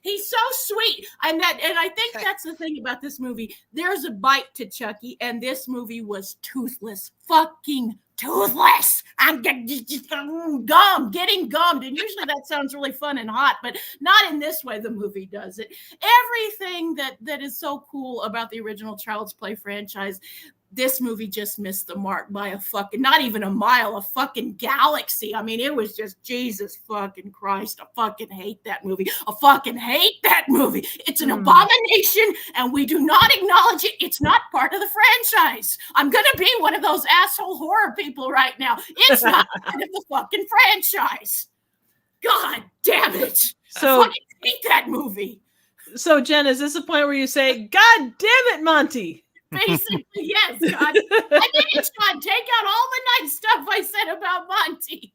He's so sweet. And I think that's the thing about this movie. There's a bite to Chucky, and this movie was toothless. Fucking toothless. I'm just getting gummed. And usually that sounds really fun and hot, but not in this way the movie does it. Everything that is so cool about the original Child's Play franchise, this movie just missed the mark by not even a mile, a fucking galaxy. I mean, it was just Jesus fucking Christ. I fucking hate that movie. It's an abomination, and we do not acknowledge it. It's not part of the franchise. I'm going to be one of those asshole horror people right now. It's not part of the fucking franchise. God damn it. So fucking hate that movie. So Jen, is this a point where you say, "God damn it, Monty"? Basically, yes. God, I think it's Sean. Take out all the nice stuff I said about Monty.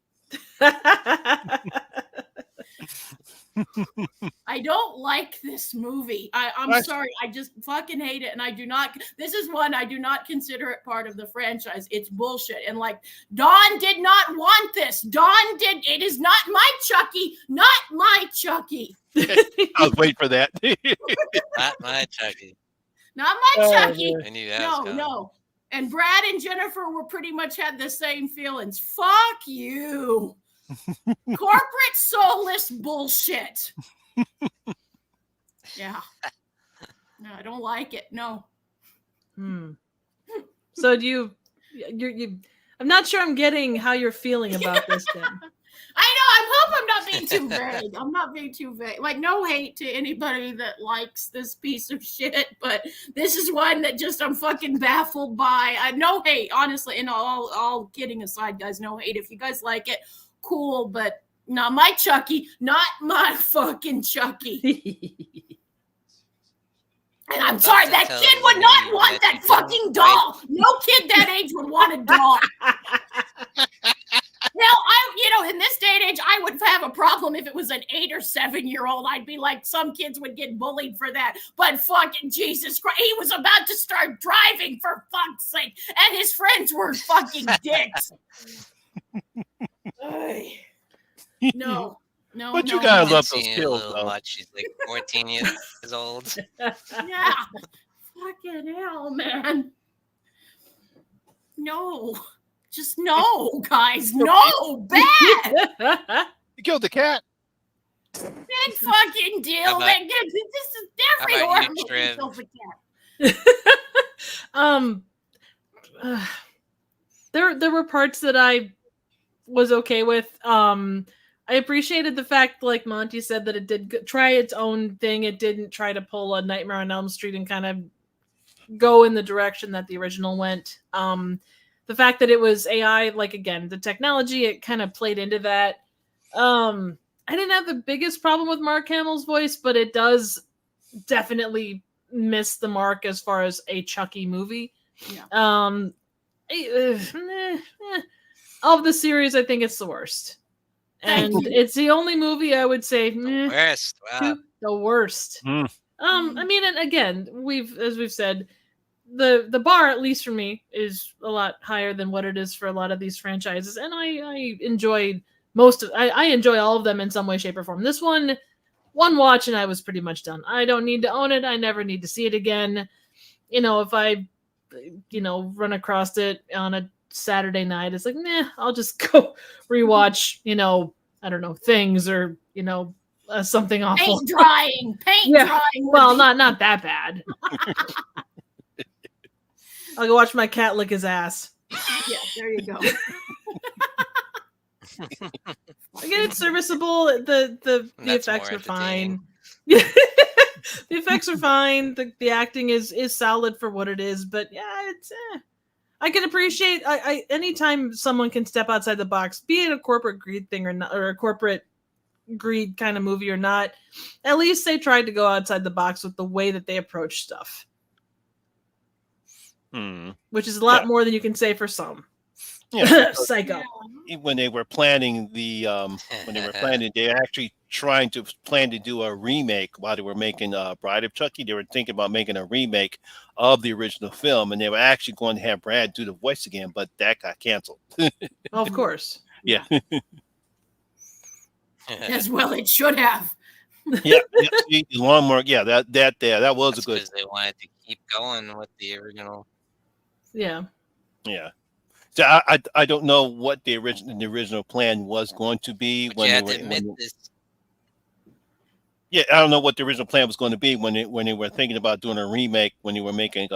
I don't like this movie. I'm sorry. I just fucking hate it. And I do not, this is one I do not consider it part of the franchise. It's bullshit. And like, Dawn did not want this. It is not my Chucky, not my Chucky. I was waiting for that. Not my Chucky. Not my Chucky. I knew that was coming. No. And Brad and Jennifer were pretty much had the same feelings. Fuck you. Corporate soulless bullshit. Yeah. No, I don't like it. No. So you I'm not sure I'm getting how you're feeling about this, Jen. I know. I hope I'm not being too vague. I'm not being too vague. Like, no hate to anybody that likes this piece of shit, but this is one that just I'm fucking baffled by. No hate, honestly. And all kidding aside, guys, no hate. If you guys like it, cool. But not my Chucky, not my fucking Chucky. And I'm sorry, that kid would not want that fucking doll. No kid that age would want a doll. Now, in this day and age, I would have a problem if it was an 8 or 7-year-old. I'd be like, some kids would get bullied for that. But fucking Jesus Christ, he was about to start driving, for fuck's sake. And his friends were fucking dicks. No. But you gotta love those A kills, little though. much. She's like 14 years old. Yeah. Fucking hell, man. No. Just no, guys. No. Bad. You killed the cat. Big fucking deal. How about- This is every how about horror you, movie Trev? kills a cat. There were parts that I was okay with. I appreciated the fact, like Monty said, that it did try its own thing. It didn't try to pull a Nightmare on Elm Street and kind of go in the direction that the original went. The fact that it was AI, like, again, the technology, it kind of played into that. I didn't have the biggest problem with Mark Hamill's voice, but it does definitely miss the mark as far as a Chucky movie. Yeah. Of the series, I think it's the worst. And it's the only movie I would say Worst. Wow. the worst. Mm. I mean, and again, as we've said, the bar, at least for me, is a lot higher than what it is for a lot of these franchises, and I enjoyed I enjoy all of them in some way, shape, or form. This one watch and I was pretty much done. I don't need to own it. I never need to see it again. If I run across it on a Saturday night, it's like, I'll just go rewatch, I don't know, Things or, something awful. Paint drying. Well, not that bad. I'll go watch my cat lick his ass. Yeah, there you go. Again, it's serviceable. The That's effects more are fine. entertaining. The effects are fine. The acting is solid for what it is. But yeah, it's. I can appreciate. I anytime someone can step outside the box, be it a corporate greed thing or not, or a corporate greed kind of movie or not, at least they tried to go outside the box with the way that they approach stuff. Which is a lot more than you can say for some. Yeah. Psycho. When they were planning they actually trying to plan to do a remake while they were making Bride of Chucky. They were thinking about making a remake of the original film, and they were actually going to have Brad do the voice again, but that got canceled. Of course. Yeah. As well, it should have. Yeah. The lawnmower. Yeah, that was That's a good. because they wanted to keep going with the original. Yeah. Yeah. So I don't know what the original plan was going to be But when you they had were to admit this. Yeah, I don't know what the original plan was going to be when they were thinking about doing a remake, when they were making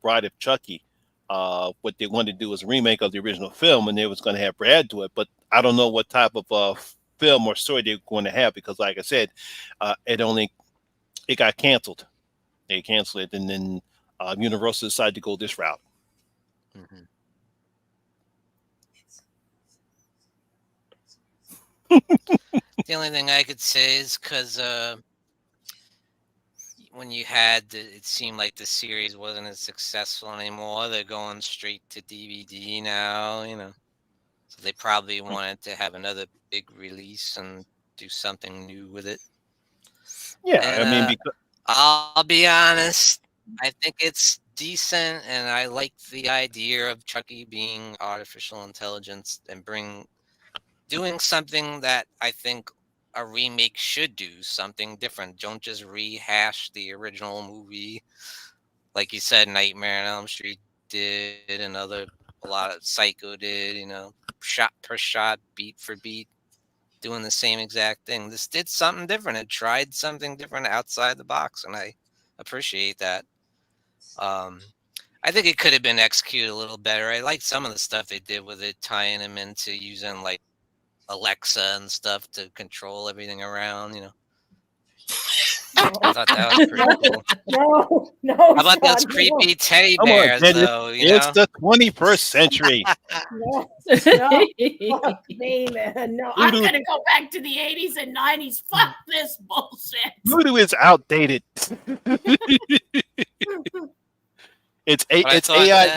Bride of Chucky. What they wanted to do was a remake of the original film, and they was going to have Brad do it. But I don't know what type of film or story they're going to have, because, like I said, it got canceled. They canceled it, and then Universal decided to go this route. Mm-hmm. The only thing I could say is because when you had it seemed like the series wasn't as successful anymore. They're going straight to DVD now, So they probably wanted to have another big release and do something new with it. Yeah, And I mean, because I'll be honest, I think it's decent, and I like the idea of Chucky being artificial intelligence and doing something that I think a remake should do, something different. Don't just rehash the original movie, like you said, Nightmare on Elm Street did, and a lot of Psycho did. Shot per shot, beat for beat, doing the same exact thing. This did something different. It tried something different outside the box, and I appreciate that. Um, I think it could have been executed a little better. I like some of the stuff they did with it, tying him into using like Alexa and stuff to control everything around. I thought that was pretty cool. No. How about those Sean, creepy teddy come on, bears, Dennis, though? it's the 21st century. No, no, fuck me, man. No, I'm gonna go back to the 80s and 90s. Fuck this bullshit. Voodoo is outdated. It's AI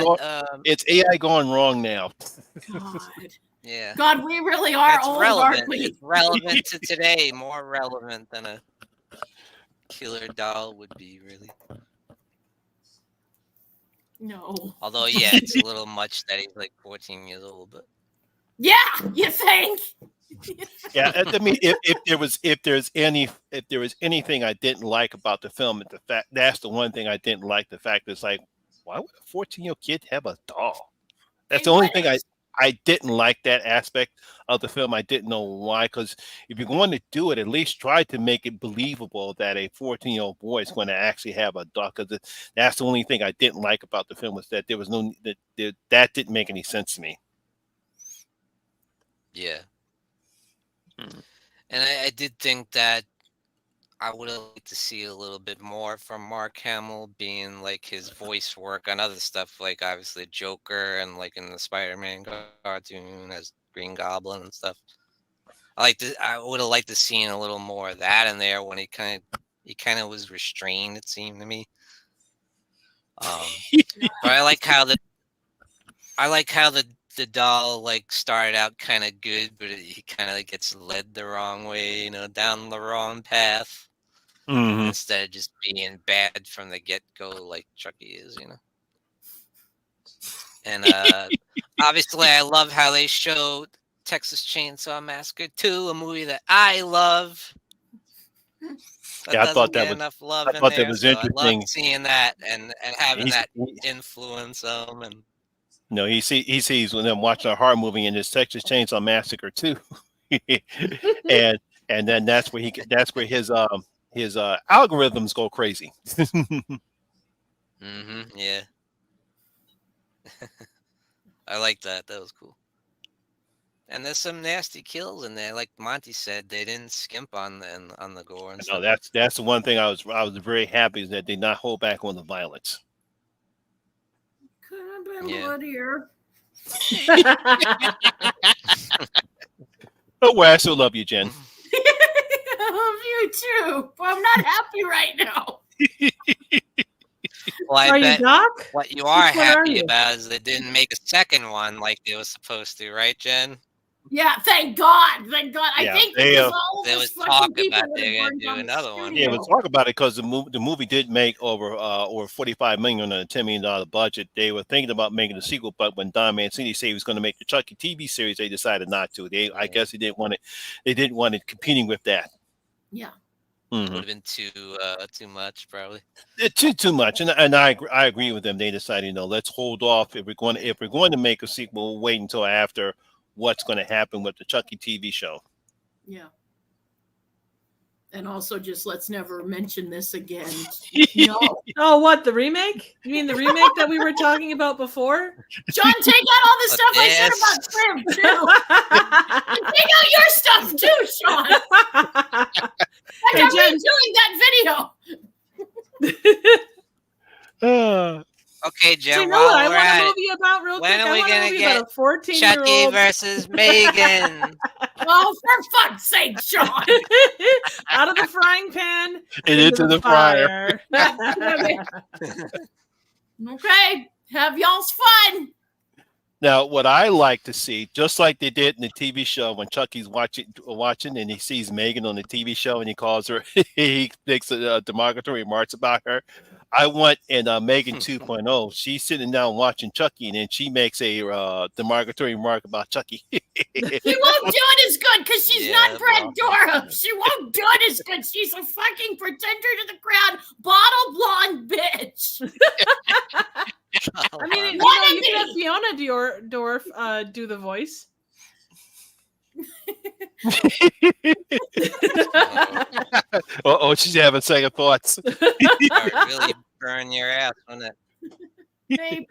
going wrong now. God. Yeah. God, we really are It's old, relevant. aren't we? It's relevant to today, more relevant than a killer doll would be, really. No. Although, yeah, it's a little much that he's like 14 years old, but Yeah, you think? Yeah, I mean, if there's anything I didn't like about the film, the fact that's the one thing I didn't like. The fact is like, why would a 14-year-old kid have a doll? That's the only thing I didn't like that aspect of the film. I didn't know why, because if you're going to do it, at least try to make it believable that a 14-year-old boy is going to actually have a doll. Because that's the only thing I didn't like about the film, was that there was no that didn't make any sense to me. yeah. And I did think that I would have liked to see a little bit more from Mark Hamill, being like his voice work on other stuff, like obviously Joker and like in the Spider-Man cartoon as Green Goblin and stuff. I would have liked to seen a little more of that in there when he kind of was restrained. It seemed to me. But I like how the doll like started out kind of good, but he kind of gets led the wrong way, down the wrong path, instead of just being bad from the get-go like Chucky is. And obviously I love how they showed Texas Chainsaw Massacre 2, a movie that I love. Yeah, I thought that was enough love. I thought in there, that was so interesting. I love seeing that and having that influence and. No, he sees when I'm watching a horror movie and it's Texas Chainsaw Massacre 2, and then that's where his algorithms go crazy. Yeah. I like that. That was cool. And there's some nasty kills in there, like Monty said. They didn't skimp on the gore and stuff. No, that's the one thing I was very happy is that they did not hold back on the violence. Could have been bloodier. Oh, well, I still love you, Jen. I love you too, but I'm not happy right now. Well, I Are bet you, Doc? what you are Which one are happy you? about is they didn't make a second one like they were supposed to, right, Jen? Yeah, thank God. Thank God. Yeah, I think they, because all of there those was fucking talk people about would they're have gonna burned do down the another one. studio. Yeah, we'll talk about it because the movie did make over $45 million on a $10 million budget. They were thinking about making a sequel, but when Don Mancini said he was going to make the Chucky TV series, they decided not to. I guess they didn't want it. They didn't want it competing with that. Yeah. Would have been too much, probably. Too much, and I agree with them. They decided, let's hold off. If we're going to make a sequel, we'll wait until after what's going to happen with the Chucky TV show. Yeah. And also just let's never mention this again. No. Oh, what, the remake? You mean the remake that we were talking about before? John, take out all the stuff I said about Trim, too. And take out your stuff, too, Sean. Like I'm Jen. redoing that video. Okay, So Jen. you know what I While we're want at a it, movie about real when quick? are I we want a gonna movie get about a 14 Chucky year old versus Megan? Oh, for fuck's sake, Sean. out of the frying pan And into the fire. Okay, have y'all's fun. Now, what I like to see, just like they did in the TV show when Chucky's watching, and he sees Megan on the TV show, and he calls her, he makes derogatory remarks about her. I want in Megan 2.0, she's sitting down watching Chucky, and then she makes a derogatory remark about Chucky. She won't do it as good because she's not Brad Dourif. She won't do it as good. She's a fucking pretender to the crowd, bottle blonde bitch. I mean, you know, you can have Fiona Dourif do the voice. She's having second thoughts. Really burn your ass, wouldn't it? Babe,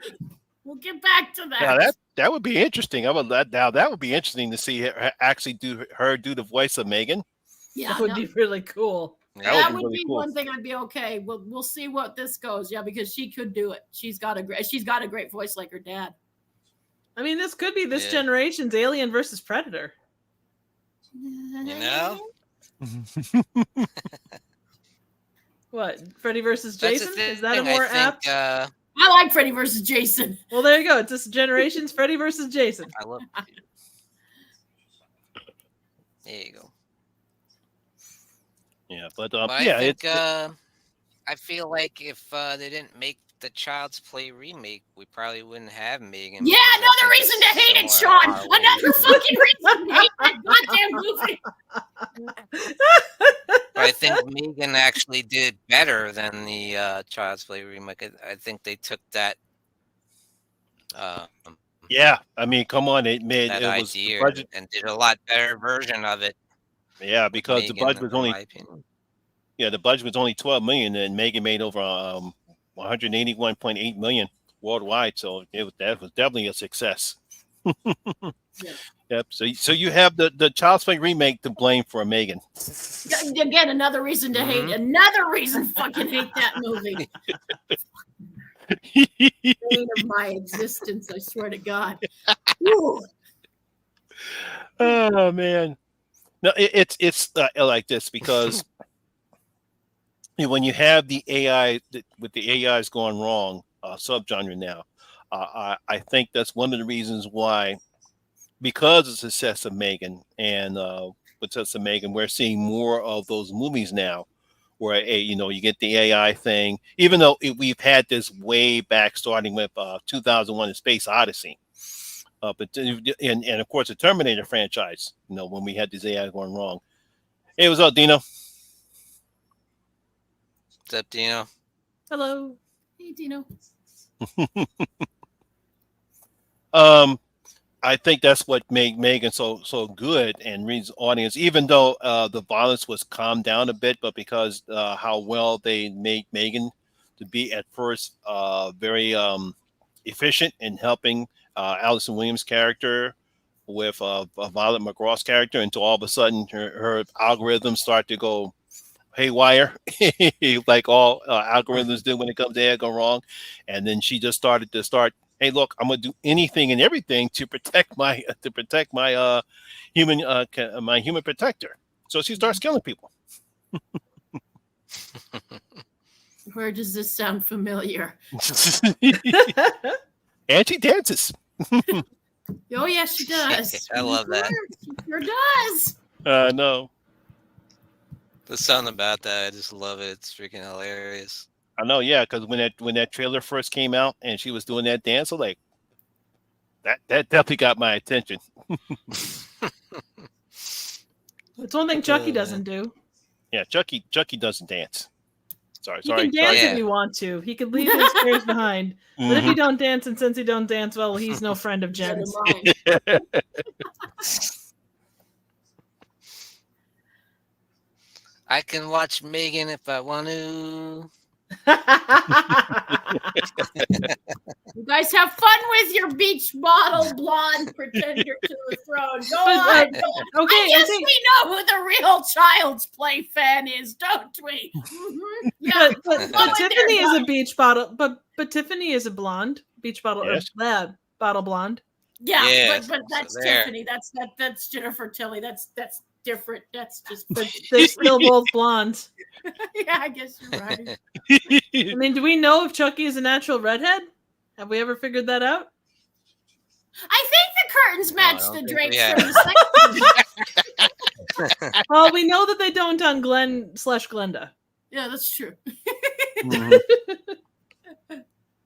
we'll get back to that. Now that would be interesting. That would be interesting to see her actually do the voice of Megan. Yeah, That would be really cool. that would really be cool. one thing I'd be okay. We'll see what this goes. Yeah, because she could do it. She's got a great voice like her dad. I mean, this could be this generation's Alien versus Predator. You know? What? Freddy versus That's the Jason? Is that a thing, more I think, apt? I like Freddy versus Jason. Well, there you go. It's this generation's Freddy versus Jason. I love it. There you go. Yeah, but I think, I feel like if they didn't make the Child's Play remake, we probably wouldn't have Megan. Yeah, because I another think reason it's to hate it, similar Sean. Halloween. Another fucking reason to hate that goddamn movie. But I think Megan actually did better than the Child's Play remake. I think they took that yeah, I mean, come on, it was idea the budget. and did a lot better version of it. Yeah, because Megan, the budget was in only my opinion. the budget was only 12 million, and Megan made over 181.8 million worldwide. So that was definitely a success. Yep. So you have the Child's Play remake to blame for Megan. Again, another reason to hate. Another reason fucking hate that movie. Bane of my existence, I swear to God. Woo. Oh man, no, it's like this because when you have the AI with the AIs going wrong, subgenre now, I think that's one of the reasons why, because of the success of Megan and with success of Megan, we're seeing more of those movies now, where you get the AI thing, even though we've had this way back, starting with 2001: A Space Odyssey. But and of course the Terminator franchise, when we had this AI going wrong. Hey, what's up, Dino? What's up, Dino? Hello. Hey, Dino. I think that's what made Megan so good and reads audience, even though the violence was calmed down a bit, but because how well they made Megan to be at first very efficient in helping Allison Williams' character with Violet McGraw's character, until all of a sudden her algorithms start to go haywire, like all algorithms do when it comes to AI go wrong. And then she just started, hey, look, I'm gonna do anything and everything to protect my human my human protector. So she starts killing people. Where does this sound familiar? And she dances. Oh, yes, she does. I love that. She sure does. No, There's something about that. I just love it. It's freaking hilarious. I know, yeah, because when that trailer first came out and she was doing that dance, I'm like, that definitely got my attention. It's one thing Chucky doesn't do. Yeah, Chucky doesn't dance. Sorry. He can dance Yeah. if you want to. He could leave his scares behind. But if you don't dance, and since you don't dance, well, he's no friend of Jen's. Never mind. I can watch Megan if I want to. You guys have fun with your beach bottle blonde pretender to the throne. Go on. Go on. Okay, I guess we know who the real Child's Play fan is, don't we? Mm-hmm. Yeah. But Tiffany is a beach bottle, but Tiffany is a blonde beach bottle, Yes. or bottle blonde. Yeah, Yes, but that's so there. Tiffany. That's Jennifer Tilly. That's different. That's just. But they're still both blondes. Yeah, I guess you're right. I mean, do we know if Chucky is a natural redhead? Have we ever figured that out? I think the curtains match I don't the think drapes we have. from the second. Well, we know that they don't on Glenn/Glenda. Yeah, that's true.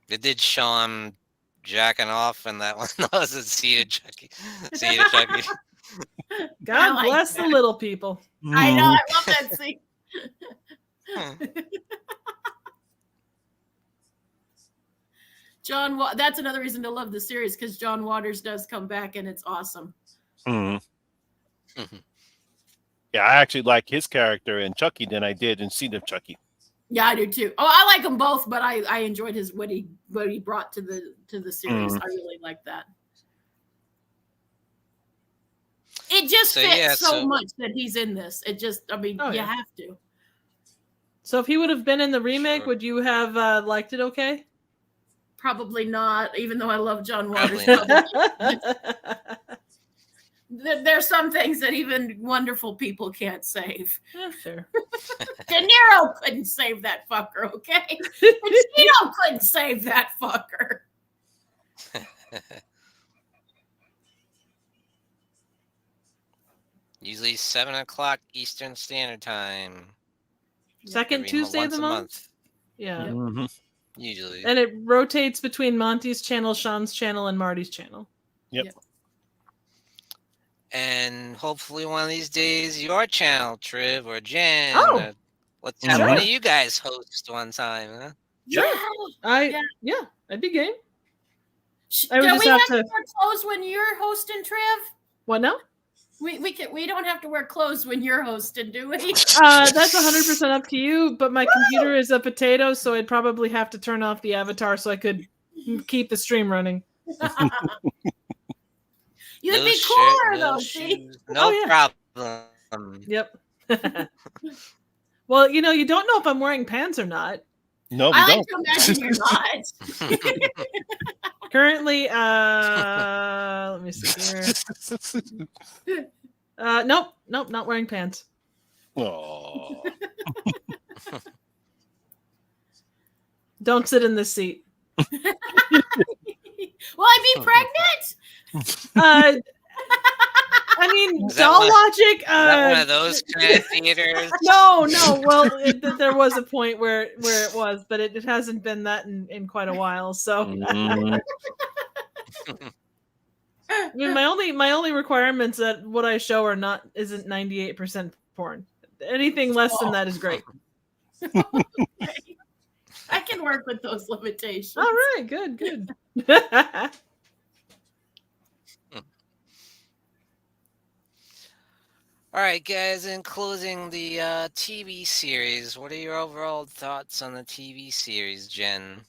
They did show him jacking off, and that one was a seated Chucky. Seated Chucky. God like bless the little people. I know. I love that scene. That's another reason to love the series, because John Waters does come back and it's awesome. Yeah, I actually like his character in Chucky than I did in Seed of Chucky. Yeah, I do too. Oh, I like them both, but I enjoyed what he brought to the series. I really like that. It just fits so much that he's in this. It just, I mean, you have to. So if he would have been in the remake, would you have liked it okay? Probably not, even though I love John Waters. There's some things that even wonderful people can't save. Yeah, sure. De Niro couldn't save that fucker, okay? Pacino couldn't save that fucker. Usually 7 o'clock Eastern Standard Time. Second Tuesday of the month? Yeah. Mm-hmm. Usually. And it rotates between Monty's channel, Sean's channel, and Marty's channel. Yep. And hopefully one of these days, your channel, Triv or Jen. Oh. Let's have one of you guys host one time, huh? Sure. I'd be game. Do we have to wear clothes when you're hosting, Triv? What now? We don't have to wear clothes when you're hosting, do we? That's 100% up to you, but my computer is a potato, so I'd probably have to turn off the avatar so I could keep the stream running. You'd be cooler though, see? No problem. Yep. Well, you don't know if I'm wearing pants or not. No, we I don't. like to imagine you're not. Currently, let me see here. Nope, not wearing pants. Oh. Don't sit in this seat. Will I be pregnant? I mean, doll logic. Is that one of those kind of theaters? No. Well, there was a point where it was, but it hasn't been that in quite a while. So, I mean, my only requirements that what I show isn't 98% porn. Anything less than that is great. Okay. I can work with those limitations. All right, good. All right, guys, in closing the TV series, what are your overall thoughts on the TV series, Jen?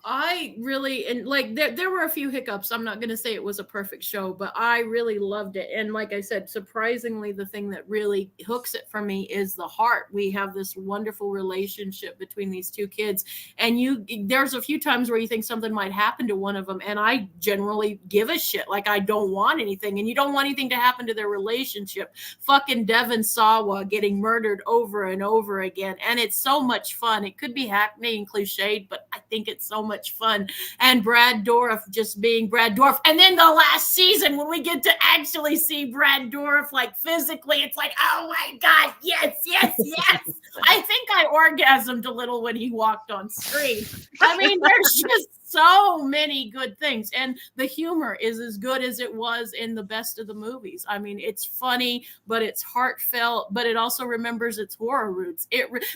I really, and like there were a few hiccups. I'm not going to say it was a perfect show, but I really loved it. And like I said, surprisingly, the thing that really hooks it for me is the heart. We have this wonderful relationship between these two kids. And there's a few times where you think something might happen to one of them. And I generally give a shit. Like I don't want anything. And you don't want anything to happen to their relationship. Fucking Devon Sawa getting murdered over and over again. And it's so much fun. It could be hackneyed and cliched, but I think it's so much fun. And Brad Dourif just being Brad Dourif. And then the last season when we get to actually see Brad Dourif like physically, it's like, oh my God, yes. I think I orgasmed a little when he walked on screen. I mean, there's just so many good things, and the humor is as good as it was in the best of the movies. I mean, it's funny, but it's heartfelt, but it also remembers its horror roots.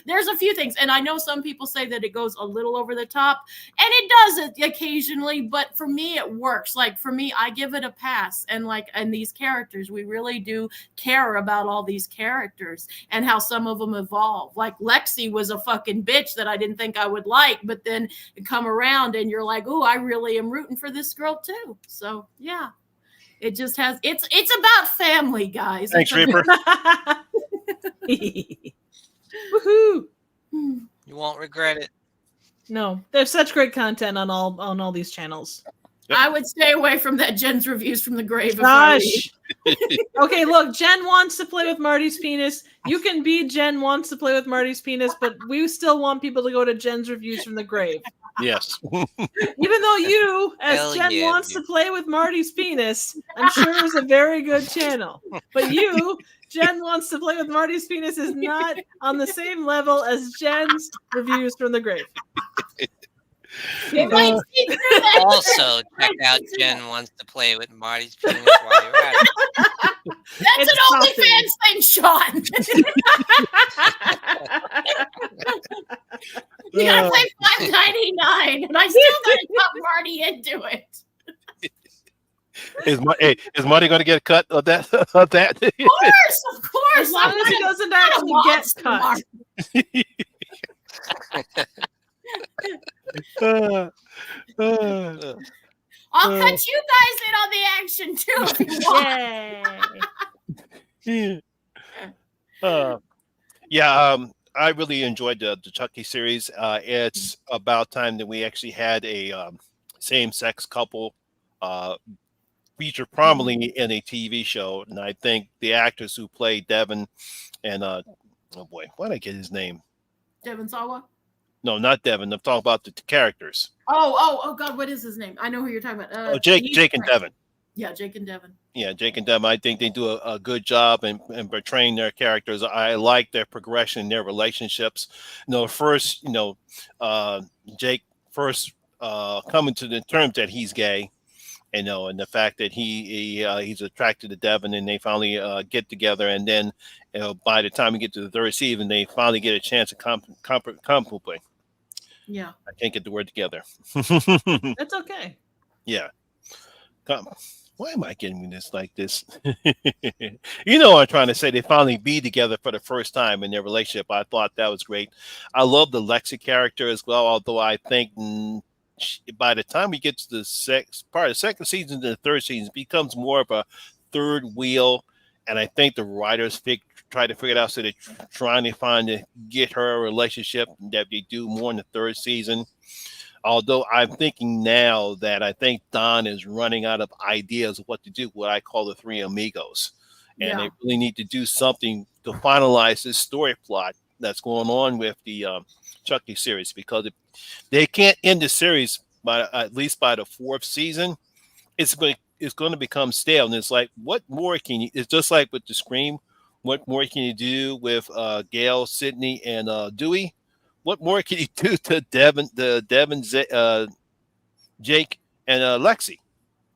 There's a few things, and I know some people say that it goes a little over the top, and it does it occasionally, but for me it works. Like, for me, I give it a pass. And these characters, we really do care about all these characters and how some of them evolve. Like, Lexi was a fucking bitch that I didn't think I would like, but then come around and you're like, oh, I really am rooting for this girl too. So yeah, it just has, it's about family, guys. Thanks, Reaper. Woohoo! You won't regret it. No, there's such great content on all these channels. I would stay away from that Jen's reviews from the grave. If I Gosh. Okay, look, Jen wants to play with Marty's penis. You can be Jen wants to play with Marty's penis, but we still want people to go to Jen's reviews from the grave. Yes. Even though you, as Hell Jen yeah, wants dude. to play with Marty's penis, I'm sure is a very good channel. But you, Jen wants to play with Marty's penis, is not on the same level as Jen's reviews from the grave. It might see through that. Also, check out Jen wants to play with Marty's penis while you're at it. That's It's an OnlyFans thing, Sean. You gotta pay $5.99, and I still gotta talk Marty into it. Is Marty going to get a cut of that? Of that? Of course. As long as he doesn't actually get cut. I'll cut you guys in on the action too if you want. Yeah. I really enjoyed the Chucky series. It's about time that we actually had a same-sex couple featured prominently in a TV show, and I think the actors who played Devin and oh boy, why did I get his name? Devin Sawa? No, not Devin. I'm talking about the two characters. Oh God, what is his name? I know who you're talking about. Jake and Devin. Yeah, Jake and Devin. Yeah, Jake and Devin. I think they do a good job in portraying their characters. I like their progression in their relationships. First, Jake first coming to the terms that he's gay, and the fact that he's attracted to Devin, and they finally get together, and then by the time we get to the third season, they finally get a chance to complete. Yeah, I can't get the word together. That's okay. Yeah. Why am I getting this like this? What I'm trying to say. They finally be together for the first time in their relationship. I thought that was great. I love the Lexi character as well, although I think by the time we get to the second season and the third season, it becomes more of a third wheel. And I think the writers try to figure it out, so they're trying to get her a relationship that they do more in the third season. Although I'm thinking now that I think Don is running out of ideas of what to do, what I call the three amigos. And they really need to do something to finalize this story plot that's going on with the Chucky series, because if they can't end the series at least by the fourth season, it's going to become stale. And it's like, what more can you? It's just like with the Scream. What more can you do with Gail, Sydney, and Dewey? What more can you do to Devin, Jake, and Lexi?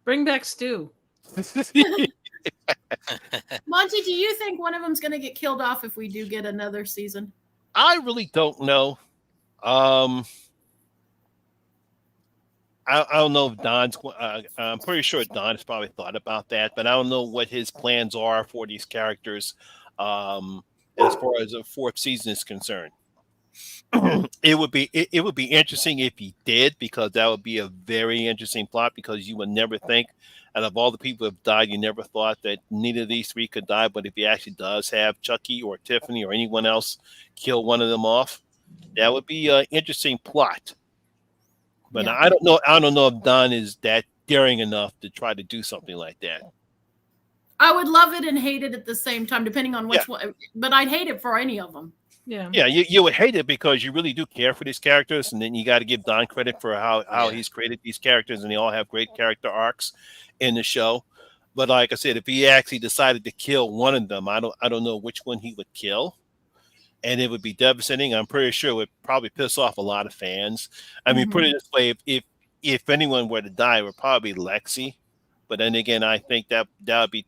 Bring back Stu. Monty, do you think one of them's going to get killed off if we do get another season? I really don't know. I don't know if Don's. I'm pretty sure Don has probably thought about that, but I don't know what his plans are for these characters as far as the fourth season is concerned. It would be interesting if he did, because that would be a very interesting plot, because you would never think, out of all the people who have died, you never thought that neither of these three could die. But if he actually does have Chucky or Tiffany or anyone else kill one of them off, that would be an interesting plot. But I don't know if Don is that daring enough to try to do something like that. I would love it and hate it at the same time, depending on which one. But I'd hate it for any of them. Yeah, you would hate it because you really do care for these characters, and then you got to give Don credit for how he's created these characters, and they all have great character arcs in the show. But like I said, if he actually decided to kill one of them, I don't know which one he would kill, and it would be devastating. I'm pretty sure it would probably piss off a lot of fans. I mean, put it this way: if anyone were to die, it would probably be Lexi. But then again, I think that would be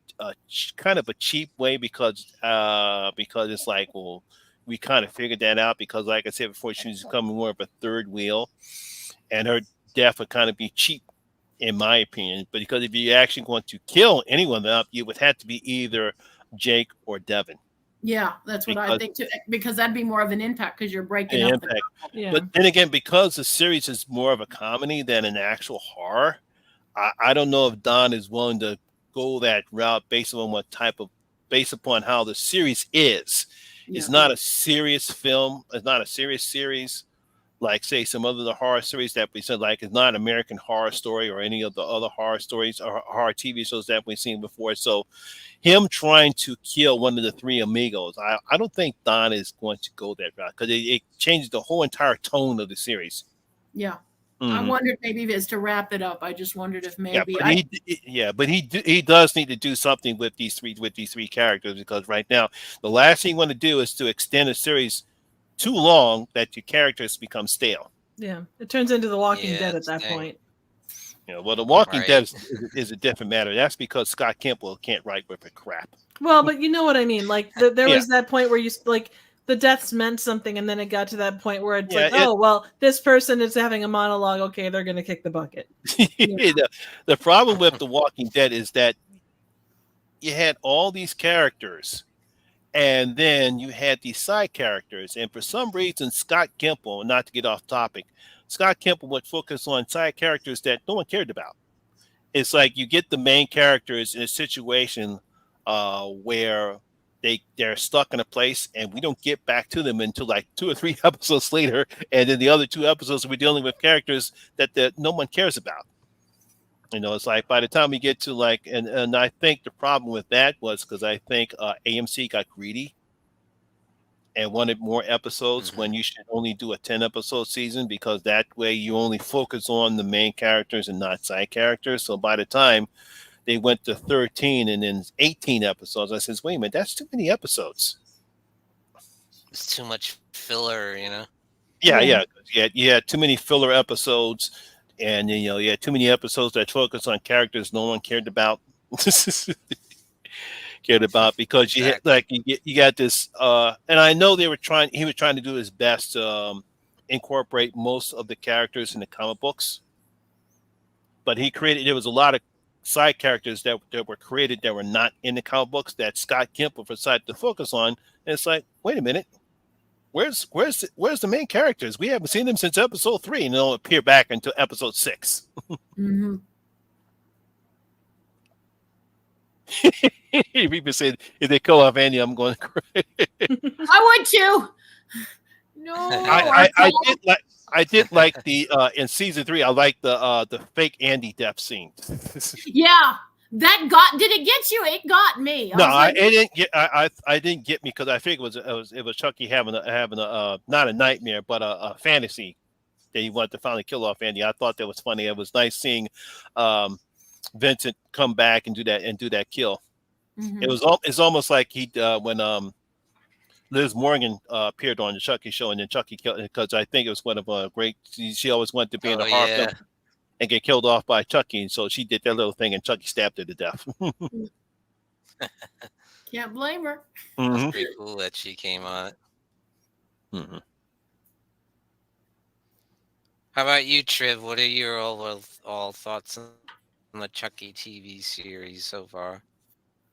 kind of a cheap way because it's like, well, we kind of figured that out because, like I said before, she was becoming more of a third wheel, and her death would kind of be cheap, in my opinion. But because if you actually want to kill anyone up, you would have to be either Jake or Devin. Yeah, that's what I think too. Because that'd be more of an impact because you're breaking up. Yeah. But then again, because the series is more of a comedy than an actual horror, I don't know if Don is willing to go that route based upon how the series is. Yeah. It's not a serious film. It's not a serious series. Like, say, some other the horror series that we said, like, it's not American Horror Story or any of the other horror stories or horror TV shows that we've seen before. So him trying to kill one of the three amigos, I don't think Don is going to go that route because it changes the whole entire tone of the series. Yeah. Mm-hmm. I wondered maybe if it's to wrap it up. I just wondered if maybe but he does need to do something with these three characters because right now the last thing you want to do is to extend a series too long that your characters become stale. Yeah, it turns into The Walking Dead at that point. Well, The Walking Dead is a different matter. That's because Scott Campbell can't write with a crap. Well, but you know what I mean. Like there was that point where you like the deaths meant something, and then it got to that point where it's well, this person is having a monologue. Okay, they're going to kick the bucket. The problem with The Walking Dead is that you had all these characters, and then you had these side characters, and for some reason, Scott Campbell, not to get off topic, Scott Campbell would focus on side characters that no one cared about. It's like you get the main characters in a situation where they're stuck in a place and we don't get back to them until like 2 or 3 episodes later. And then the other 2 episodes, we're dealing with characters that no one cares about. It's like by the time we get to like, and I think the problem with that was because I think AMC got greedy and wanted more episodes when you should only do a 10-episode season because that way you only focus on the main characters and not side characters. So by the time they went to 13 and then 18 episodes, I says, wait a minute, that's too many episodes. It's too much filler, Yeah. You had too many filler episodes, and you had too many episodes that focus on characters no one cared about. Because you got this, and I know he was trying to do his best to incorporate most of the characters in the comic books, but there was a lot of side characters that were created that were not in the comic books that Scott Campbell decided to focus on. And it's like, wait a minute, where's the main characters? We haven't seen them since episode 3, and they'll appear back until episode 6. Mm-hmm. People said if they kill off Andy, I'm going to cry. I would too. No, I did like the in season 3. I like the fake Andy death scene. Yeah, did it get you? It got me. I didn't get me because I figured it was Chucky having a not a nightmare but a fantasy that he wanted to finally kill off Andy. I thought that was funny. It was nice seeing Vincent come back and do that kill. Mm-hmm. It's almost like he when Liz Morgan appeared on the Chucky show, and then Chucky killed, because I think it was one of a great. She always wanted to be in a horror film and get killed off by Chucky, and so she did that little thing, and Chucky stabbed her to death. Can't blame her. Mm-hmm. It's pretty cool that she came on it. Mm-hmm. How about you, Triv? What are your all thoughts on the Chucky TV series so far?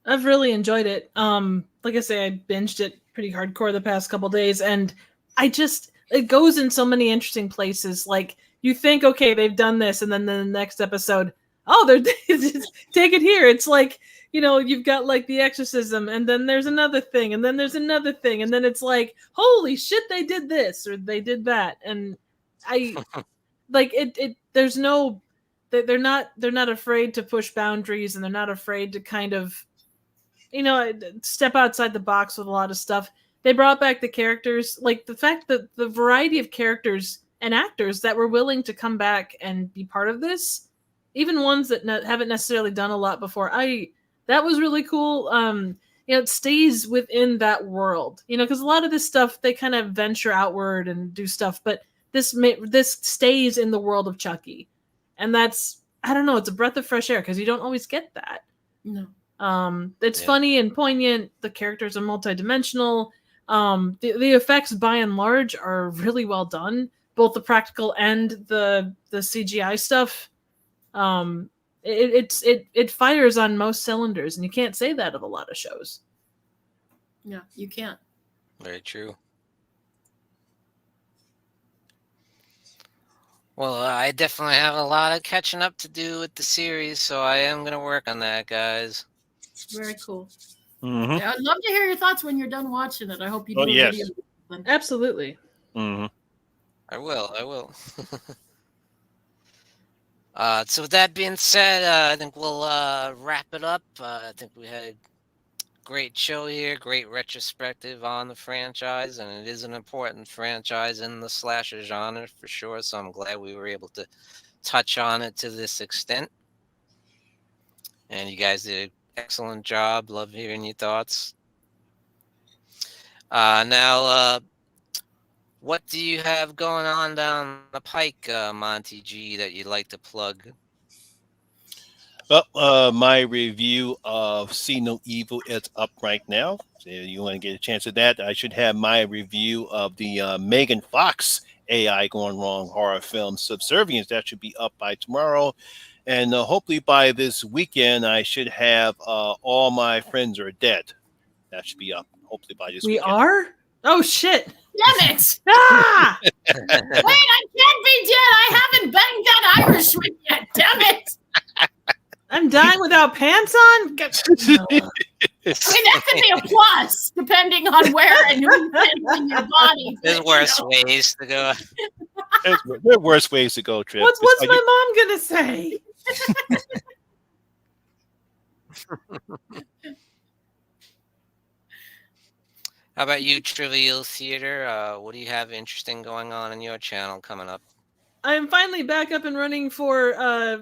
I've really enjoyed it. Like I say, I binged it pretty hardcore the past couple days, and it goes in so many interesting places. Like you think, okay, they've done this, and then the next episode, they're take it here. It's like, you've got like the exorcism, and then there's another thing, and then there's another thing, and then it's like, holy shit, they did this or they did that, and I like it. There's no, they're not afraid to push boundaries, and they're not afraid to kind of, step outside the box with a lot of stuff. They brought back the characters, like the fact that the variety of characters and actors that were willing to come back and be part of this, even ones that haven't necessarily done a lot before. That was really cool. It stays within that world, because a lot of this stuff, they kind of venture outward and do stuff, but this stays in the world of Chucky. and that's, I don't know, it's a breath of fresh air because you don't always get that. No. It's funny and poignant. The characters are multidimensional. The effects by and large are really well done, both the practical and the CGI stuff. It fires on most cylinders, and you can't say that of a lot of shows. Yeah, you can't. Very true. Well, I definitely have a lot of catching up to do with the series, so I am going to work on that, guys. Very cool. Mm-hmm. Yeah, I'd love to hear your thoughts when you're done watching it. I hope you do a yes. video. Absolutely. Mm-hmm. I will. So with that being said, I think we'll wrap it up. I think we had a great show here, great retrospective on the franchise, and it is an important franchise in the slasher genre for sure, so I'm glad we were able to touch on it to this extent. And you guys did an excellent job. Love hearing your thoughts. Now, what do you have going on down the pike, Monty G, that you'd like to plug? Well, my review of See No Evil is up right now. So if you want to get a chance at that, I should have my review of the Megan Fox AI Gone Wrong horror film Subservience. That should be up by tomorrow. And hopefully by this weekend, I should have All My Friends Are Dead. That should be up. Hopefully by this weekend. We are? Oh, shit. Damn it! Ah! Wait, I can't be dead. I haven't banged that Irishman yet. Damn it! I'm dying without pants on? No. I mean, that could be a plus, depending on where and who fits in your body. There's worse ways to go. There are worse ways to go, Trip. What's my mom going to say? How about you, Trivial Theater? What do you have interesting going on in your channel coming up? I'm finally back up and running for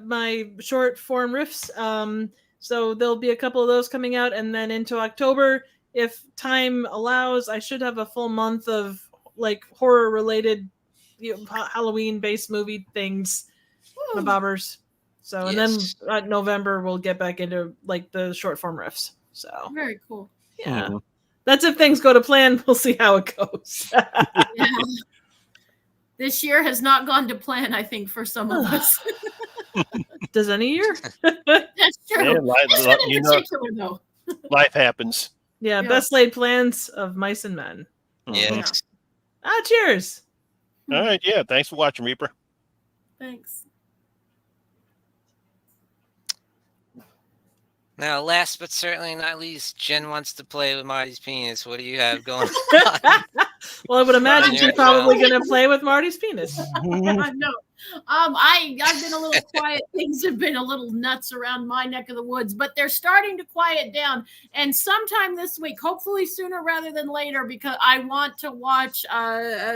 my short form riffs. So there'll be a couple of those coming out, and then into October, if time allows, I should have a full month of like horror related, Halloween based movie things, bobbers. So and then November we'll get back into like the short form riffs. So Very cool. yeah, Mm-hmm. that's if things go to plan. We'll see how it goes. Yeah. This year has not gone to plan, I think, for some of us. Does any year? That's true. Yeah, This one in particular, though. life happens. Yeah, Yeah. best laid plans of mice and men. Yes. Cheers. All right. Yeah. Thanks for watching, Reaper. Thanks. Now, last but certainly not least, Jen wants to play with Marty's penis. What do you have going on? Well, I would imagine Your she's probably going to play with Marty's penis. I know. I've been a little quiet. Things have been a little nuts around my neck of the woods, but they're starting to quiet down. And sometime this week, hopefully sooner rather than later, because I want to watch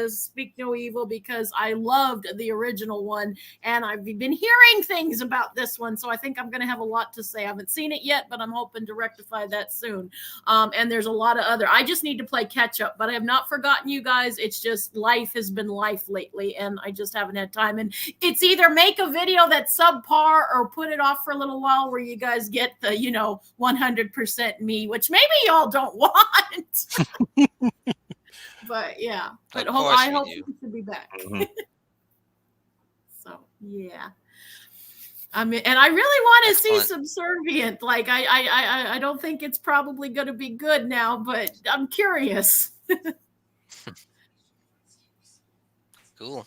Speak No Evil because I loved the original one, and I've been hearing things about this one, so I think I'm going to have a lot to say. I haven't seen it yet, but I'm hoping to rectify that soon. And there's a lot of other. I just need to play catch up, but I have not forgotten you guys. It's just life has been life lately, and I just haven't had time. And it's either make a video that's subpar or put it off for a little while where you guys get the 100% me, which maybe y'all don't want. But yeah, but I hope you should be back. Mm-hmm. So yeah, I mean, and I really want to see Excellent. Subservient. Like I don't think it's probably going to be good now, but I'm curious. Cool.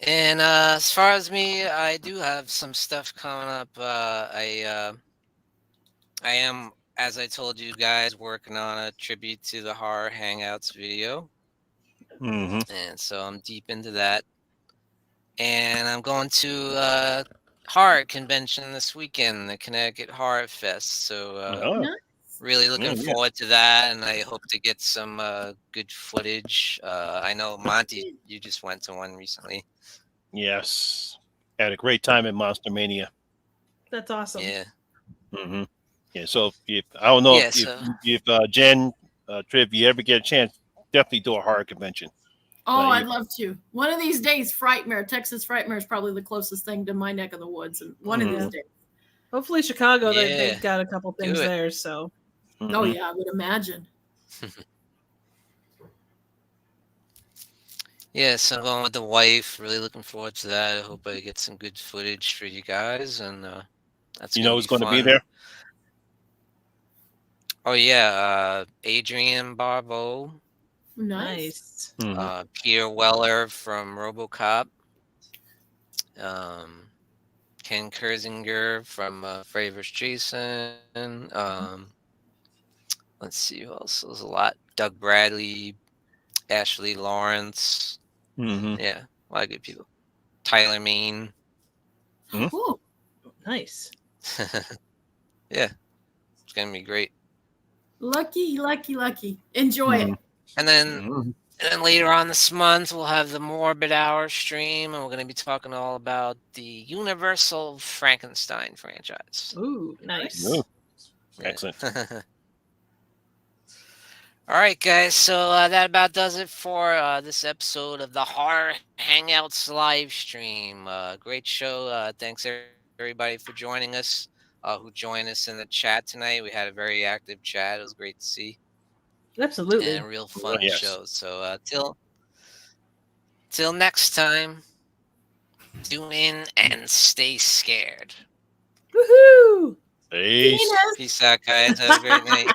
And as far as me, I do have some stuff coming up. I am, as I told you guys, working on a tribute to the Horror Hangouts video. Mm-hmm. And so I'm deep into that. And I'm going to a horror convention this weekend, the Connecticut Horror Fest. So really looking forward to that, and I hope to get some good footage. I know, Monty, you just went to one recently. Yes. Had a great time at Monster Mania. That's awesome. Yeah. Mm-hmm. Yeah. So if I don't know Yeah, if Jen, Triv, you ever get a chance, definitely do a horror convention. Oh, I'd love to. One of these days, Frightmare, Texas Frightmare is probably the closest thing to my neck of the woods. And one of these days. Hopefully, Chicago, Yeah. they've got a couple things there. So, Oh, yeah, I would imagine. Yeah, so I'm going with the wife. Really looking forward to that. I hope I get some good footage for you guys, and that's who's going to be there? Oh yeah, Adrian Barbeau, Nice. Pierre Weller from RoboCop, Ken Kersinger from Freddy vs. Jason. Let's see who else. There's a lot. Doug Bradley, Ashley Lawrence. Yeah, a lot of good people. Tyler Main. Cool. Nice. Yeah, it's gonna be great. Lucky. Enjoy it. And then later on this month, we'll have the Morbid Hour stream, and we're going to be talking all about the Universal Frankenstein franchise. Ooh, nice. Ooh. Excellent. All right, guys. So that about does it for this episode of the Horror Hangouts live stream. Great show. Thanks everybody for joining us. Who joined us in the chat tonight? We had a very active chat. It was great to see. Absolutely. And a real fun show. So till next time, tune in and stay scared. Woohoo! Peace. Peace out, guys. Have a great night.